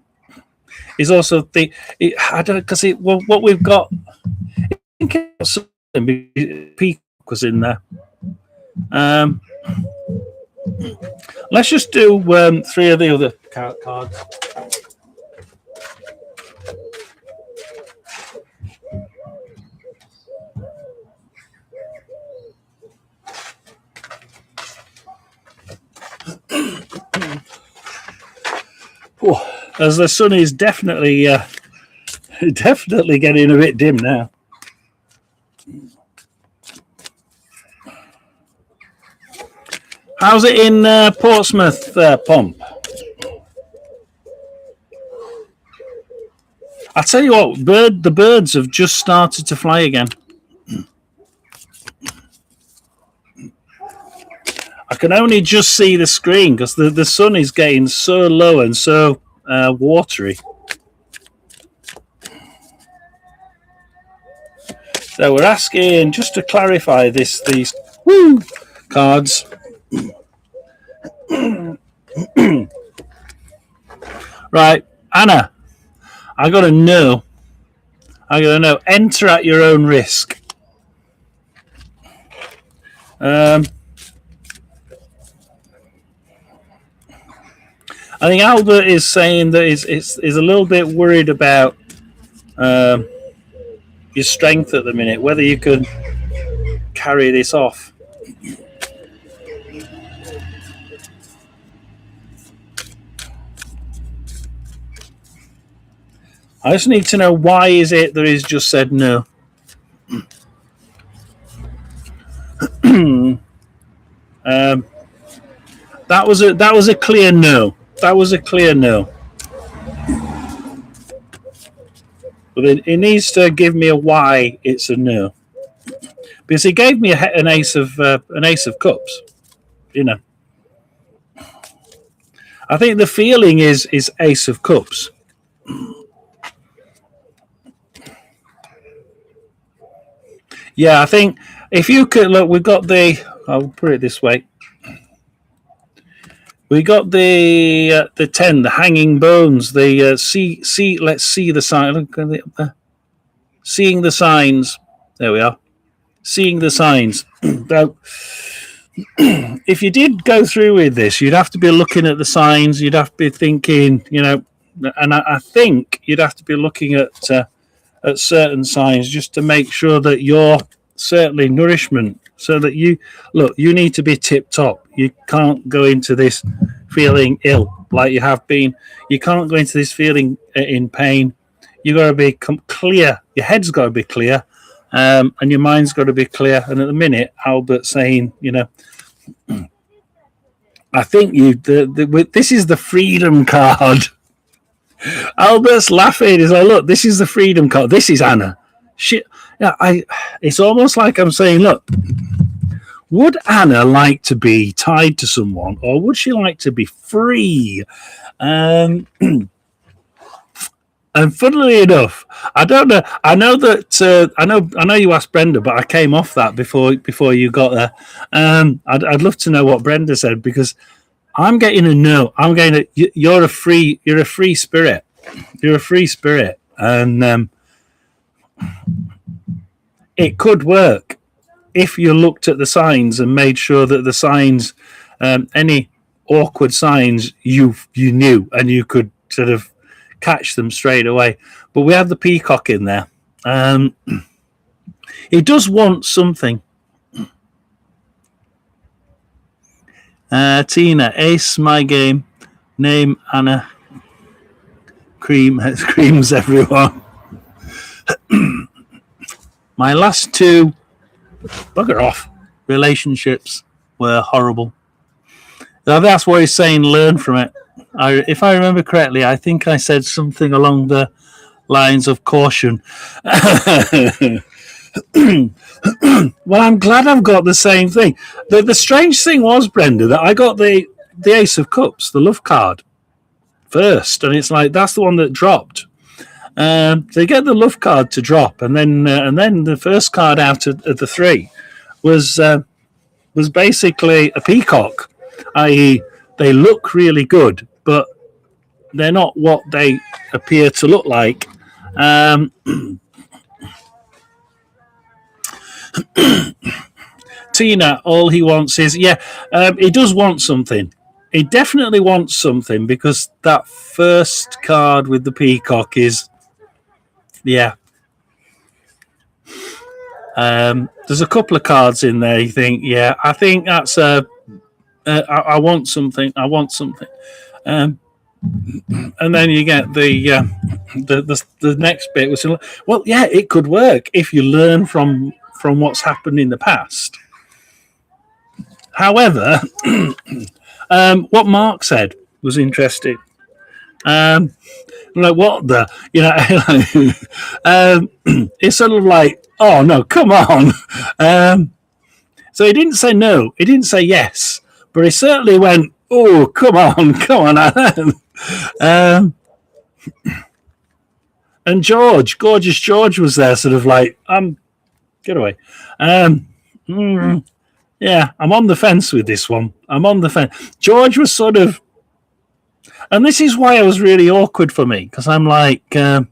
Is also I don't because what we've got. Peacock was in there. Let's just do 3 of the other cards. As the sun is definitely getting a bit dim now. How's it in Portsmouth, Pomp? I tell you what, the birds have just started to fly again. I can only just see the screen because the sun is getting so low and so watery. So we're asking, just to clarify these cards. Right, Anna, I gotta know. Enter at your own risk. I think Albert is saying that is a little bit worried about your strength at the minute, whether you could carry this off. I just need to know why is it that he's just said no. That was a clear no. That was a clear no. But it needs to give me a why it's a no. Because he gave me an ace of cups. I think the feeling is ace of cups. Yeah, I think if you could look, we've got I'll put it this way. We got the 10, the hanging bones, the see. Let's see the sign. Look at it, seeing the signs. There we are. Seeing the signs. Now, if you did go through with this, you'd have to be looking at the signs. You'd have to be thinking, and I think you'd have to be looking at certain signs just to make sure that you're certainly nourishment, so that you need to be tip top. You can't go into this feeling ill like you have been. You can't go into this feeling in pain. You got to be clear. Your head's got to be clear, and your mind's got to be clear. And at the minute, Albert's saying, I think this is the freedom card. Albert's laughing. He's like, look, this is the freedom card. This is Anna. Shit. Yeah, it's almost like I'm saying, look, would Anna like to be tied to someone, or would she like to be free? And funnily enough, I don't know. I know that I know you asked Brenda, but I came off that before you got there. I'd love to know what Brenda said, because I'm getting a no. I'm getting you're a free spirit. You're a free spirit, and it could work if you looked at the signs and made sure that the signs, any awkward signs, you knew and you could sort of catch them straight away. But we have the peacock in there. He does want something. Tina, ace my game. Name Anna. Creams everyone. My last two bugger off relationships were horrible. Now, that's what he's saying. Learn from it. If I remember correctly, I think I said something along the lines of caution. Well, I'm glad I've got the same thing. The strange thing was, Brenda, that I got the Ace of Cups, the love card, first, and it's like that's the one that dropped. They get the love card to drop, and then the first card out of the three was basically a peacock, i.e., they look really good, but they're not what they appear to look like. Tina, all he wants is, he does want something. He definitely wants something, because that first card with the peacock is, there's a couple of cards in there. You think, I think that's I want something. I want something. And then you get the next bit, which, well, it could work if you learn from what's happened in the past. However, what Mark said was interesting. Like, what the, it's sort of like, oh no, come on. So he didn't say no, he didn't say yes, but he certainly went, oh, come on. And gorgeous George was there, sort of like, get away. Yeah, I'm on the fence with this one. I'm on the fence. George was sort of, and this is why it was really awkward for me, because I'm like, I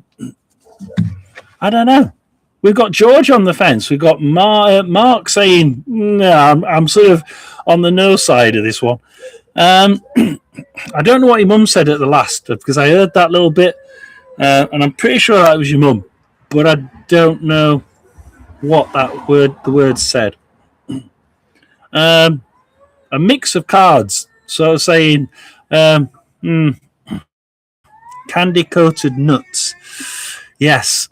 don't know. We've got George on the fence. We've got Mark saying, no, I'm sort of on the no side of this one. I don't know what your mum said at the last, because I heard that little bit, and I'm pretty sure that was your mum, but I don't know what the word said. A mix of cards, so saying, candy coated nuts. Yes.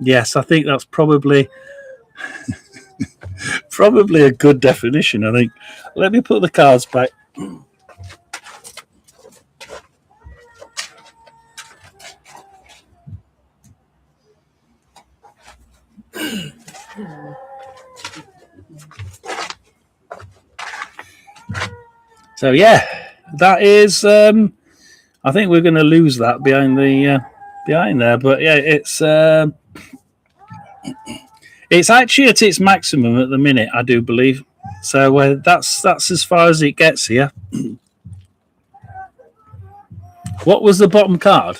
Yes, I think that's probably a good definition, I think. Let me put the cards back. So that is I think we're going to lose that behind there, but it's actually at its maximum at the minute, I do believe. So that's as far as it gets here. What was the bottom card?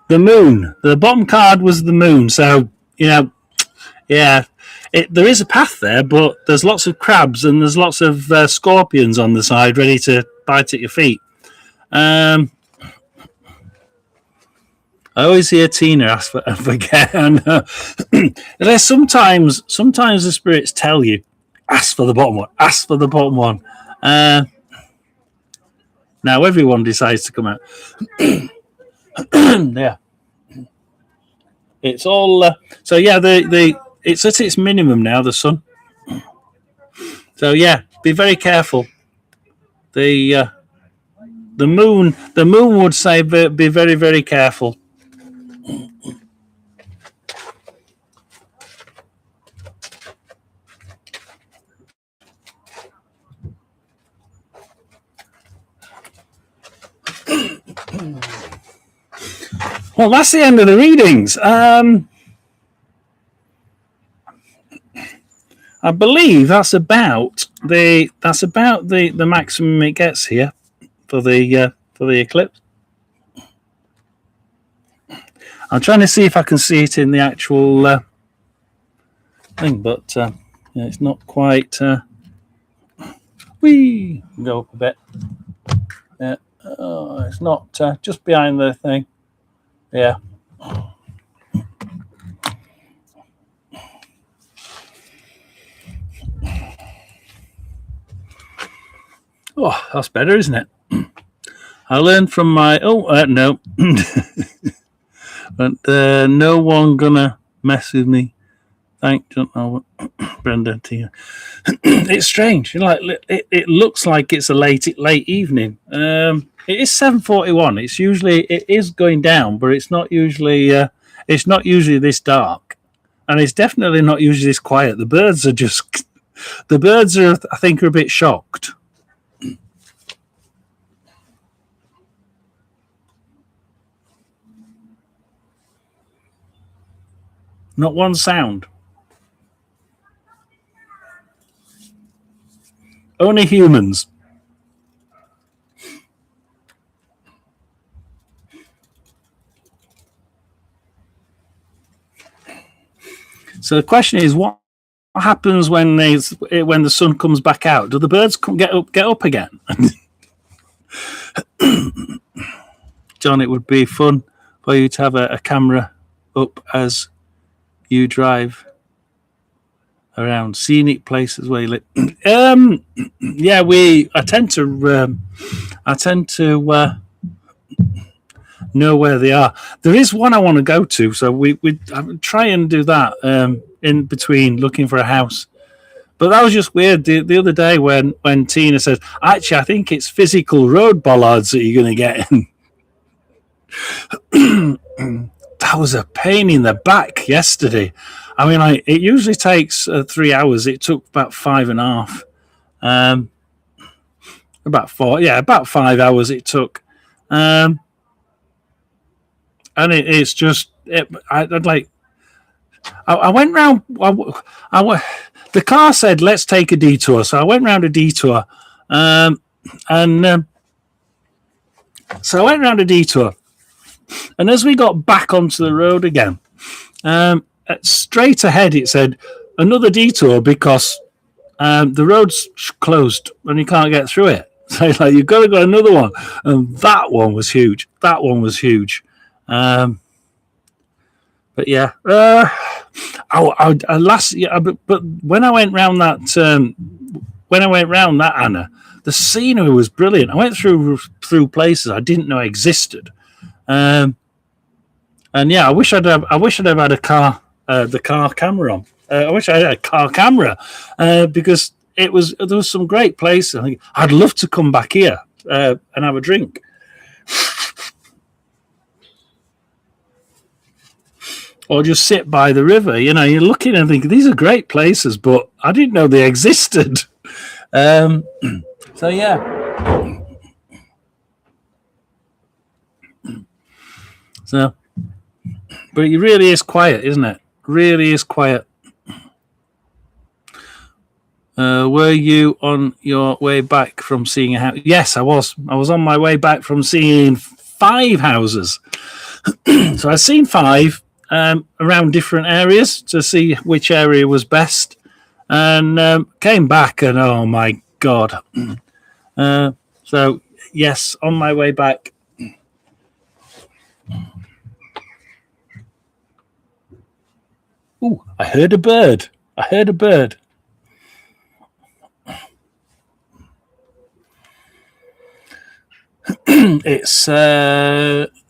The moon. The bottom card was the moon. So, there is a path there, but there's lots of crabs and there's lots of scorpions on the side ready to bite at your feet. I always hear Tina ask for, I forget. There's sometimes the spirits tell you, ask for the bottom one, ask for the bottom one. Now everyone decides to come out. Yeah. It's all so it's at its minimum now, the sun. So be very careful. The moon would say be very, very careful. Well, that's the end of the readings. I believe that's about the maximum it gets here for the eclipse. I'm trying to see if I can see it in the actual thing, but it's not quite. We go up a bit. It's not just behind the thing. Yeah. Oh, that's better, isn't it? I learned from my. No. But no one gonna mess with me. Thank Brenda to you. It's strange. Like it looks like it's a late evening. It is 7:41. It is going down, but it's not usually this dark, and it's definitely not usually this quiet. The birds are I think, are a bit shocked. Not one sound. Only humans. So the question is, what happens when the sun comes back out? Do the birds get up again? John, it would be fun for you to have a camera up as you drive around scenic places where you live. Yeah, I tend to know where they are. There is one I want to go to, so we try and do that in between looking for a house. But that was just weird the other day when Tina said, actually, I think it's physical road bollards that you're going to get in. That was a pain in the back yesterday. I mean, it usually takes 3 hours. It took about 5.5. About 4, about 5 hours it took. And it's just, I went round. The car said, let's take a detour. So I went round a detour. So I went round a detour. And as we got back onto the road again, straight ahead it said, another detour because the road's closed and you can't get through it. So you've got to go another one. And that one was huge. But yeah, but when I went round that, Anna, the scenery was brilliant. I went through places I didn't know existed, and yeah, I wish I'd have had the car camera on. I wish I had a car camera because there was some great places. I think I'd love to come back here and have a drink. Or just sit by the river. You know, you're looking and thinking, these are great places, but I didn't know they existed. So, yeah. So, but it really is quiet, isn't it? Really is quiet. Were you on your way back from seeing a house? Yes, I was. I was on my way back from seeing 5 houses. So I've seen 5. Around different areas to see which area was best, and came back and oh my god! So yes, on my way back. Ooh, I heard a bird. It's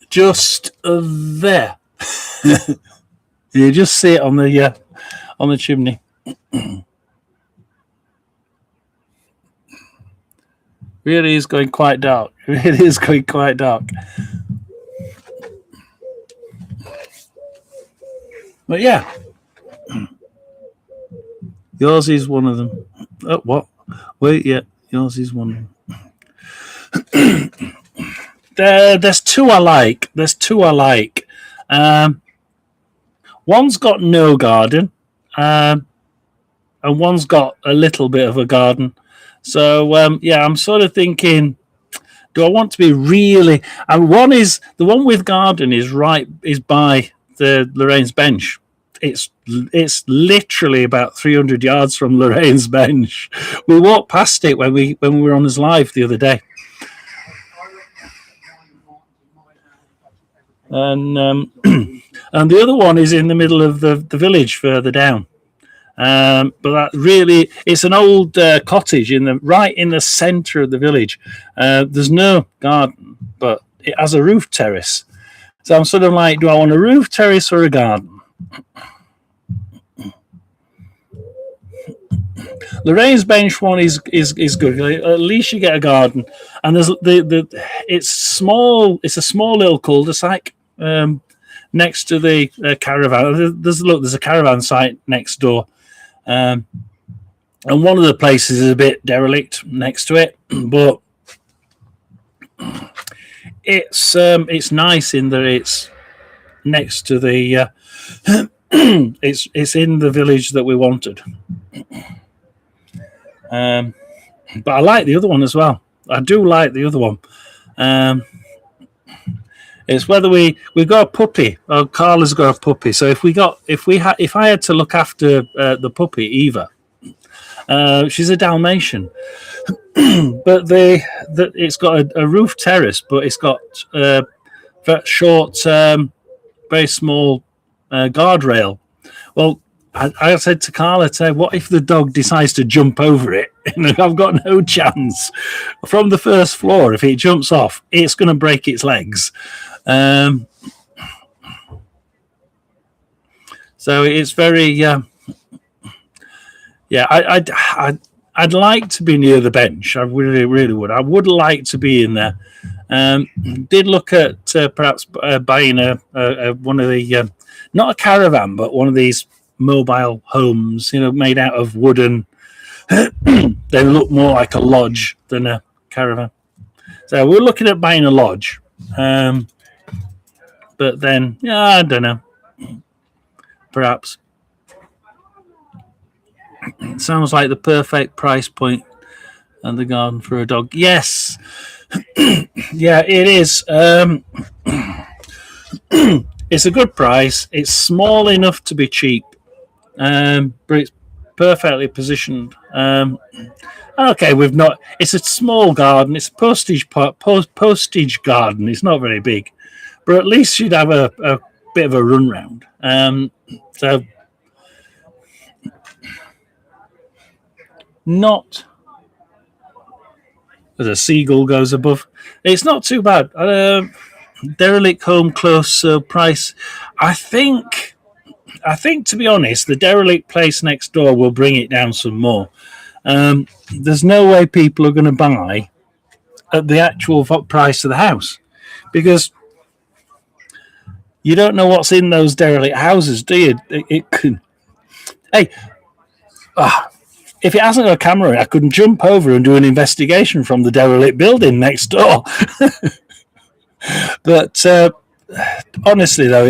just there. You just see it on the chimney. Really is going quite dark. But yeah, yours is one of them. Oh, what? Wait, yeah, yours is one of them. There's 2 I like. One's got no garden, and one's got a little bit of a garden. So yeah, I'm sort of thinking, do I want to be really? And the one with garden is by the Lorraine's bench. It's literally about 300 yards from Lorraine's bench. We walked past it when we were on his live the other day. And and the other one is in the middle of the village further down. But that really, it's an old cottage right in the centre of the village. There's no garden, but it has a roof terrace. So I'm sort of like, do I want a roof terrace or a garden? The raised bench one is good. At least you get a garden, and there's it's small. It's a small little cul-de-sac next to the caravan. There's a caravan site next door, and one of the places is a bit derelict next to it, but it's nice in that it's next to the it's in the village that we wanted. But I like the other one as well. I do like the other one. It's whether we've got a puppy. Oh, Carla's got a puppy. So if I had to look after the puppy Eva, she's a Dalmatian, but it's got a roof terrace, but it's got very short, very small guardrail. Well, I said to Carla, what if the dog decides to jump over it? I've got no chance. From the first floor, if it jumps off, it's going to break its legs. So it's very, I'd like to be near the bench. I really, really would. I would like to be in there. Did look at perhaps buying one of the, not a caravan, but one of these mobile homes, made out of wooden. They look more like a lodge than a caravan. So we're looking at buying a lodge. But then, I don't know. Perhaps. It sounds like the perfect price point and the garden for a dog. Yes. Yeah, it is. It's a good price. It's small enough to be cheap, but it's perfectly positioned. Okay, it's a small garden. It's a postage garden. It's not very big, but at least you'd have a bit of a run round. So not as a seagull goes above. It's not too bad. Derelict home close price. I think to be honest, the derelict place next door will bring it down some more. There's no way people are going to buy at the actual price of the house, because you don't know what's in those derelict houses, do you? It could. Hey, if it hasn't got a camera, I couldn't jump over and do an investigation from the derelict building next door. But honestly, though,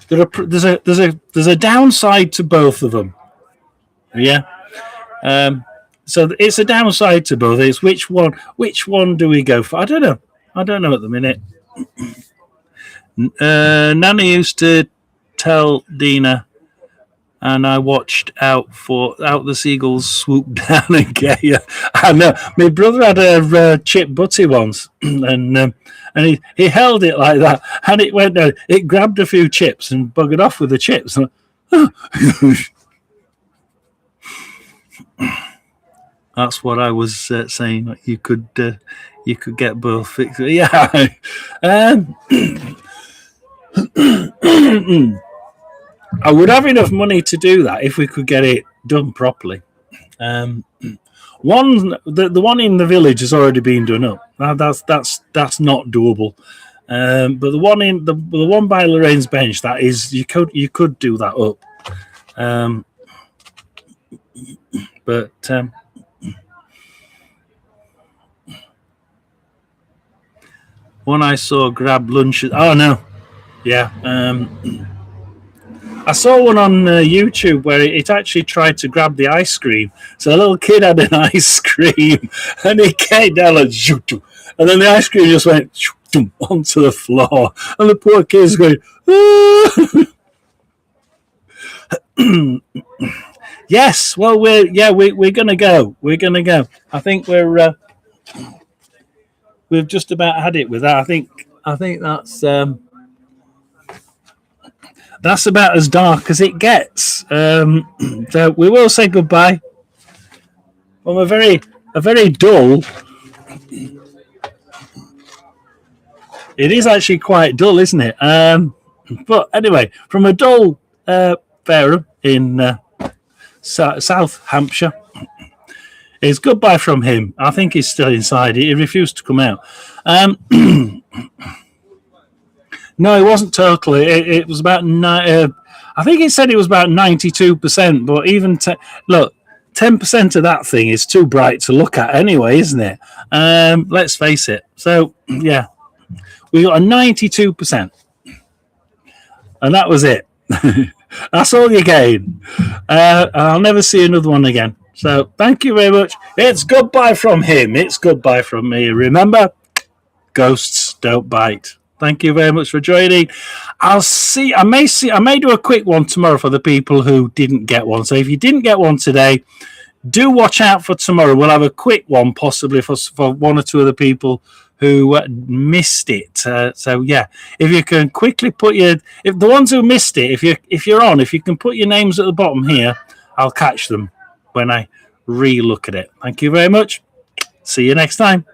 there's a downside to both of them. Yeah. So it's a downside to both. It's which one do we go for? I don't know at the minute. Nana used to tell Dina, and I watched out the seagulls swoop down and get you. I know. My brother had a chip butty once, and he held it like that, and it went down. It grabbed a few chips and buggered off with the chips. That's what I was saying. You could get both. Yeah. I would have enough money to do that if we could get it done properly. The one in the village has already been done up. That's not doable. But the one by Lorraine's bench, that is, you could do that up. But one I saw grab lunch. Oh no, yeah. I saw one on YouTube where it actually tried to grab the ice cream. So a little kid had an ice cream, and he came down like shoo, and then the ice cream just went shoo, onto the floor, and the poor kid's going. Yes, well we're gonna go. We're gonna go. I think we've just about had it with that. I think that's that's about as dark as it gets. So we will say goodbye. From a very dull. It is actually quite dull, isn't it? But anyway, from a dull Fairham in South Hampshire, it's goodbye from him. I think he's still inside. He refused to come out. No, it wasn't totally. It was about I think he said it was about 92%. But even look, 10% of that thing is too bright to look at anyway, isn't it? Let's face it. So yeah, we got a 92%, and that was it. That's all you gain. I'll never see another one again. So thank you very much. It's goodbye from him. It's goodbye from me. Remember, ghosts don't bite. Thank you very much for joining. I may do a quick one tomorrow for the people who didn't get one. So if you didn't get one today, do watch out for tomorrow. We'll have a quick one, possibly for one or two of the people who missed it. So yeah, if you can quickly if the ones who missed it, if you can put your names at the bottom here, I'll catch them when I re-look at it. Thank you very much. See you next time.